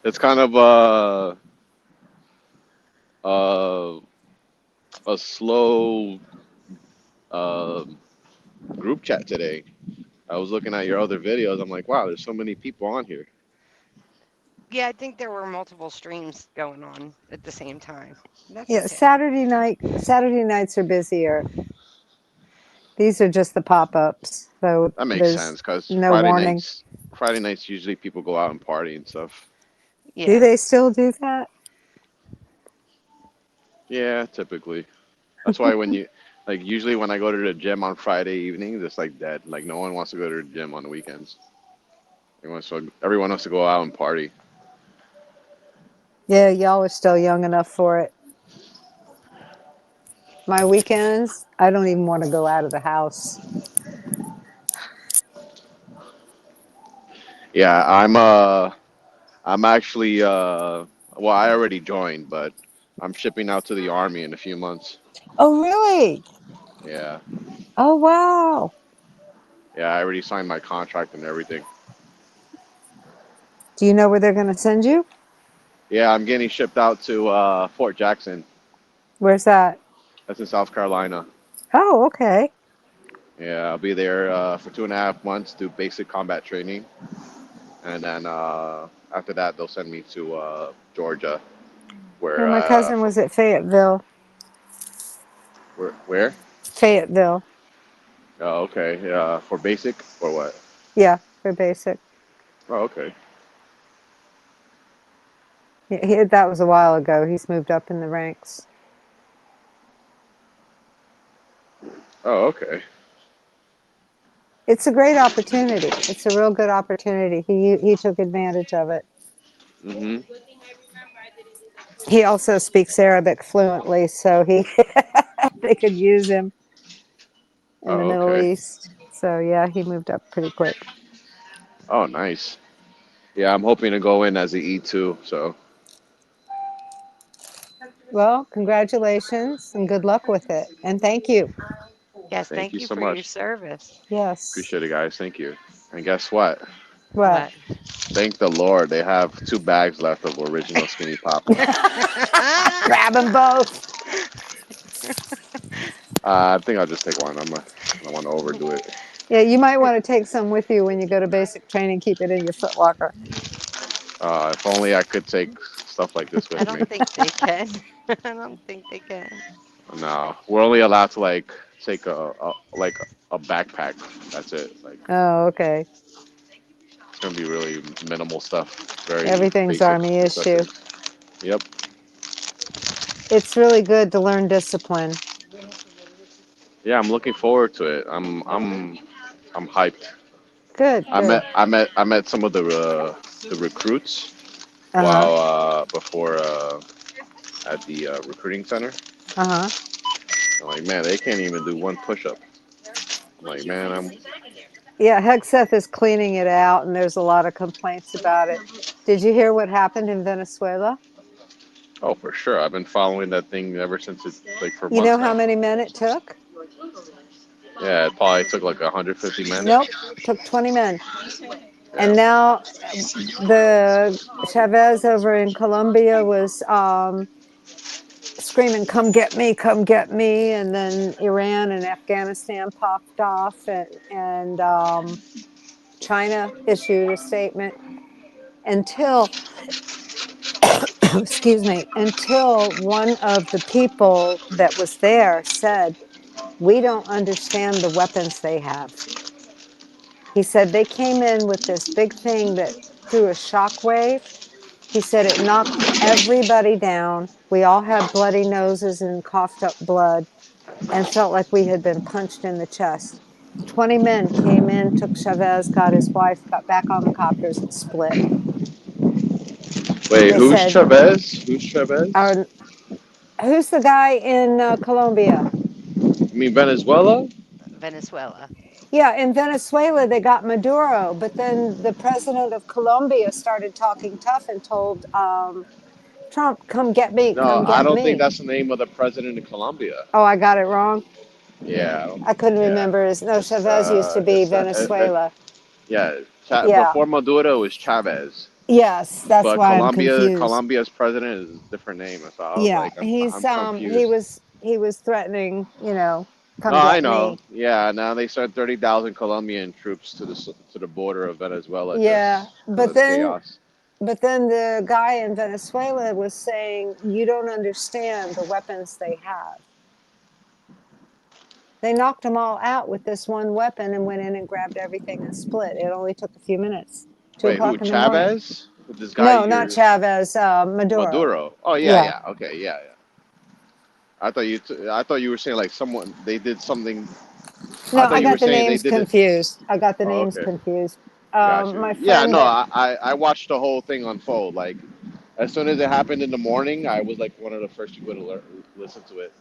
It's kind of uh, a slow uh, group chat today. I was looking at your other videos. I'm like, wow, there's so many people on here. Yeah, I think there were multiple streams going on at the same time. That's Yeah, okay. Saturday nights are busier. These are just the pop-ups, so That makes there's sense because no warning. Friday nights usually people go out and party and stuff. Do Yeah. they still do that? Yeah, typically. That's why Like usually when I go to the gym on Friday evenings, it's like dead. Like no one wants to go to the gym on the weekends. Everyone wants to go out and party. Yeah, y'all are still young enough for it. My weekends, I don't even want to go out of the house. Yeah, I'm actually well, I already joined, but I'm shipping out to the army in a few months. Oh, really? Yeah. Oh, wow. Yeah, I already signed my contract and everything. Do you know where they're going to send you? Yeah, I'm getting shipped out to Fort Jackson. Where's that? That's in South Carolina. Oh, okay. Yeah, I'll be there for 2.5 months, do basic combat training, and then after that they'll send me to Georgia, Yeah, where my cousin was at Fayetteville. where? Fayetteville. Oh, okay. For basic or what? Yeah, for basic. Oh, okay. That was a while ago. He's moved up in the ranks. Oh, okay. It's a great opportunity. It's a real good opportunity. He took advantage of it. Mhm. He also speaks Arabic fluently, so he they could use him in the Oh, Middle okay. East. So yeah, he moved up pretty quick. Oh, nice. Yeah, I'm hoping to go in as a E2. So Well, congratulations and good luck with it. And thank you. Yes, thank thank you you so for your much. service. Yes. Appreciate it, guys. Thank you. And guess what? What? What? Thank the Lord, they have 2 bags left of original skinny pop. Grab them both. I think I'll just take one. I don't want to overdo it. Yeah, you might want to take some with you when you go to basic training. Keep it in your foot locker. If only I could take stuff like this I with me. don't think they can. I don't think they can. No, we're only allowed to like take a backpack. That's it. Like Oh, okay. it's gonna be really minimal stuff. Very Everything's basic Army issue. necessities. Yep. It's really good to learn discipline. Yeah, I'm looking forward to it. I'm hyped. Good, good. I met some of the recruits Uh-huh. while before at the recruiting center. Uh-huh. I'm like, man, they can't even do one push up. I'm like, man, Yeah, Hegseth is cleaning it out, and there's a lot of complaints about it. Did you hear what happened in Venezuela? oh for sure. I've been following that thing ever since it's like for You know months how now. many men it took? Yeah, it probably took like 150 men. Nope, took 20 men. And Yeah. now the Chavez over in Colombia was screaming, come get me. And then Iran and Afghanistan popped off, and China issued a statement until, excuse me, until one of the people that was there said, we don't understand the weapons they have. He said they came in with this big thing that threw a shockwave. He said it knocked everybody down. We all had bloody noses and coughed up blood and felt like we had been punched in the chest. 20 men came in, took Chavez, got his wife, got back on the copters and split. Wait, They who's said, Chavez? Who's Chavez? Our, who's the guy in Colombia? You mean Venezuela? Venezuela. Yeah, in Venezuela, they got Maduro, but then the president of Colombia started talking tough and told Trump, come get me, No, come I get don't think me. that's the name of the president of Colombia. Oh, I got it wrong. Yeah, I couldn't yeah. remember his. No, Chavez used to be Venezuela. Yeah. Yeah. Before Maduro was Chavez, Yes, that's but why I'm confused. Colombia's president is a different name. So I was Yeah, like, he's I'm confused. he was threatening, No, come I get know. me. Yeah, now they sent 30,000 Colombian troops to the border of Venezuela Yeah, just because of chaos. but then the guy in Venezuela was saying you don't understand the weapons they have. They knocked them all out with this one weapon and went in and grabbed everything and split. It only took a few minutes. Two Wait, who? o'clock in the morning. Chavez? This guy No, not you're Chavez. Maduro. Maduro. Oh yeah, Yeah. yeah. Okay, yeah, yeah. I thought you were saying like someone they did something. I No, thought I you were got the saying they names did it. confused. I got the Oh, names okay, confused. got My you. Yeah, friend no, that, I watched the whole thing unfold. Like as soon as it happened in the morning, I was like one of the first people to listen to it.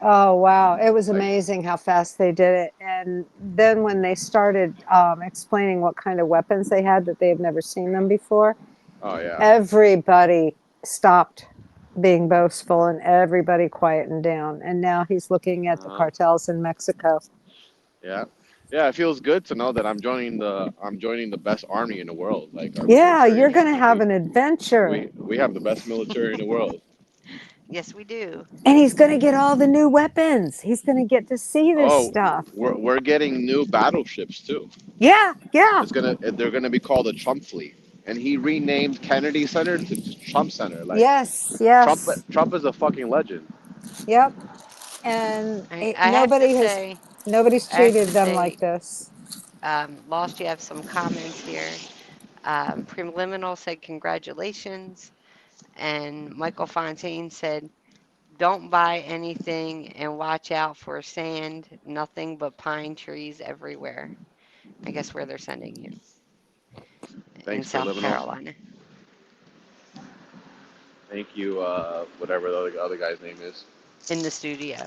oh wow, it was Like, amazing how fast they did it. And then when they started explaining what kind of weapons they had that they had never seen them before, oh yeah, everybody stopped being boastful and everybody quietened down. And now he's looking at the uh-huh. cartels in Mexico. Yeah, yeah. It feels good to know that I'm joining the best army in the world. Like our Yeah, military, you're going to have an adventure. we have the best military in the world. Yes, we do. And he's going to get all the new weapons. He's going to get to see this Oh, stuff. we're getting new battleships too. Yeah, yeah. They're gonna be called the Trump fleet. And he renamed Kennedy Center to Trump Center. Like Yes, Trump yes. Trump is a fucking legend. Yep. And I have to nobody's I have treated to them like say, this. Lost, you have some comments here. Preliminal said congratulations, and Michael Fontaine said, "Don't buy anything and watch out for sand. Nothing but pine trees everywhere." I guess where they're sending you in Thanks for South living on. Carolina, Thank you, whatever the other guy's name is. in the studio.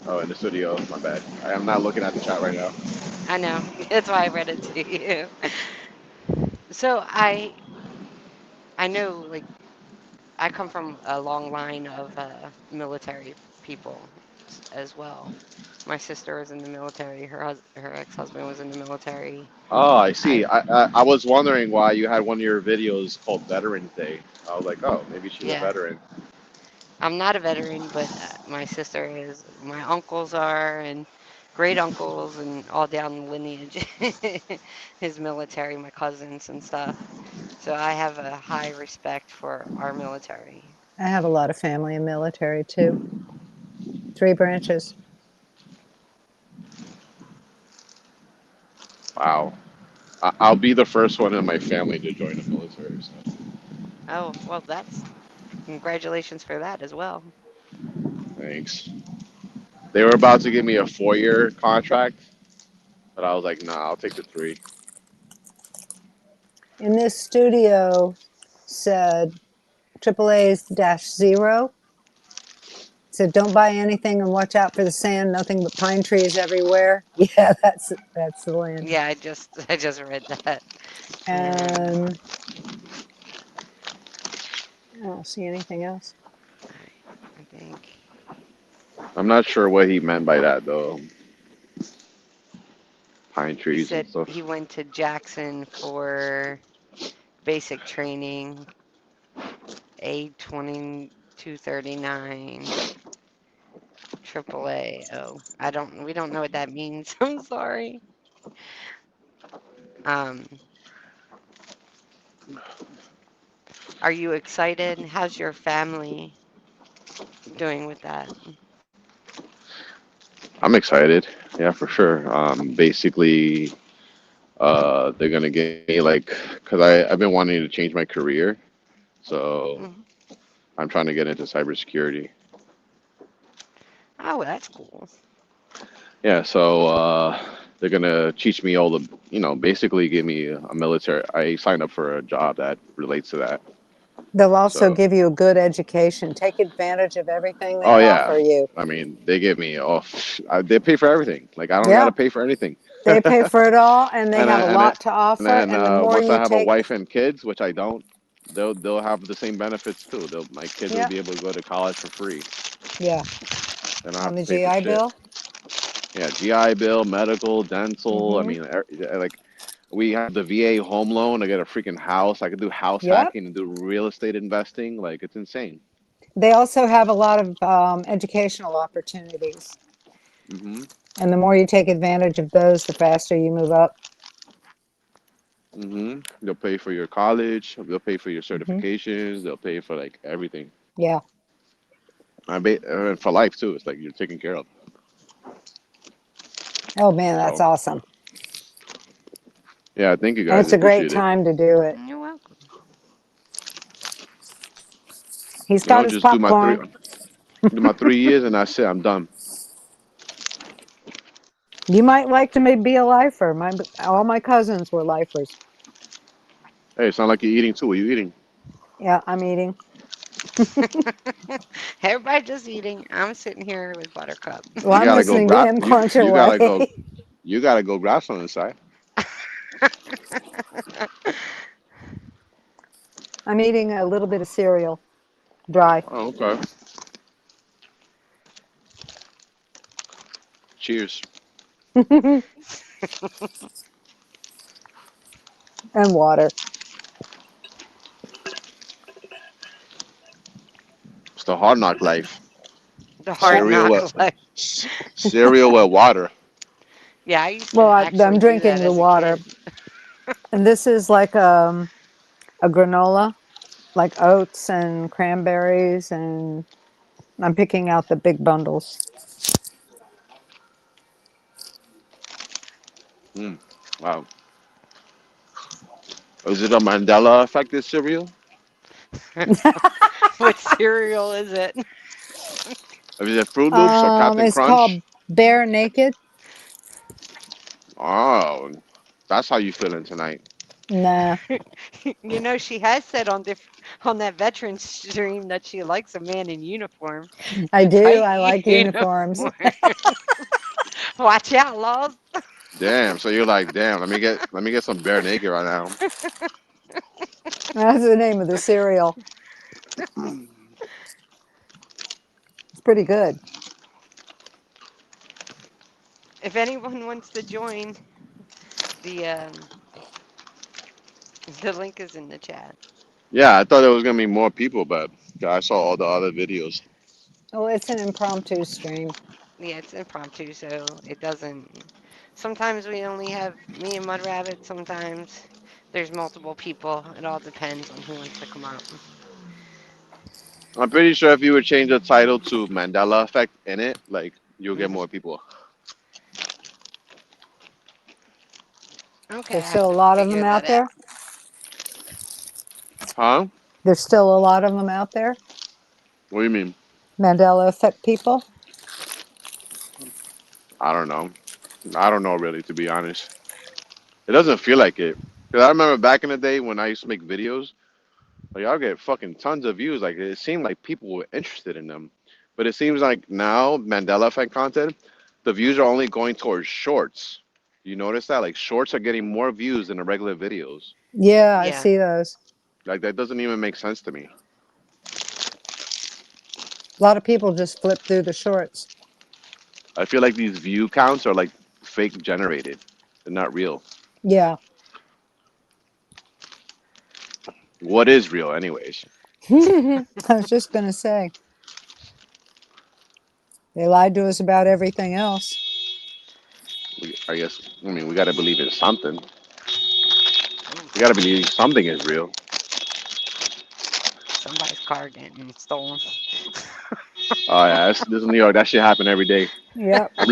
Oh, in the studio. My bad. I am not looking at the chat right now. I know. That's why I read it to you. So I know, like, I come from a long line of military people as well. My sister was in the military. Her ex-husband was in the military. Oh, I see. I I was wondering why you had one of your videos called Veterans Day. I was like, oh, maybe she's a Yeah, veteran. I'm not a veteran, but my sister is. My uncles are, and great uncles, and all down the lineage is military. My cousins and stuff. So I have a high respect for our military. I have a lot of family in military too. 3 branches. Wow. I'll be the first one in my family to join the military. So Oh, well, that's congratulations for that as well. thanks. They were about to give me a 4-year contract, but I was like, nah, I'll take the 3. In this studio said AAA's -0. Said don't buy anything and watch out for the sand, nothing but pine trees everywhere. Yeah, that's the land. Yeah, I just read that. And And I don't see anything else. I think I'm not sure what he meant by that though. Pine he trees and said stuff. he went to Jackson for basic training, A 2239, AAA. Oh, we don't know what that means. I'm sorry. Um, are you excited? How's your family doing with that? I'm excited. Yeah, for sure. Basically, they're gonna give me like, cause I've been wanting to change my career, so Mhm. I'm trying to get into cybersecurity. Oh, that's cool. Yeah, so they're gonna teach me all the, basically give me a military. I signed up for a job that relates to that. They'll also So, give you a good education. Take advantage of everything they oh yeah, offer you. I mean, they give me they pay for everything. Like I don't Yeah, gotta pay for anything. they pay for it all and they And have I a and I, lot to and offer. then And the more once I you have a take, wife and kids, which I don't, they'll have the same benefits too. My kids will yeah, be able to go to college for free. yeah, They don't on have the to pay for GI shit. Bill. Yeah, GI Bill, medical, dental. I Mm-hmm. mean, like we have the VA home loan. I get a freaking house. I could do house Yep. hacking and do real estate investing. Like it's insane. They also have a lot of educational opportunities. Hmm. And the more you take advantage of those, the faster you move up. Hmm. They'll pay for your college. They'll pay for your Hmm. certifications. They'll pay for like everything. Yeah. For life too. It's like you're taken care of. Oh man, that's So awesome. yeah, thank you And guys. I it's a great appreciate it. time to do it. You're welcome. He's got his Just do my three. popcorn. Do my 3 years and that's it. I'm done. You might like to maybe be a lifer. All my cousins were lifers. Hey, it sounds like you're eating too. What are you eating? Yeah, I'm eating. Everybody just eating. I'm sitting here with Buttercup. Well, You I'm gotta go listening to grab. him You crunch you gotta go. away. You gotta go grab something inside. I'm eating a little bit of cereal, dry. Oh, okay. Cheers. And water. It's the hard knock life. The hard Yeah. Cereal knock with life. cereal with water. Yeah, I used Well, to I'm actually do that drinking the as a water, kid. and this is like a granola, like oats and cranberries, and I'm picking out the big bundles. Mm, wow. Is it a Mandela affected cereal? What cereal is it? Is it Fruit Loops or Captain It's Crunch? called Bare Naked. Oh, that's how you feeling tonight. Nah, You know, she has said on that veteran stream that she likes a man in uniform, I a do. tight I like uniforms. uniform. Watch out, laws. Damn. So you're like, damn. Let me get some bare naked right now. That's the name of the cereal. It's pretty good. If anyone wants to join, the the link is in the chat. Yeah, I thought there was gonna be more people, but I saw all the other videos. Oh, it's an impromptu stream. Yeah, it's impromptu, so it doesn't. Sometimes we only have me and Mud Rabbit. Sometimes there's multiple people. It all depends on who wants to come up. I'm pretty sure if you would change the title to Mandela Effect in it, like you'll get Hmm. more people. Okay, I There's have still a to lot of figure them that out out. there. Huh? There's still a lot of them out there. What do you mean? Mandela effect people. I don't know. I don't know really, to be honest. It doesn't feel like it. Cause I remember back in the day when I used to make videos, like I'll get fucking tons of views. Like it seemed like people were interested in them. But it seems like now Mandela Effect content, the views are only going towards shorts. You notice that? Like shorts are getting more views than the regular videos. Yeah, I Yeah. see those. Like that doesn't even make sense to me. A lot of people just flip through the shorts. I feel like these view counts are like fake generated. They're not real. Yeah. What is real, anyways? I was just going to say, they lied to us about everything else. I guess. I mean, we gotta believe in something. Ooh, We gotta believe something is real. somebody's car getting stolen. Oh yeah, this is New York. That shit happen every day. Yep. I'm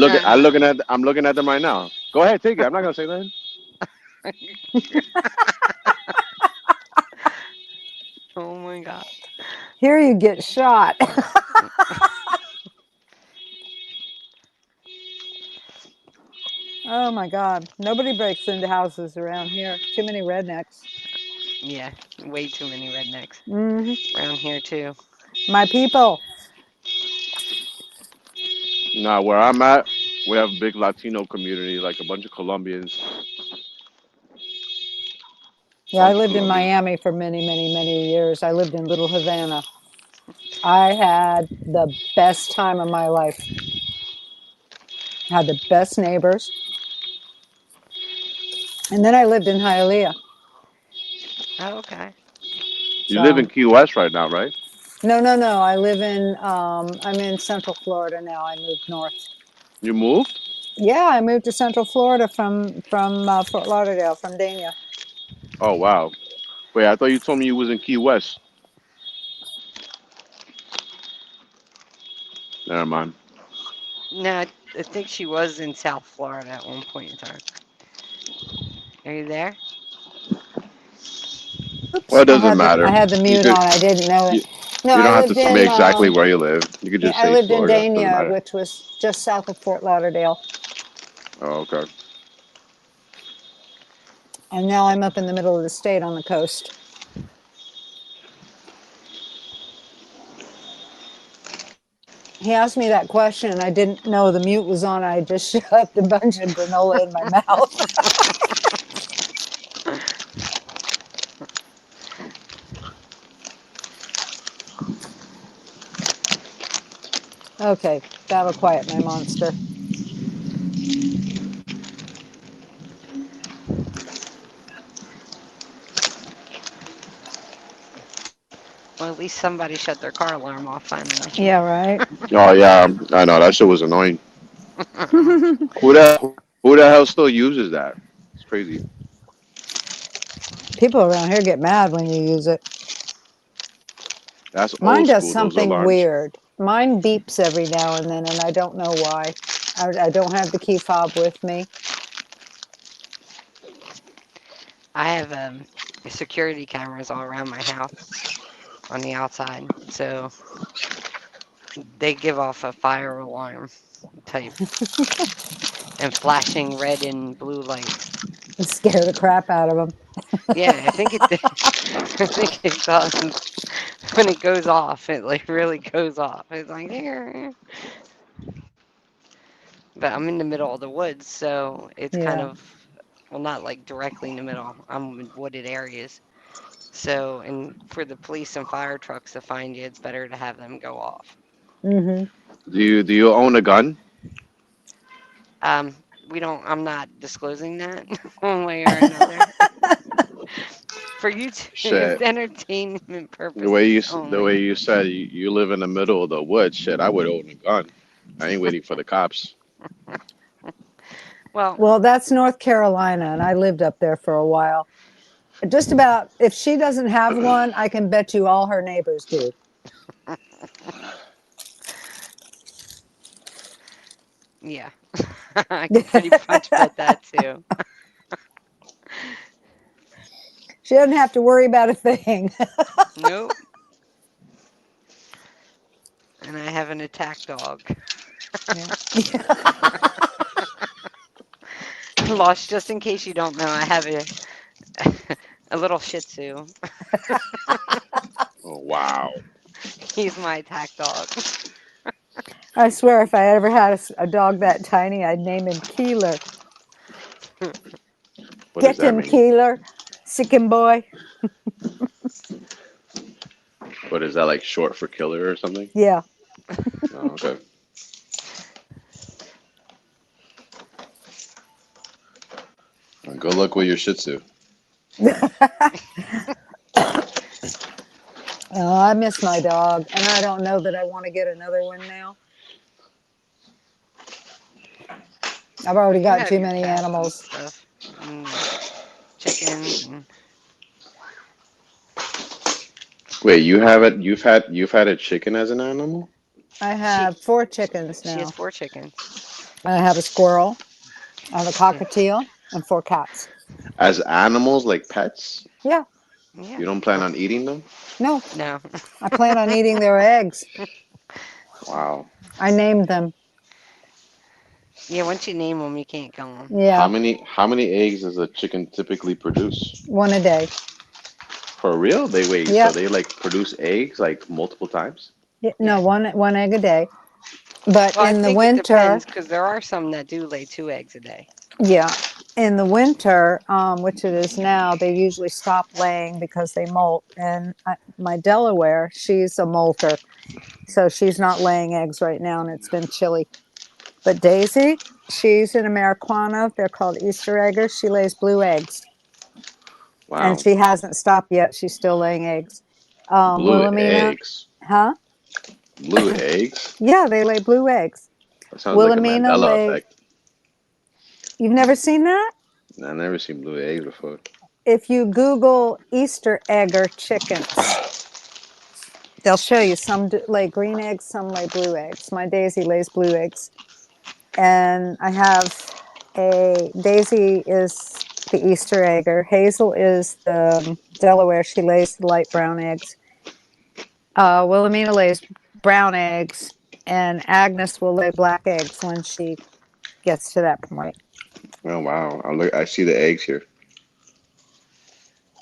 looking at them right now. Go ahead, take it. I'm not gonna say nothing. Oh my god. Here you get shot. Oh my God. Nobody breaks into houses around here. Too many rednecks. Yeah, way too many rednecks Hmm. around here too. My people. Nah, where I'm at, we have a big Latino community, like a bunch of Colombians, Yeah, I bunch of lived in Colombians. Miami for many, many, many years. I lived in Little Havana. I had the best time of my life. Had the best neighbors. And then I lived in Hialeah. Oh, okay. You live in So Key West right now, right? no, no, no. I'm in Central Florida now. I moved north. You moved? Yeah, I moved to Central Florida from Fort Lauderdale, from Dania. Oh wow. Wait, I thought you told me you was in Key West. Never mind. No, I think she was in South Florida at one point in time. Are you there? Well, Oops, it doesn't matter. I had the You mute could on. I didn't know you, it. No, You I don't have to lived tell me in exactly where you live. You could yeah, just I say lived in Florida. Doesn't Dania, matter. which was just south of Fort Lauderdale, Oh, okay. and now I'm up in the middle of the state on the coast. He asked me that question, and I didn't know the mute was on. I just shoved a bunch of granola in my mouth. Okay, that'll quiet my monster. Well, at least somebody shut their car alarm off finally. Yeah, right. Oh yeah, I know that shit was annoying. Who the hell still uses that? It's crazy. People around here get mad when you use it. That's Mine old does school. Those something alarms. weird. Mine beeps every now and then, and I don't know why. I don't have the key fob with me. I have security cameras all around my house on the outside, so they give off a fire alarm type and flashing red and blue lights. And scare the crap out of them. Yeah, I think it. I think it does. When it goes off, it like really goes off. It's like here. But I'm in the middle of the woods, so it's kind Yeah. of well, not like directly in the middle. I'm in wooded areas. So, and for the police and fire trucks to find you, it's better to have them go off. Mm-hmm. Do you own a gun? Um, we don't. I'm not disclosing that one way or another. For you, it's Shit. entertainment The way purposes only. you said you live in the middle of the woods. Shit, I would own a gun. I ain't waiting for the cops. Well, Well, that's North Carolina, and I lived up there for a while. Just about, if she doesn't have one, I can bet you all her neighbors do. yeah, I can pretty much bet that too. She doesn't have to worry about a thing. Nope. And I have an attack dog. Lost, just in case you don't know, I have a little Shih Tzu. Oh wow. He's my attack dog. I swear, if I ever had a dog that tiny, I'd name him Keeler. What does Get that him, mean? Keeler. Sickin' boy. What is that, like short for killer or something? Yeah. Oh, okay. Well, good luck with your Shih Tzu. I miss my dog, and I don't know that I want to get another one now. I've already You got have too your many cats and animals. stuff, and chickens, and Wait, you have it? You've had a chicken as an animal? I she have 4 chickens she has now. 4 chickens. I have a squirrel, I have a Yeah, cockatiel, and 4 cats. As animals, like pets? Yeah. yeah. You don't plan on eating them? No, No. I plan on eating their eggs. Wow. I named them. Yeah, once you name them, you can't kill them. How Yeah, many how many eggs does a chicken typically produce? 1 a day. For real? They wait, so Yep. they like produce eggs like multiple times? No, Yeah. one egg a day. But Well, I in the think it winter, depends because there are some that do lay 2 eggs a day. yeah, in the winter, which it is now, they usually stop laying because they molt. And my Delaware, she's a molter, so she's not laying eggs right now, and it's been chilly. But Daisy, she's an Americana. They're called Easter eggers. She lays blue eggs, and Wow. she hasn't stopped yet. She's still laying eggs. Blue Wilhelmina, eggs. huh? Blue eggs? Yeah, they lay blue eggs. That sounds like a Wilhelmina Mandela lay. effect. You've never seen that? I've never seen blue eggs before. If you Google Easter egger chickens, they'll show you some lay green eggs, some lay blue eggs. My Daisy lays blue eggs. And I have Daisy is the Easter egger. Hazel is the Delaware. She lays the light brown eggs. Wilhelmina lays brown eggs, and Agnes will lay black eggs when she gets to that point. Oh wow! I see the eggs here.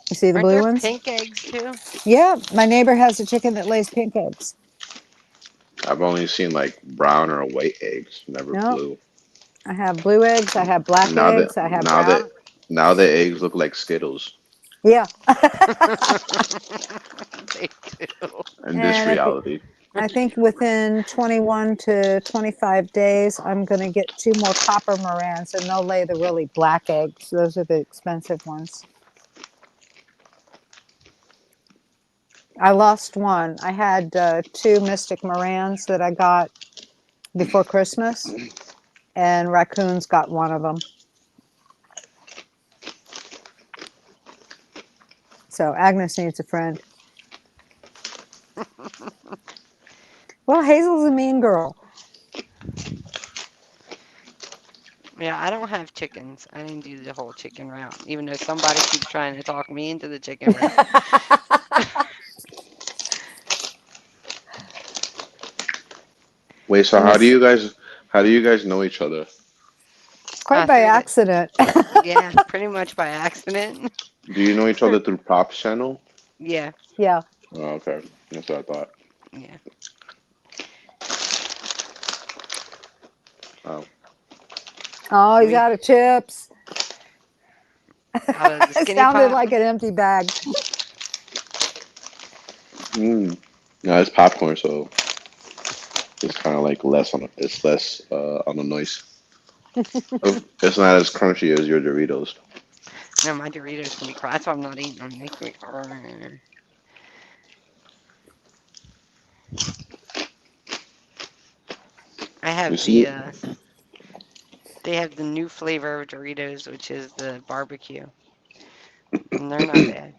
You see the Aren't blue there ones? pink eggs too? Yeah, my neighbor has a chicken that lays pink eggs. I've only seen like brown or white eggs, never No, blue. I have blue eggs, I have black Now that eggs, I have now that brown. now the eggs look like Skittles Yeah. They do. in this And reality. I think within 21 to 25 days, I'm going to get 2 more copper morans, and they'll lay the really black eggs. Those are the expensive ones. I lost one. I had 2 mystic morans that I got before Christmas, and raccoons got one of them. So Agnes needs a friend. Well, Hazel's a mean girl. Yeah, I don't have chickens. I didn't do the whole chicken route, even though somebody keeps trying to talk me into the chicken route. Wait, so And it's how do you guys know each other? quite by Through the accident. Yeah, pretty much by accident. Do you know each other through Pop's channel? Yeah, Yeah. Oh, okay, that's what I thought. yeah. Oh, Oh, he's We out of chips. out of the It skinny sounded pop. like an empty bag. no, it's popcorn, so it's kind of like it's less on the noise. It's not as crunchy as your Doritos. No, my Doritos can be cry. That's why I'm not eating them. They can be cry. I You have see, they have the new flavor of Doritos, which is the barbecue, and they're not bad.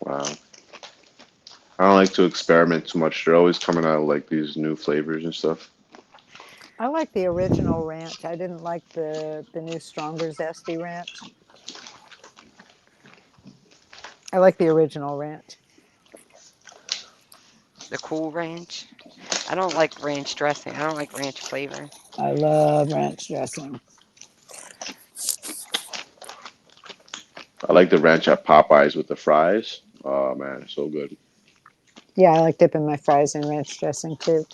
wow. I don't like to experiment too much. They're always coming out like these new flavors and stuff. I like the original ranch. I didn't like the new stronger zesty ranch. I like the original ranch. The Cool Ranch. I don't like ranch dressing. I don't like ranch flavor. I love ranch dressing. I like the ranch at Popeyes with the fries. Oh man, so good. Yeah, I like dipping my fries in ranch dressing too.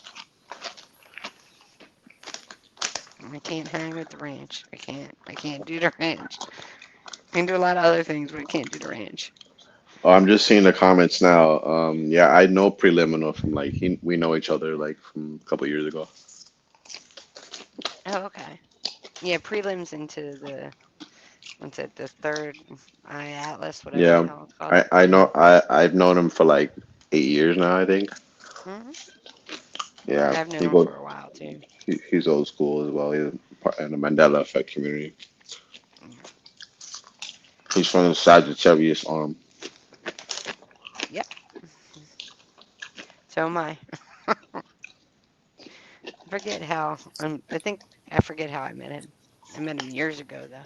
I can't hang with the ranch. I can't. I can't do the ranch. I can do a lot of other things, but I can't do the ranch. Oh, I'm just seeing the comments now. Yeah, I know Preliminal from we know each other like from a couple years ago. Oh, okay. Yeah, prelims into the what's it? The third eye atlas, whatever the Yeah, hell it's called. I know I've known him for like 8 years now, I think. Hmm. Yeah, I've known he him goes for a while too. he's old school as well. He's in the Mandela Effect community. He's from the Sagittarius arm. Yep. So am I. I forget how. I think I forget how I met him. I met him years ago though,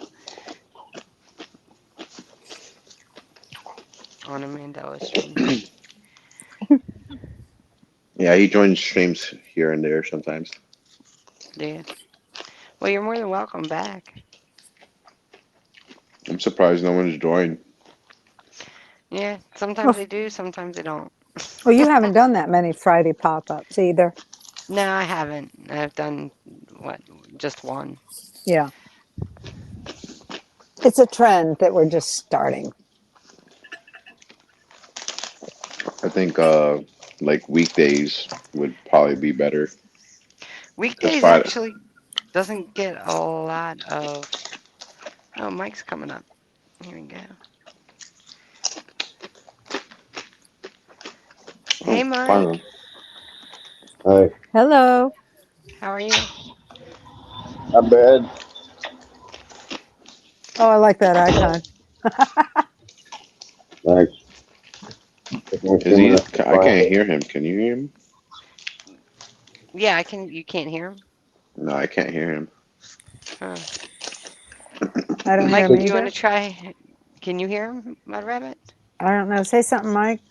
on a Mandela stream. Yeah, he joins streams here and there sometimes. Yeah. Well, you're more than welcome back. I'm surprised no one's joined. Yeah. Sometimes Well, they do. Sometimes they don't. well, you haven't done that many Friday pop-ups either. No, I haven't. I've done what? Just one. Yeah. It's a trend that we're just starting. I think like weekdays would probably be better. Cause Weekdays Friday, actually doesn't get a lot of. Oh, Mike's coming up. Here we go. Hey, oh, Mike. finally. Hi, Hello. How are you? not bad. Oh, I like that icon. Thanks. Is he? I can't hear him. Can you hear him? Yeah, I can. You can't hear him. No, I can't hear him. Huh. I don't hear Mike, him do you want either. to try? Can you hear him, Mud Rabbit? I don't know. Say something, Mike.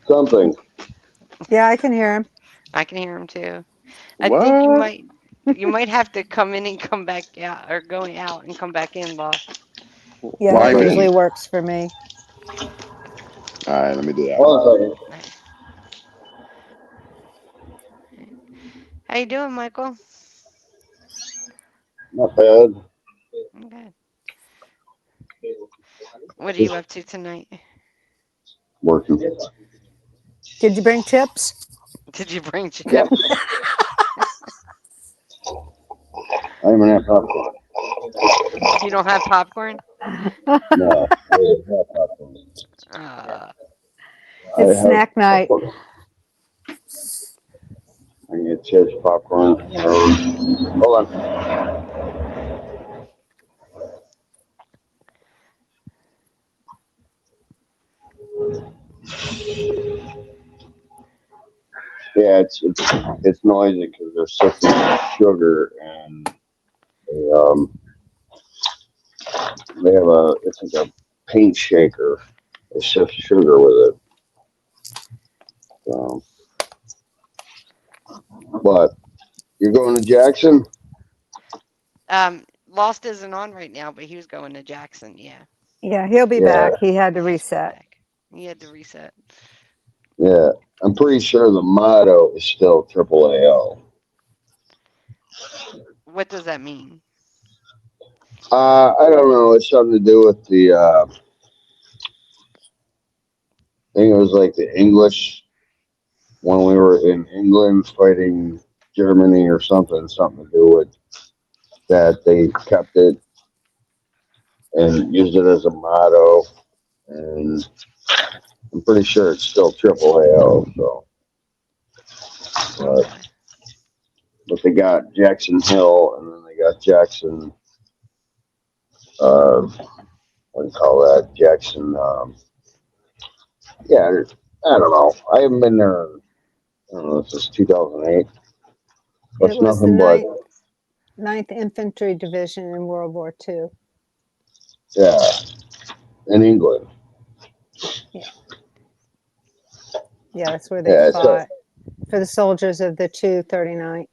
Something. Yeah, I can hear him. I can hear him too. I think What? you might have to come in and come back out, or going out and come back in, Lost. Yeah, Why that Okay. usually me? works for me. All right, let me do that. Hold on a second. How you doing, Michael? Not bad. Okay. What are you up to tonight? Working. Did you bring chips? Did you bring chips? Yeah. I even have popcorn. You don't have popcorn? No, I didn't have popcorn. Uh, I It's have snack night. popcorn. I can get chips, popcorn. Hold on. Yeah, it's noisy because they're sifting sugar and they have it's like a paint shaker. They sift sugar with it. So, but you're going to Jackson? Lost isn't on right now, but he was going to Jackson. Yeah, Yeah, he'll be Yeah, back. He had to he's reset. back. He had to reset. yeah. I'm pretty sure the motto is still Triple AL. What does that mean? I don't know. It's something to do with the. I think it was like the English when we were in England fighting Germany or something. Something to do with that. They kept it and used it as a motto, and I'm pretty sure it's still Triple AL. So, Okay. but they got Jackson Hill, and then they got Jackson. What do you call that? Jackson. Yeah, I don't know. I haven't been there. I don't know, since 2008. It That's was the nothing but Ninth Infantry Division in World War II. yeah, in England. Yeah, that's where they Yeah, it's fought for the soldiers of the 239th.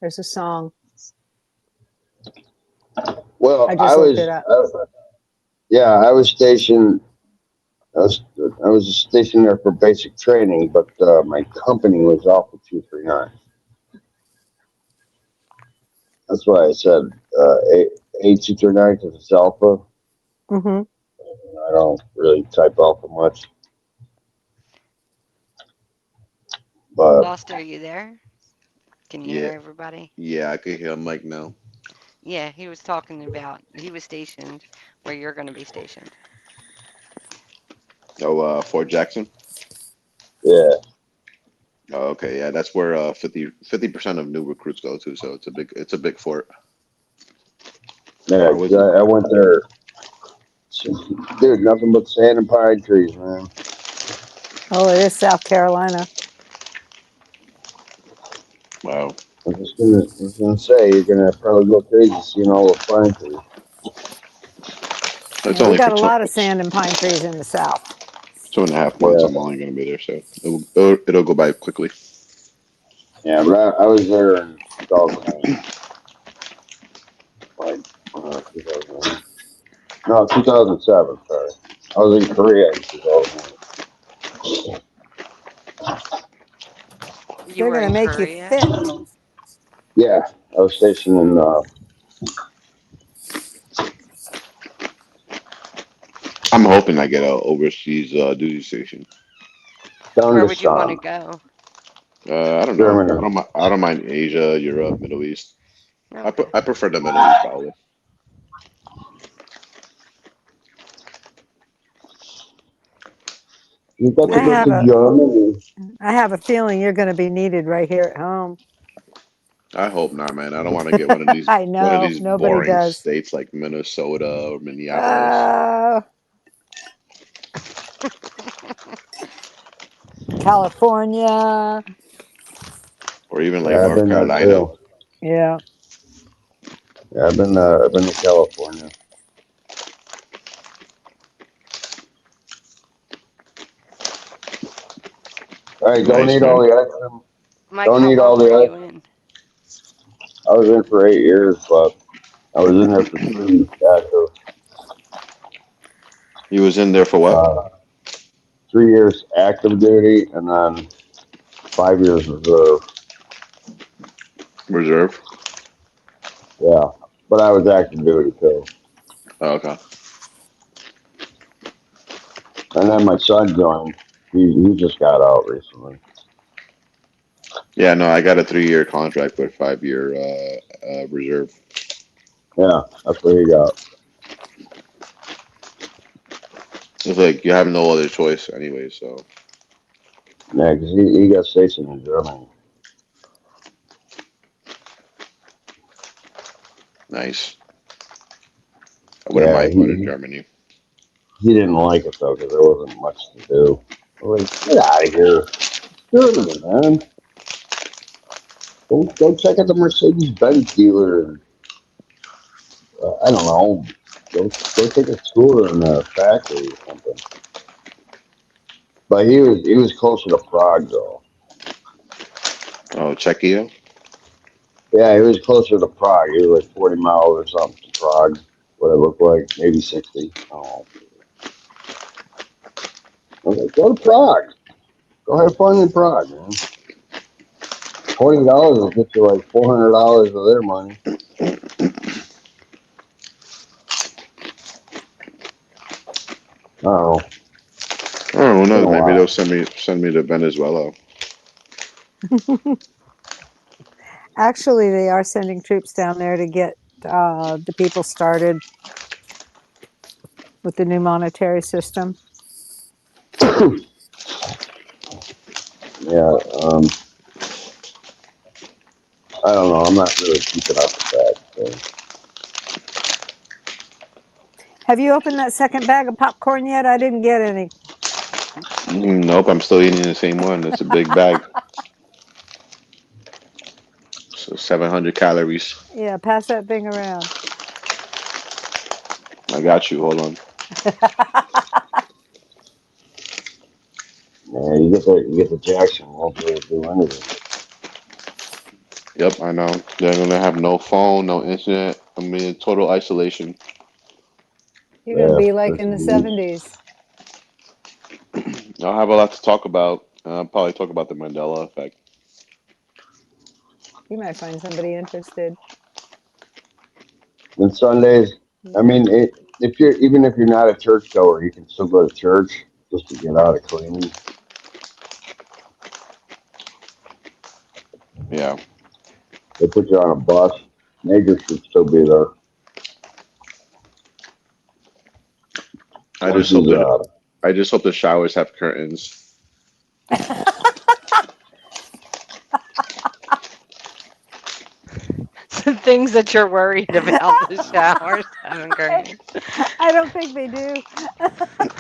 There's a song. well, I just looked it up. Yeah, I was stationed. I was stationed there for basic training, but my company was Alpha 239. That's why I said A239 because it's Alpha. Mm-hmm. I don't really type Alpha much, but Lost, are you there? Can you hear Yeah, everybody? yeah, I can hear Mike now. Yeah, he was talking about he was stationed where you're going to be stationed. Oh, Fort Jackson. yeah, Oh, okay, yeah, that's where 50% of new recruits go to. So it's a big fort. yeah. Or 'Cause was it? I went there, dude. Nothing but sand and pine trees, man. Oh, it is South Carolina. Wow, I was gonna say you're gonna probably go crazy seeing all the pine trees. it's Yeah, we only for got a lot of sand and pine trees in the South. 2.5 months. Yeah, I'm only gonna be there, so it'll go by quickly. yeah. But I was there in 2009, like 2009. No, 2007. Sorry, I was in Korea in 2009. You They're were going to in make you Korea? fit. Yeah, I was stationed in I'm hoping I get a overseas duty station. Where would you want to Thunderstorm, go? I don't know. Germany. I don't mind Asia, Europe, Middle East. Okay. I prefer the Middle East probably. You got to I go have to a Germany. I have a feeling you're going to be needed right here at home. I hope not, man. I don't want to get one of these I know. Nobody boring does. states like Minnesota or Minneapolis Uh, California. or even like Yeah, I've North been there Carolina. too. Yeah. Yeah, I've been to California. All right, don't Nice, eat man. all the ice cream. Mike, Don't how eat all long were the you ice. in? I was in for 8 years, but I was in there for 3 active. He was in there for what? 3 years active duty, and then 5 years reserve. Reserve. Yeah, but I was active duty too. Oh, okay. And then my son joined. He just got out recently. Yeah, no, I got a 3-year contract with 5-year reserve. Yeah, that's what he got. It's like you have no other choice anyway. So Yeah, because he got stationed in Germany. nice. I wouldn't Yeah, mind going to Germany. he didn't like it though because there wasn't much to do. I was like, get out of here, Germany, man. Go check out the Mercedes Benz dealer. And, I don't know. Go take a tour in the factory or something. But he was closer to Prague though. Oh, Czechia. Yeah, he was closer to Prague. He was like 40 miles or something to Prague. What it looked like, maybe 60. Oh, I was like, go to Prague. Go have fun in Prague, man. $20 will get you like $400 of their money. Oh, I don't it's been know. a Maybe they'll while. send me to Venezuela. Actually, they are sending troops down there to get the people started with the new monetary system. Yeah, I don't know. I'm not really keeping up with that. So. Have you opened that second bag of popcorn yet? I didn't get any. Nope, I'm still eating the same one. It's a big bag. So 700 calories. Yeah, pass that thing around. I got you. Hold on. Yeah, you get the Jackson, won't be able to do anything. Yep, I know. They're gonna have no phone, no internet. I mean, total isolation. You're going to Yeah, be for like in the 13 weeks. 70s. I'll have a lot to talk about. I'll probably talk about the Mandela effect. You might find somebody interested. And Sundays, I mean, if you're not a churchgoer, you can still go to church just to get out of cleaning. Yeah, They put you on a bus. Major should still be there. I Once just hope he's that I just hope the showers have curtains. Some things that you're worried about the showers having curtains. I don't think they do.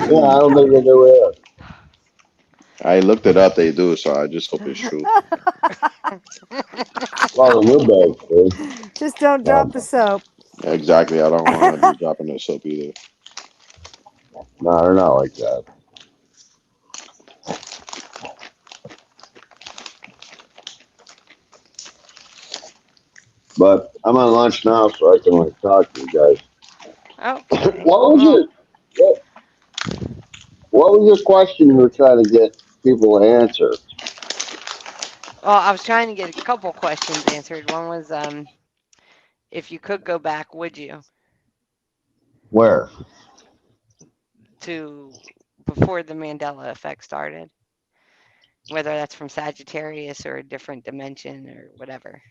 yeah, I don't think they do it. I looked it up. They do, so I just hope it's true. Well, the new bags do. Just don't drop the soap. Yeah, exactly. I don't want to be dropping the soap either. No, they're not like that. But I'm on lunch now, so I can like talk to you guys. Okay. What was Well, your what, what was your question you were trying to get people to answer? I was trying to get a couple questions answered. One was, if you could go back, would you, Where? to before the Mandela effect started? Whether that's from Sagittarius or a different dimension or whatever.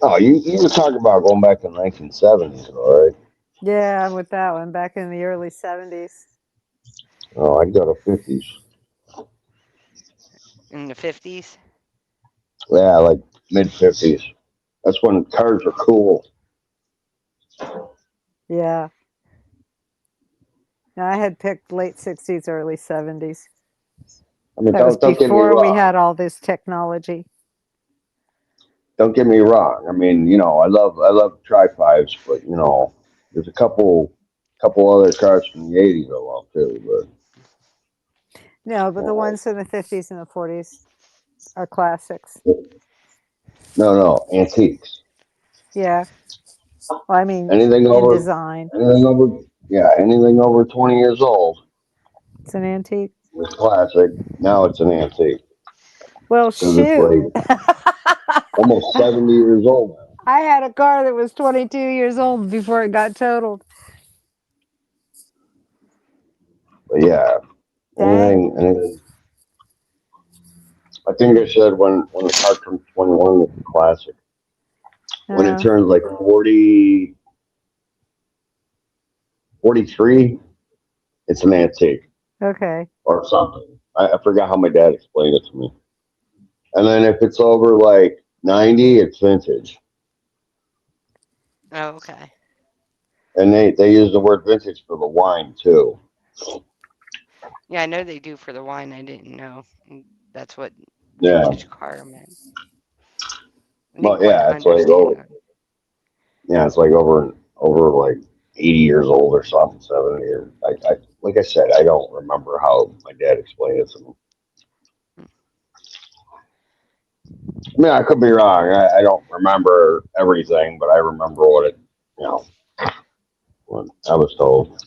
Oh, you were talking about going back to the 1970s, all right? Yeah, I'm with that one. Back in the early 70s. Oh, I go to 50s. In the 50s? Yeah, like mid 50s. That's when cars were cool. Yeah. Now, I had picked late 60s, early 70s. I mean, That was don't get me before we wrong. had all this technology. Don't get me wrong. I mean, I love Tri Fives, but there's a couple other cars from the 80s I love too. But No, but the ones in the 50s and the 40s are classics. No, antiques. Yeah. Well, I mean, Anything in over, design, anything over 20 years old it's an antique. was classic. Now it's an antique Well, because it's shoot. like almost 70 years old now. I had a car that was 22 years old before it got totaled. But yeah, Dang. anything. I think I said when the car turns 21, it's a classic. When it Uh, turns like 40, 43, it's an antique okay. or something. I forgot how my dad explained it to me. And then if it's over like 90, it's vintage. Oh, okay. And they use the word vintage for the wine too. Yeah, I know they do for the wine. I didn't know that's what Yeah. vintage car meant. I didn't But quite yeah, it's like understand that. it's like over like 80 years old or something, 70 years. I like I said, I don't remember how my dad explained it to me. I mean, I could be wrong. I don't remember everything, but I remember what I was told.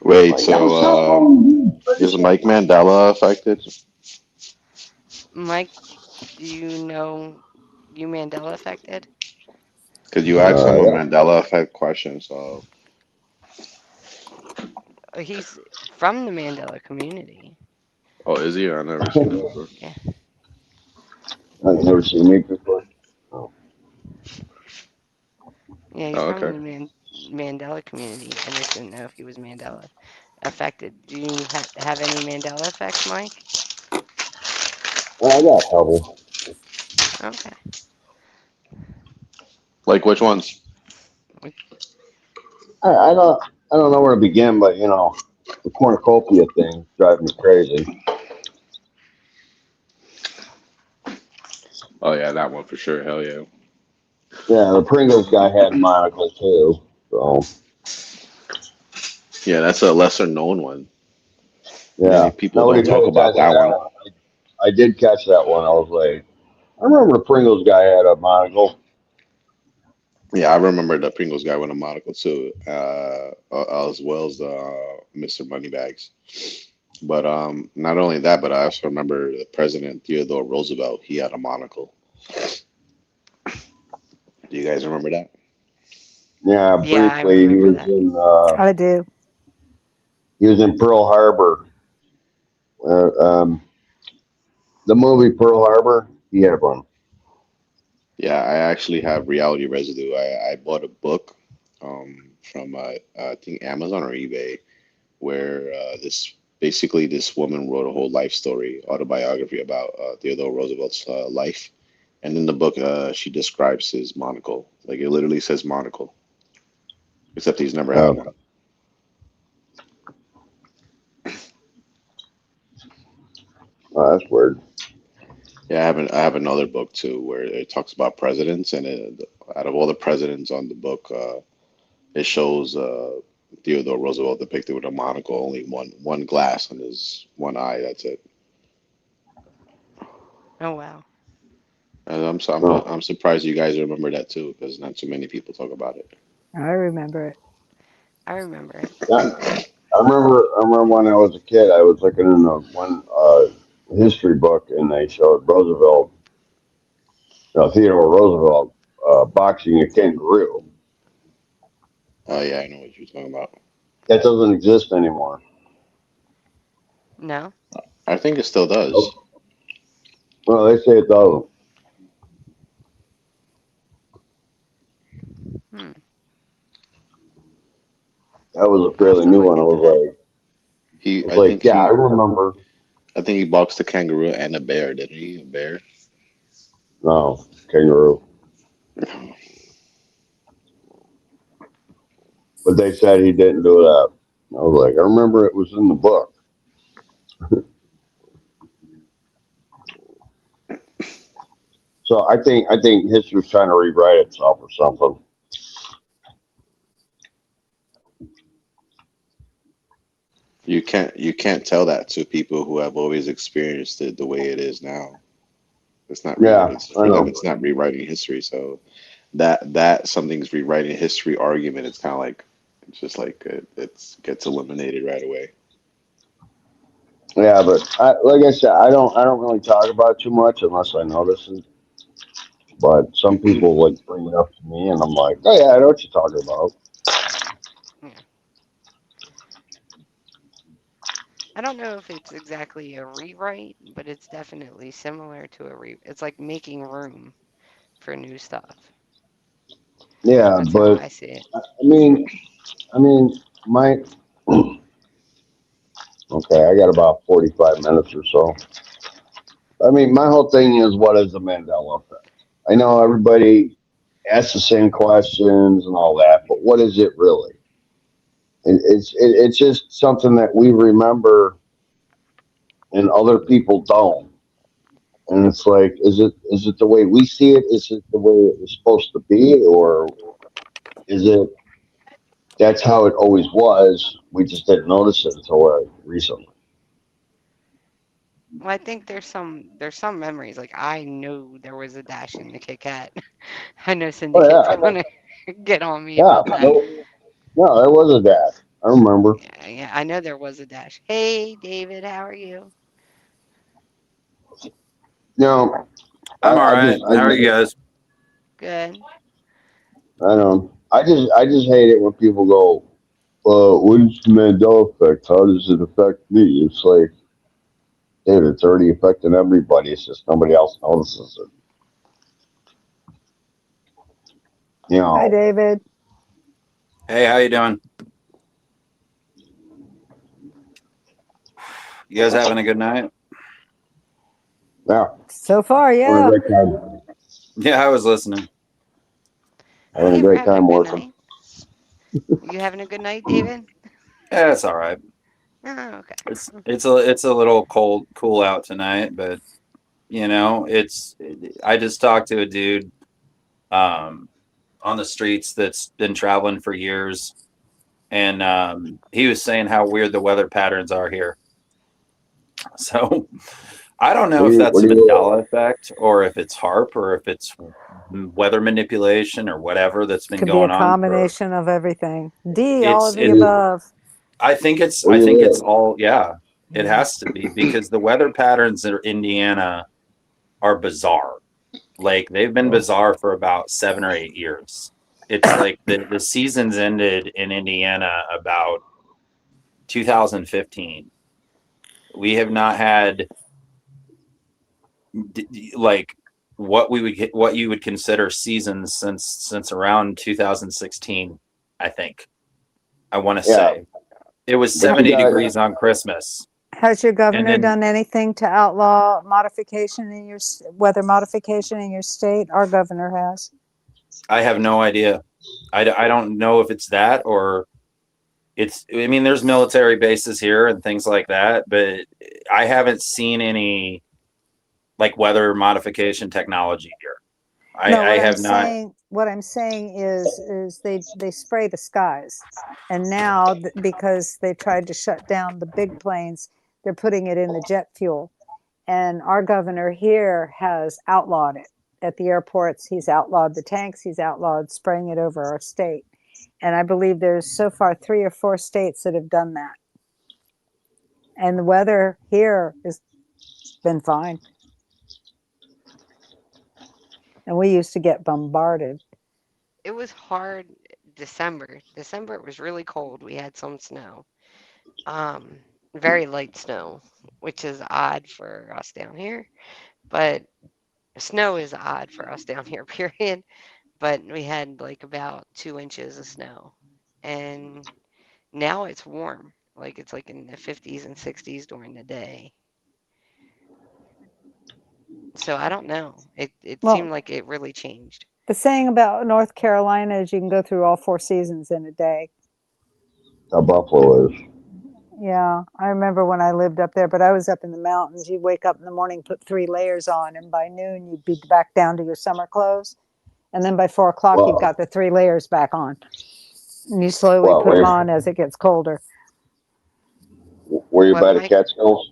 Wait, Like, I'm so so is Mike Mandela affected? Mike, do you know you Mandela affected? Because you asked him a yeah. Mandela effect question, so He's from the Mandela community. oh, is he? I've never seen him before. Yeah. I've never seen me before. Oh. Yeah, he's Oh, from okay. the Mandela community. I just didn't know if he was Mandela affected. Do you have any Mandela effects, Mike? Well, I got a couple. Okay. Like which ones? I don't know where to begin, but the cornucopia thing drives me crazy. Oh yeah, that one for sure. Hell yeah. Yeah, the Pringles guy had a monocle too. So Yeah, that's a lesser known one. yeah, Many people nobody don't paid talk about attention to that that one. one. I did catch that one. I was like, I remember the Pringles guy had a monocle. Yeah, I remember the Pringles guy with a monocle too, as well as Mr. Moneybags. But not only that, but I also remember the President Theodore Roosevelt. He had a monocle. Do you guys remember that? Yeah, Yeah, I briefly remember that. I do. he was in Pearl Harbor. Uh, um, the movie Pearl Harbor. He had one. Yeah, I actually have reality residue. I bought a book from I think Amazon or eBay where this woman wrote a whole life story, autobiography about Theodore Roosevelt's life. And in the book, she describes his monocle. Like it literally says monocle, except he's never had one. Oh, that's weird. Yeah, I have another book too where it talks about presidents, and out of all the presidents on the book, it shows Theodore Roosevelt depicted with a monocle, only one glass on his one eye. That's it. Oh, wow. And Oh. I'm surprised you guys remember that too, because not too many people talk about it. I remember it. I remember it. Yeah. I remember when I was a kid, I was looking in one history book, and they showed Roosevelt, Theodore Roosevelt, boxing a kangaroo. Oh yeah, I know what you're talking about. That doesn't exist anymore. No? I think it still does. Nope. Well, they say it doesn't. Hmm. That was a I'll have fairly to new look one. into that. He, I was I like, think yeah, I he, remember. I think he boxed a kangaroo and a bear, didn't he? A bear. No, kangaroo. But they said he didn't do that. I was like, I remember it was in the book. So I think history's trying to rewrite itself or something. You can't tell that to people who have always experienced it the way it is now. It's not Yeah, it's I for them. know. It's not rewriting history. So that something's rewriting history argument. It's kind of like it's just like it gets eliminated right away. Yeah, but like I said, I don't really talk about it too much unless I notice it. But some people like bring it up to me, and I'm like, oh yeah, I know what you're talking about. Yeah. I don't know if it's exactly a rewrite, but it's definitely similar to a It's like making room for new stuff. Yeah, That's how but I see it. mean, I mean, my okay, I got about 45 minutes or so. I mean, my whole thing is, what is the Mandela effect? I know everybody asks the same questions and all that, but what is it really? It's just something that we remember and other people don't. And it's like, is it the way we see it? Is it the way it was supposed to be, or is it that's how it always was? We just didn't notice it until recently. Well, I think there's some memories. Like I know there was a dash in the Kit Kat. I know Oh Syndicate's yeah, gonna get on me yeah. about that. No, there was a dash. I remember. Yeah, yeah, I know there was a dash. Hey, David, how are you? You know, I'm all right. I How are you just, guys? Good. I don't. I just hate it when people go, what is the Mandela effect? How does it affect me? It's like, dude, it's already affecting everybody. It's just nobody else notices it. You Hi, know, David. Hey, how you doing? You guys having a good night? yeah, So far, having a yeah. great time. Yeah, I was listening. Having a Hey, we're great having a time good working. night. You having a good night, David? Yeah, it's all right. Oh, okay. It's a little cool out tonight, but it's I just talked to a dude um on the streets that's been traveling for years, and he was saying how weird the weather patterns are here. So I don't know if that's What the do you? Mandela effect or if it's HARP or if it's weather manipulation or whatever that's been Could be a going on for combination of everything. D, all it's of the it above. Where I you think it's live? all, yeah, it has to be because the weather patterns in Indiana are bizarre. Like they've been Oh, bizarre for about 7 or 8 years. It's like the seasons ended in Indiana about 2015. We have not had like what you would consider seasons since around 2016, I think. I want to yeah, say it was but you 70 got degrees on Christmas. Has your And governor then done anything to outlaw modification in your weather modification in your state? Our governor has. I have no idea. I don't know if it's that or I mean, there's military bases here and things like that, but I haven't seen any like weather modification technology here. No, I have not. what I'm saying is they spray the skies, and now because they tried to shut down the big planes, they're putting it in the jet fuel. And our governor here has outlawed it at the airports. He's outlawed the tanks. He's outlawed spraying it over our state. And I believe there's so far 3 or 4 states that have done that. And the weather here has been fine. And we used to get bombarded. It was hard December. December it was really cold. We had some snow. Um, Very light snow, which is odd for us down here. But snow is odd for us down here, period. But we had like about 2 inches of snow. And now it's warm. Like it's like in the 50s and 60s during the day. So I don't know. It seemed Well, like it really changed. the saying about North Carolina is you can go through all 4 seasons in a day. how Buffalo is. Yeah, I remember when I lived up there, but I was up in the mountains. You'd wake up in the morning, put 3 layers on, and by noon you'd be back down to your summer clothes. And then by 4 o'clock, you've got Well, the 3 layers back on. And you slowly well, put them on as it gets colder. Were you What, by the Mike? Catskills?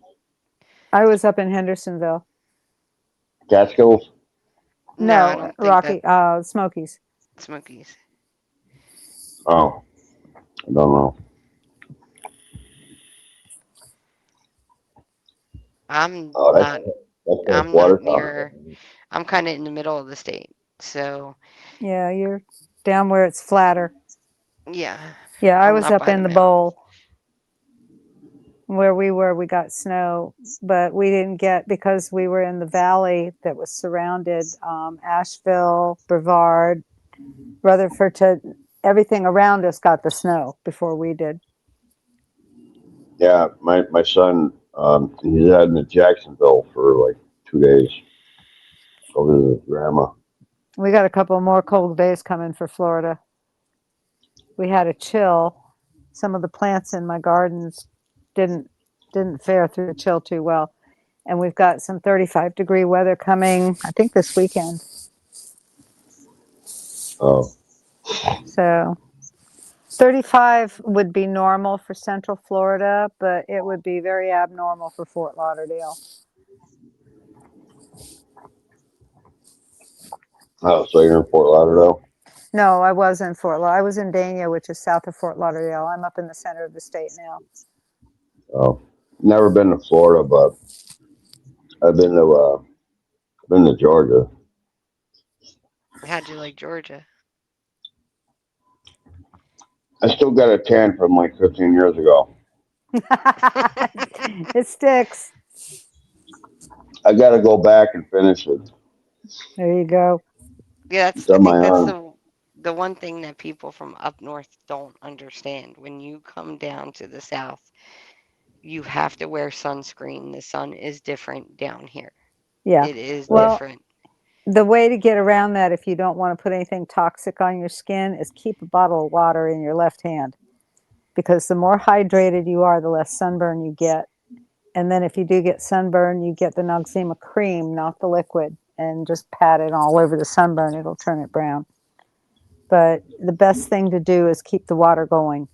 I was up in Hendersonville. Catskills? No, I No, don't think that Rocky, Smokies. Smokies. Oh, I don't know. I'm Oh, not. that's like I'm not near. Watertown. I'm kind of in the middle of the state. So Yeah, you're down where it's flatter. yeah, Yeah, I I'm was not up by the in the mountain. bowl where we were. We got snow, but we didn't get because we were in the valley that was surrounded. Asheville, Brevard, Rutherford, everything around us got the snow before we did. Yeah, my son, he's heading to Jacksonville for like 2 days. Go visit his grandma. We got a couple more cold days coming for Florida. We had a chill. Some of the plants in my gardens didn't fare through the chill too well. And we've got some 35-degree weather coming, I think this weekend. Oh, So 35 would be normal for Central Florida, but it would be very abnormal for Fort Lauderdale. oh, so you're in Fort Lauderdale? No, I was in Fort Lauderdale. I was in Dania, which is south of Fort Lauderdale. I'm up in the center of the state now. Oh, never been to Florida, but I've been to Georgia. How'd you like Georgia? I still got a tan from like 15 years ago. It sticks. I got to go back and finish it. There you go. Yeah, It's I on my think that's arm. the one thing that people from up north don't understand. When you come down to the south, you have to wear sunscreen. The sun is different down here. Yeah. It is Well, different. the way to get around that, if you don't want to put anything toxic on your skin, is keep a bottle of water in your left hand. Because the more hydrated you are, the less sunburn you get. And then if you do get sunburn, you get the Noxzema cream, not the liquid, and just pat it all over the sunburn. It'll turn it brown. But the best thing to do is keep the water going.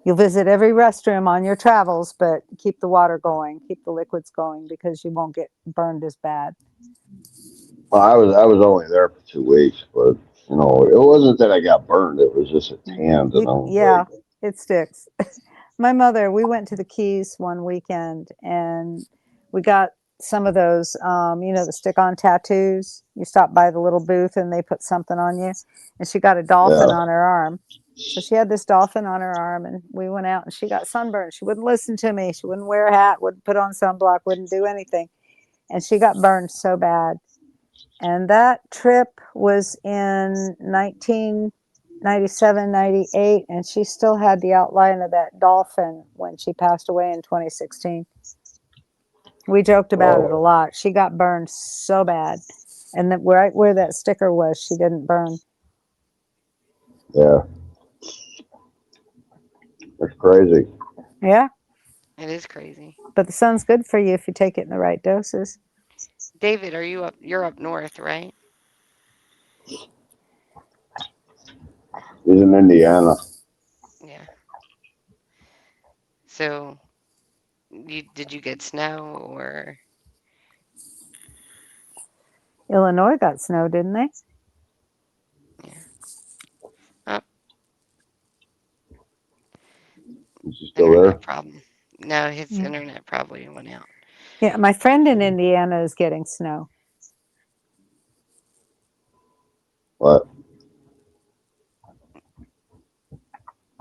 You'll visit every restroom on your travels, but keep the water going, keep the liquids going, because you won't get burned as bad. Well, I was only there for 2 weeks, but you know, it wasn't that I got burned. It was just a tan, and I was Yeah, like, it sticks. My mother, we went to the Keys one weekend and we got some of those, the stick-on tattoos. You stop by the little booth and they put something on you. And she got a dolphin yeah, on her arm. So she had this dolphin on her arm and we went out and she got sunburned. She wouldn't listen to me. She wouldn't wear a hat, wouldn't put on sunblock, wouldn't do anything. And she got burned so bad. And that trip was in 1997, 98, and she still had the outline of that dolphin when she passed away in 2016. We joked about it a oh lot. She got burned so bad. And that right where that sticker was, she didn't burn. yeah, it's crazy. Yeah, It is crazy. but the sun's good for you if you take it in the right doses. David, are you up? You're up north, right? He's in Indiana. Yeah. So, did you get snow or? Illinois got snow, didn't they? Yeah. Oh, Is he still internet there? problem. No, his Yeah. internet probably went out. Yeah, my friend in Indiana is getting snow. What?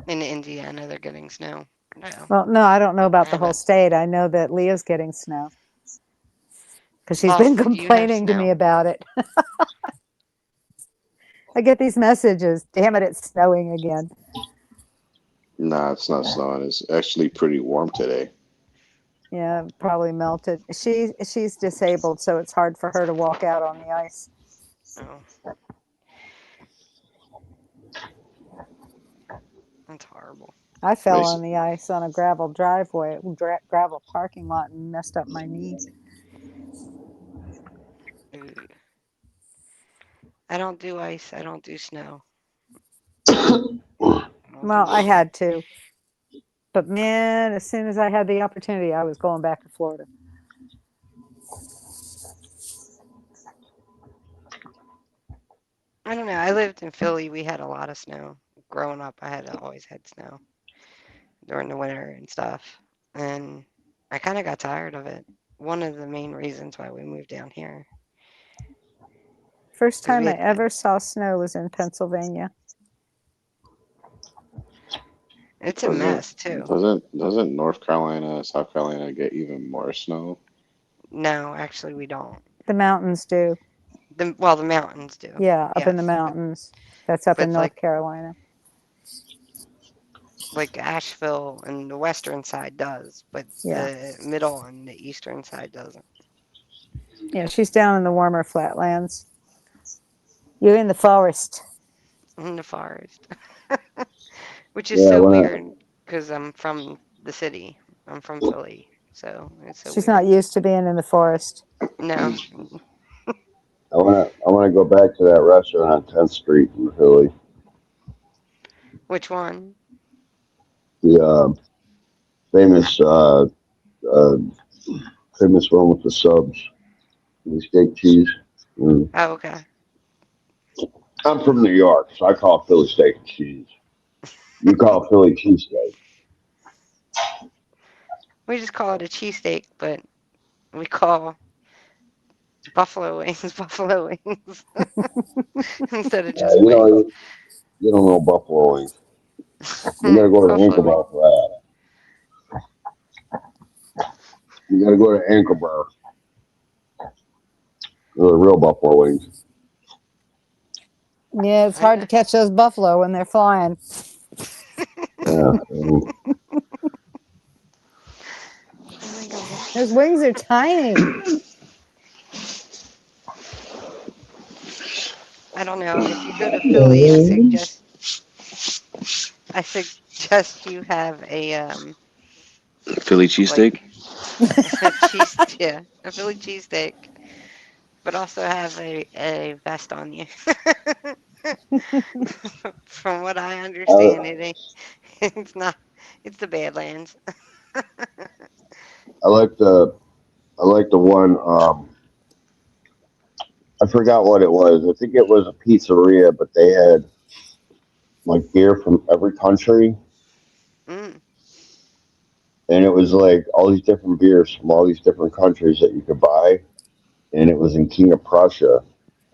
In Indiana, they're getting snow. No, Well, no, I don't know I about the whole haven't. state. I know that Leah's getting snow because she's been Boss, do you have complaining to me snow? about it. I get these messages. Damn it, it's snowing again. Nah, it's not snowing. It's actually pretty warm today. Yeah, probably melted. She's disabled, so it's hard for her to walk out on the ice. Oh, that's horrible. I fell Makes on the ice on a gravel driveway, gravel parking lot, and messed up my knee. Ugh. I don't do ice. I don't do snow. I don't do Well, I shit. had to But man, as soon as I had the opportunity, I was going back to Florida. I don't know. I lived in Philly. We had a lot of snow. Growing up, I had always had snow during the winter and stuff. And I kind of got tired of it. One of the main reasons why we moved down here. First 'Cause we time I had ever saw snow was in Pennsylvania. it's a mess too. Doesn't North Carolina, South Carolina get even more snow? No, actually, we don't. The mountains do. Well, the mountains do. Yeah, up in the Yes, mountains. That's up in but North Carolina. like Asheville and the western side does, but Yeah. the middle and the eastern side doesn't. Yeah, she's down in the warmer flatlands. You're in the forest. In the forest, which is Yeah, so when I weird because I'm from the city. I'm from Philly, so it's so She's not weird. used to being in the forest. No, I wanna go back to that restaurant on 10th Street in Philly. which one? The famous uh, famous one with the subs, the steak cheese. Mm. Oh, okay. I'm from New York, so I call it Philly steak and cheese. You call it Philly cheesesteak. We just call it a cheesesteak, but we call buffalo wings buffalo wings instead of Yeah, just wings. you don't know buffalo wings. You gotta go to Anchor Buffalo wings. Bar for that. You gotta go to Anchor Bar. They're the real buffalo wings. Yeah, it's I hard know. to catch those buffalo when they're flying. Yeah. Oh my god. Those wings are tiny. I don't know. If you go to Philly, I suggest you have a Philly cheesesteak? like a cheese yeah, a Philly cheesesteak, but also have a vest on you. From what I I, understand, it ain't it's not it's the Badlands. I like the one. I forgot what it was. I think it was a pizzeria, but they had like beer from every country, Mm. and it was like all these different beers from all these different countries that you could buy, and it was in King of Prussia.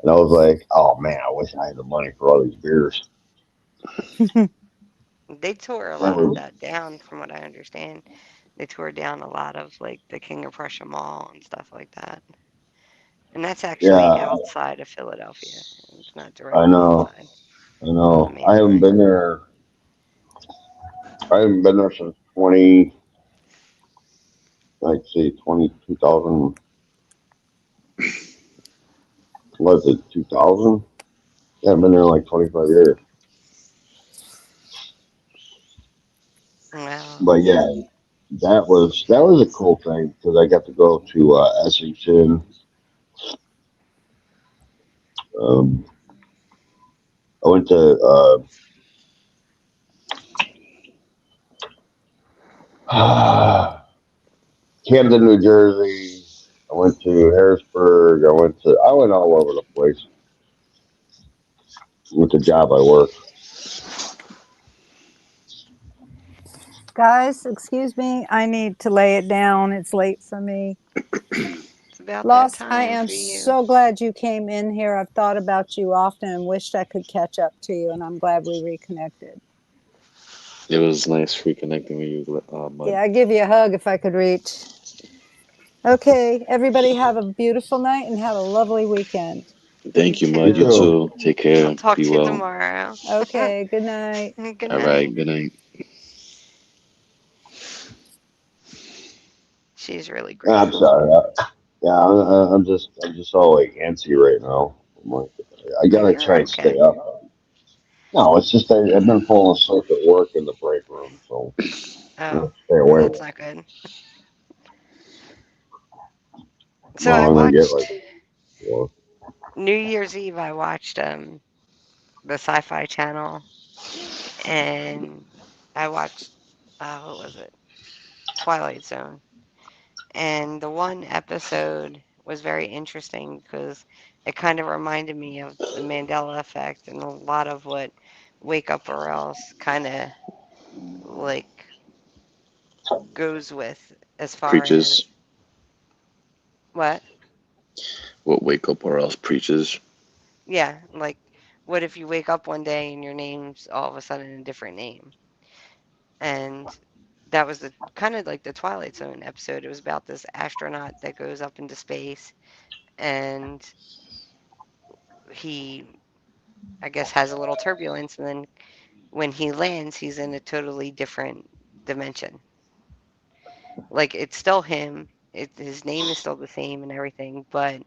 And I was like, oh man, I wish I had the money for all these beers. They tore a lot of Remember? that down, from what I understand. They tore down a lot of like the King of Prussia Mall and stuff like that. And that's actually Yeah, outside of Philadelphia. It's not I directly know, inside I on the know. main line. I haven't been there since 20, like say 2000. Was it 2000? Yeah, I've been there like 25 years. Well, But yeah, that was a cool thing because I got to go to Essington. Um, I went to Camden, New Jersey. I went to Harrisburg. I went all over the place with the job I worked. Guys, excuse me. I need to lay it down. It's late for me. it's about that Lost, I time am for you. so glad you came in here. I've thought about you often and wished I could catch up to you, and I'm glad we reconnected. It was nice reconnecting with you, Mud. Yeah, I'd give you a hug if I could reach. Okay, everybody have a beautiful night and have a lovely weekend. You Thank you, You Mud. You too. too. too. Take I'll care. talk Be to you well. tomorrow. Okay, good night. Good All night. right. Good night. She's really great. I'm sorry. Yeah, I'm just all like antsy right now. I'm like, I Oh, gotta you're try and stay okay. up. No, it's just I've been falling asleep at work in the break room, so I Oh, have to stay awake. that's not good. So Well, I I'm gonna get watched like, well, New Year's Eve. I watched the Sci-Fi Channel, and I watched what was it? Twilight Zone. And the one episode was very interesting because it kind of reminded me of the Mandela effect and a lot of what Wake Up or Else kind of like goes with as far Preaches. as what? What wake up or else preaches. Yeah, like what if you wake up one day and your name's all of a sudden a different name? And that was the kind of like the Twilight Zone episode. It was about this astronaut that goes up into space and he, I guess, has a little turbulence. And then when he lands, he's in a totally different dimension. Like it's still him. His name is still the same and everything, but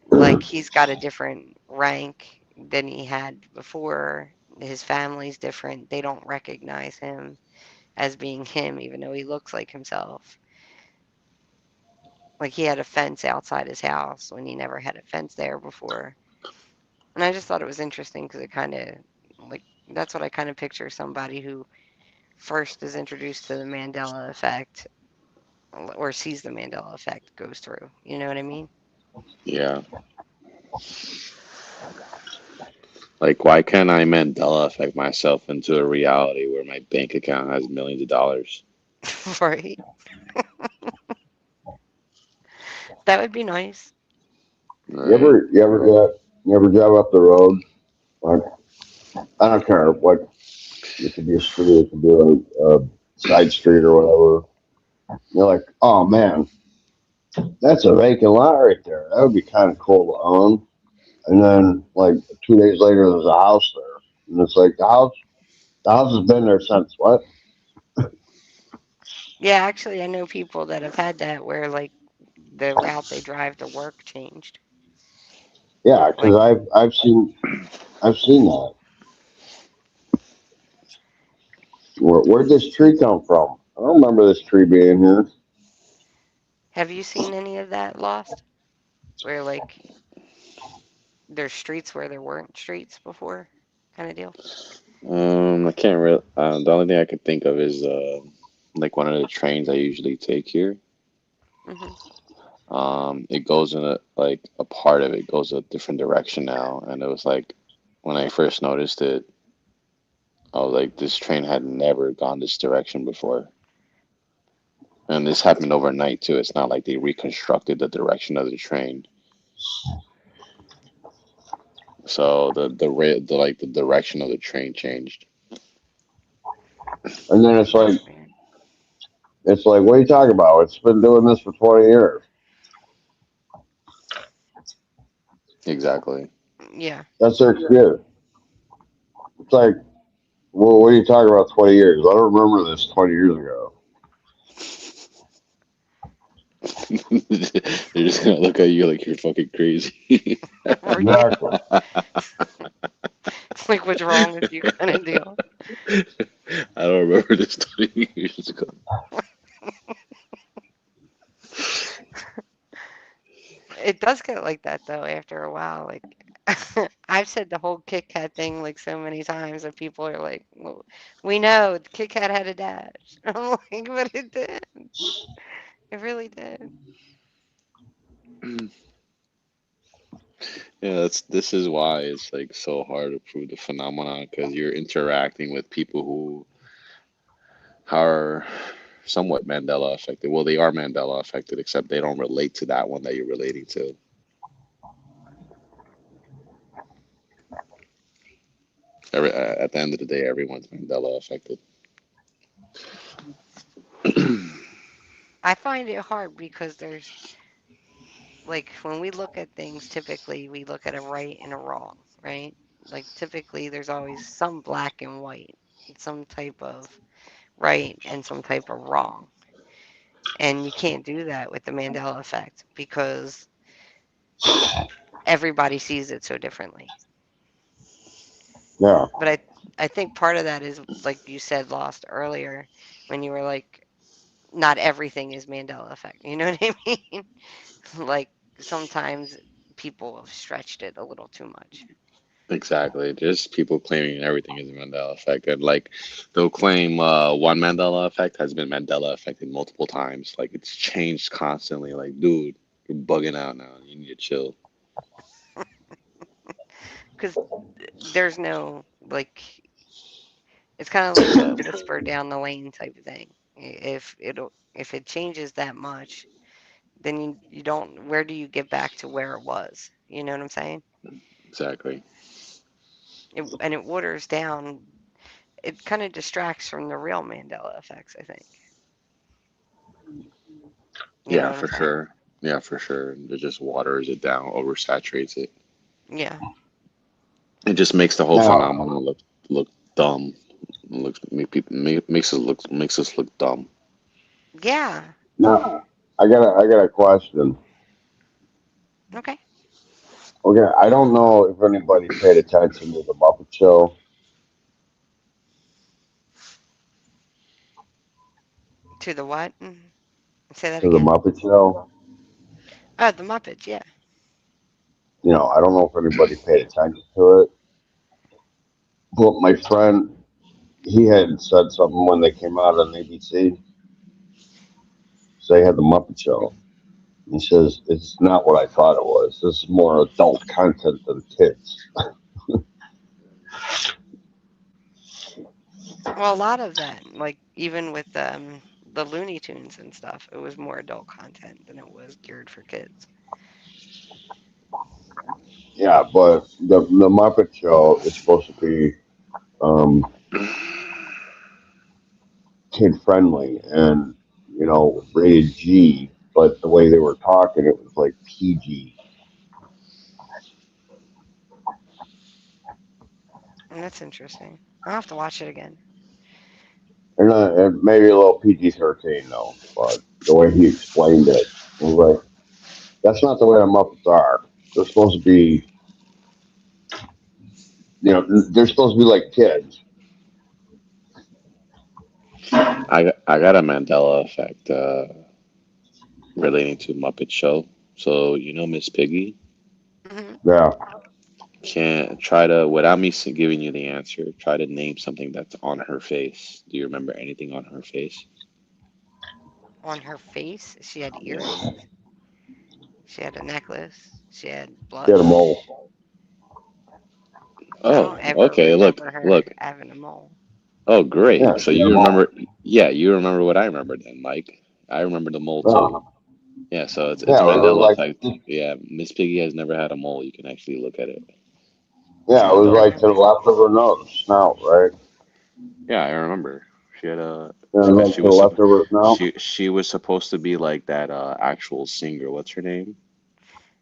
like he's got a different rank than he had before. His family's different. They don't recognize him as being him, even though he looks like himself. Like he had a fence outside his house when he never had a fence there before. And I just thought it was interesting because it kind of like that's what I kind of picture somebody who first is introduced to the Mandela effect or sees the Mandela effect goes through. You know what I mean? Yeah. Like, why can't I Mandela affect myself into a reality where my bank account has millions of dollars? Right? That would be nice. Right. You ever drive up the road? Like, I don't care what. It could be a street, it could be a side street or whatever. You're like, oh man, that's a vacant lot right there. That would be kind of cool to own. And then like 2 days later, there's a house there, and it's like the house has been there since what? Yeah, actually, I know people that have had that where like the route they drive to work changed. Yeah, because Like, I've seen that. Where'd this tree come from? I don't remember this tree being here. have you seen any of that Lost? Where like there's streets where there weren't streets before, kind of deal. I can't really. The only thing I could think of is like one of the trains I usually take here. Hmm. It goes in a part of it goes a different direction now, and it was like when I first noticed it, I was like, this train had never gone this direction before, and this happened overnight too. It's not like they reconstructed the direction of the train, so the direction of the train changed. And then That's weird. it's like, what are you talking about? It's been doing this for 20 years. Exactly. Yeah. That's their excuse. It's like, well, what are you talking about 20 years? I don't remember this 20 years ago. They're just gonna look at you like you're fucking crazy. Right. Exactly. It's like, what's wrong with you, kind of deal. I don't remember this 20 years ago. It does get like that though after a while. Like I've said the whole Kit Kat thing like so many times that people are like, well, we know the Kit Kat had a dash. I'm like, but it did. It really did. Yeah, this is why it's like so hard to prove the phenomenon because you're interacting with people who are somewhat Mandela affected. Well, they are Mandela affected, except they don't relate to that one that you're relating to. At the end of the day, everyone's Mandela affected. I find it hard because there's like when we look at things, typically we look at a right and a wrong, right? Like typically there's always some black and white, some type of right and some type of wrong. And you can't do that with the Mandela effect because everybody sees it so differently. Yeah. But I think part of that is like you said lost earlier when you were like not everything is Mandela effect. You know what I mean? Like sometimes people have stretched it a little too much. Exactly. There's people claiming everything is a Mandela effect, and like they'll claim one Mandela effect has been Mandela affected multiple times. Like it's changed constantly. Like, dude, you're bugging out now. You need to chill. Because there's no like, it's kind of like a whisper down the lane type of thing. If it changes that much, then you don't. Where do you get back to where it was? You know what I'm saying? Exactly. And it waters down. It kind of distracts from the real Mandela effects, I think. You know Yeah, what I'm for saying? sure. Yeah, for sure. It just waters it down, oversaturates it. Yeah. It just makes the whole Now, phenomenon look dumb. Looks makes us look dumb. Yeah. now, I got a question. Okay. Okay, I don't know if anybody paid attention to the Muppet Show. To the what? Say that To the again. Muppet Show. Oh, the Muppets. Yeah. I don't know if anybody paid attention to it, but my friend, he had said something when they came out on ABC. So they had the Muppet Show. He says it's not what I thought it was. This is more adult content than kids. Well, a lot of that, like even with the Looney Tunes and stuff, it was more adult content than it was geared for kids. Yeah, but the Muppet Show is supposed to be um, kid friendly and rated G. But the way they were talking, it was like PG. And that's interesting. I'll have to watch it again. And maybe a little PG-13 though. But the way he explained it, I was like, that's not the way the Muppets are. They're supposed to be, they're supposed to be like kids. I got a Mandela effect relating to Muppet Show. So you know Miss Piggy. Hmm. Yeah. Can't try to without me giving you the answer. Try to name something that's on her face. Do you remember anything on her face? On her face, she had Yeah. earrings. She had a necklace. She had Get them all. blush. I Oh, don't ever okay. remember her Look. having a mole. Oh, Yeah, great. So get you them all. remember? Yeah, you remember what I remember then, Mike. I remember the mole too. Oh, Yeah, so it's yeah, a it was Mandela like, effect. Yeah, Miss Piggy has never had a mole. You can actually look at it. It's a yeah, it was I Mandela like to the effect. never. left of her nose, snout, right? Yeah, I remember. She had a Yeah, it was like she to the was left of her snout. she was supposed to be like that actual singer. What's her name?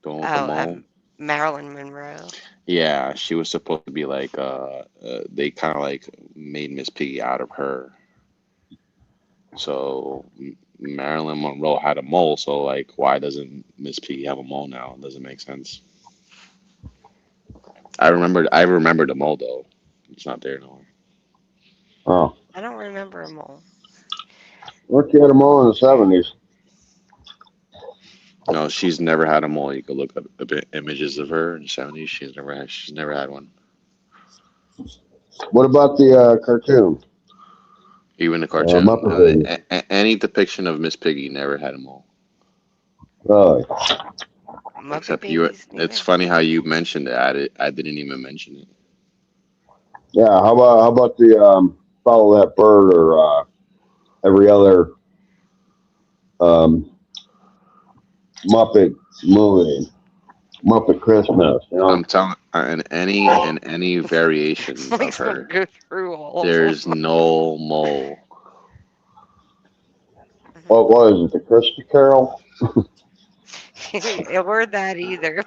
The one with the Oh, mole. Marilyn Monroe. Yeah, she was supposed to be like they kind of like made Miss Piggy out of her. So Marilyn Monroe had a mole, so like why doesn't Miss Piggy have a mole now? It doesn't make sense. I remembered the mole though. It's not there no more. Oh, I don't remember a mole. well, she had them all in the 70s. No, she's never had a mole. You could look up images of her in the 70s. She's never had one. What about the cartoon? Even the cartoon, Muppet Babies. any depiction of Miss Piggy never had a mole. Really? Muppet Except you. Babies It's neither. funny how you mentioned it. I didn't even mention it. Yeah, how about the follow that bird or every other um, Muppet movie, Muppet Christmas? I'm telling, in any variation of Mike's gonna her, go through all of them. there's no mole. What was it? The Christmas Carol? Or that either.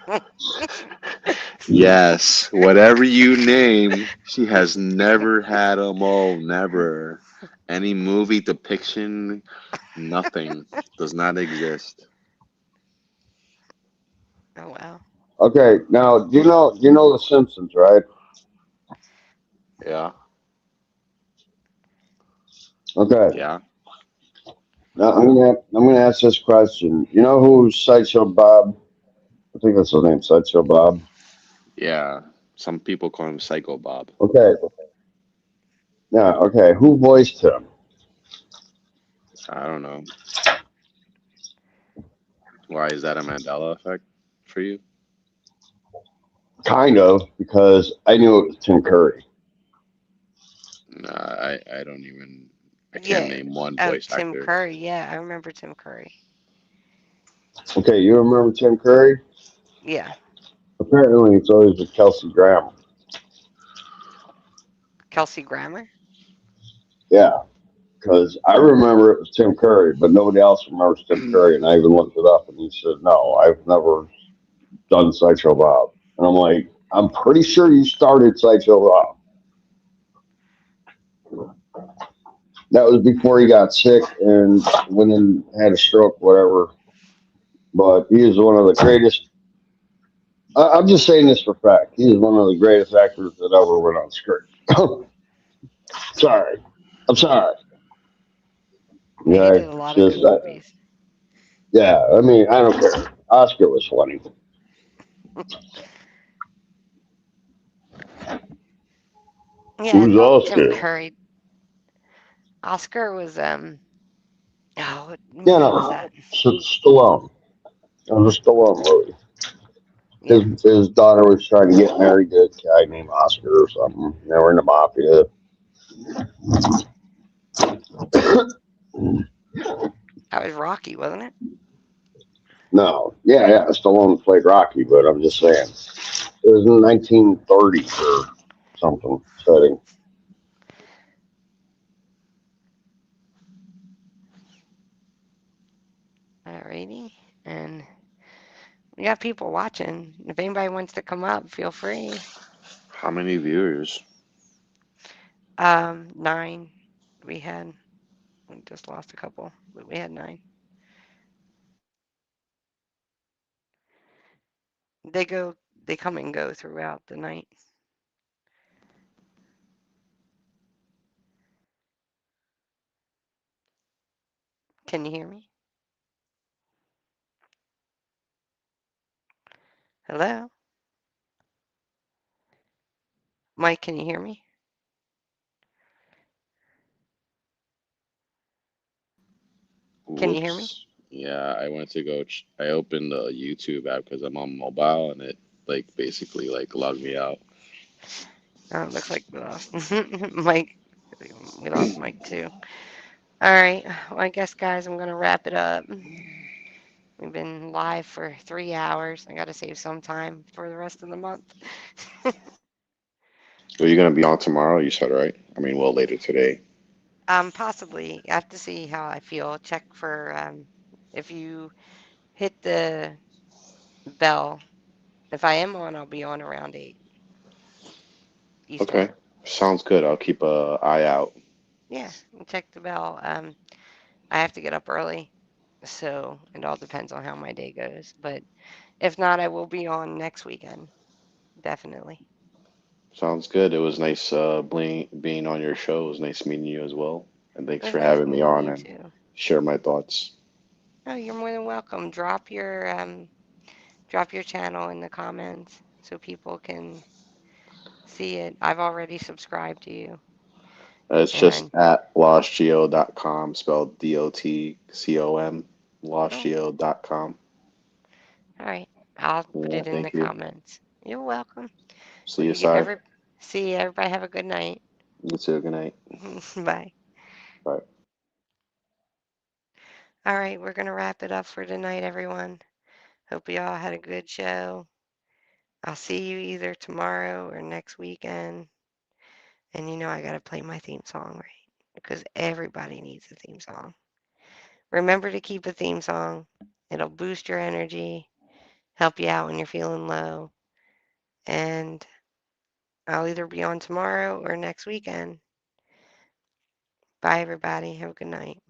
Yes, whatever you name, she has never had a mole. Never. Any movie depiction, nothing. Does not exist. Oh wow. Okay, now do you know the Simpsons, right? Yeah. Okay, Yeah. now I'm gonna ask this question. You know who Sideshow Bob? I think that's his name, Sideshow Bob. Yeah. Some people call him Psycho Bob. Okay. Yeah. Okay. Who voiced him? I don't know. Why is that a Mandela effect for you? Kind of, because I knew it was Tim Curry. Nah, I don't even. I can't Yeah. name one Oh, voice Tim actor. Curry. Yeah, I remember Tim Curry. Okay, you remember Tim Curry? Yeah. Apparently, it's always with Kelsey Grammer. Kelsey Grammer. Yeah, because I remember it was Tim Curry, but nobody else remembers Tim Curry. And I even looked it up, and he said, "No, I've never done Sideshow Bob." And I'm like, "I'm pretty sure you started Sideshow Bob." That was before he got sick and went and had a stroke, whatever. But he is one of the greatest. I'm just saying this for fact. He is one of the greatest actors that ever went on screen. Sorry, I'm sorry. Yeah, he Yeah, did a it's lot of good just movies. yeah. I mean, I don't care. Oscar was funny. Yeah, Who's not Tim Oscar? Curry. Oscar was oh, what Yeah, movie was no, that? Stallone. It was a Stallone movie. Yeah. His daughter was trying to get married to a guy named Oscar or something. They were in the mafia. That was Rocky, wasn't it? No, yeah, Stallone played Rocky, but I'm just saying it was in 1930 or something setting. Alrighty. And we got people watching. If anybody wants to come up, feel free. How many viewers? 9. We had. We just lost a couple, but we had 9. They go. They come and go throughout the night. Can you hear me? Hello, Mike. Can you hear me? Can you hear me? Whoops. Yeah, I went to go. I opened the YouTube app because I'm on mobile, and it like basically like logged me out. Oh, it looks like we lost Mike. We lost Mike too. All right. Well, I guess, guys, I'm gonna wrap it up. We've been live for 3 hours. I gotta save some time for the rest of the month. Are you gonna be on tomorrow? You said right. I mean, well, later today. Possibly. I have to see how I feel. Check for if you hit the bell. If I am on, I'll be on around 8 Eastern. Okay, sounds good. I'll keep a eye out. Yeah, check the bell. I have to get up early, so it all depends on how my day goes. But if not, I will be on next weekend. Definitely. Sounds good. It was nice being on your show. It was nice meeting you as well. And It thanks was for nice having me meeting on you and too. share my thoughts. Oh, you're more than welcome. Drop your channel in the comments so people can see it. I've already subscribed to you. It's just And at lostgeo.com, spelled DOTCOM, oh, lostgeo.com. all right. I'll put Yeah, it in the thank you. comments. You're welcome. See Well, you, you give Sai. every see everybody have a good night. You too. Good night. Bye. Bye. All right, we're gonna wrap it up for tonight, everyone. Hope you all had a good show. I'll see you either tomorrow or next weekend. And you know I gotta play my theme song, right? Because everybody needs a theme song. Remember to keep a theme song. It'll boost your energy, help you out when you're feeling low. And I'll either be on tomorrow or next weekend. Bye, everybody. Have a good night.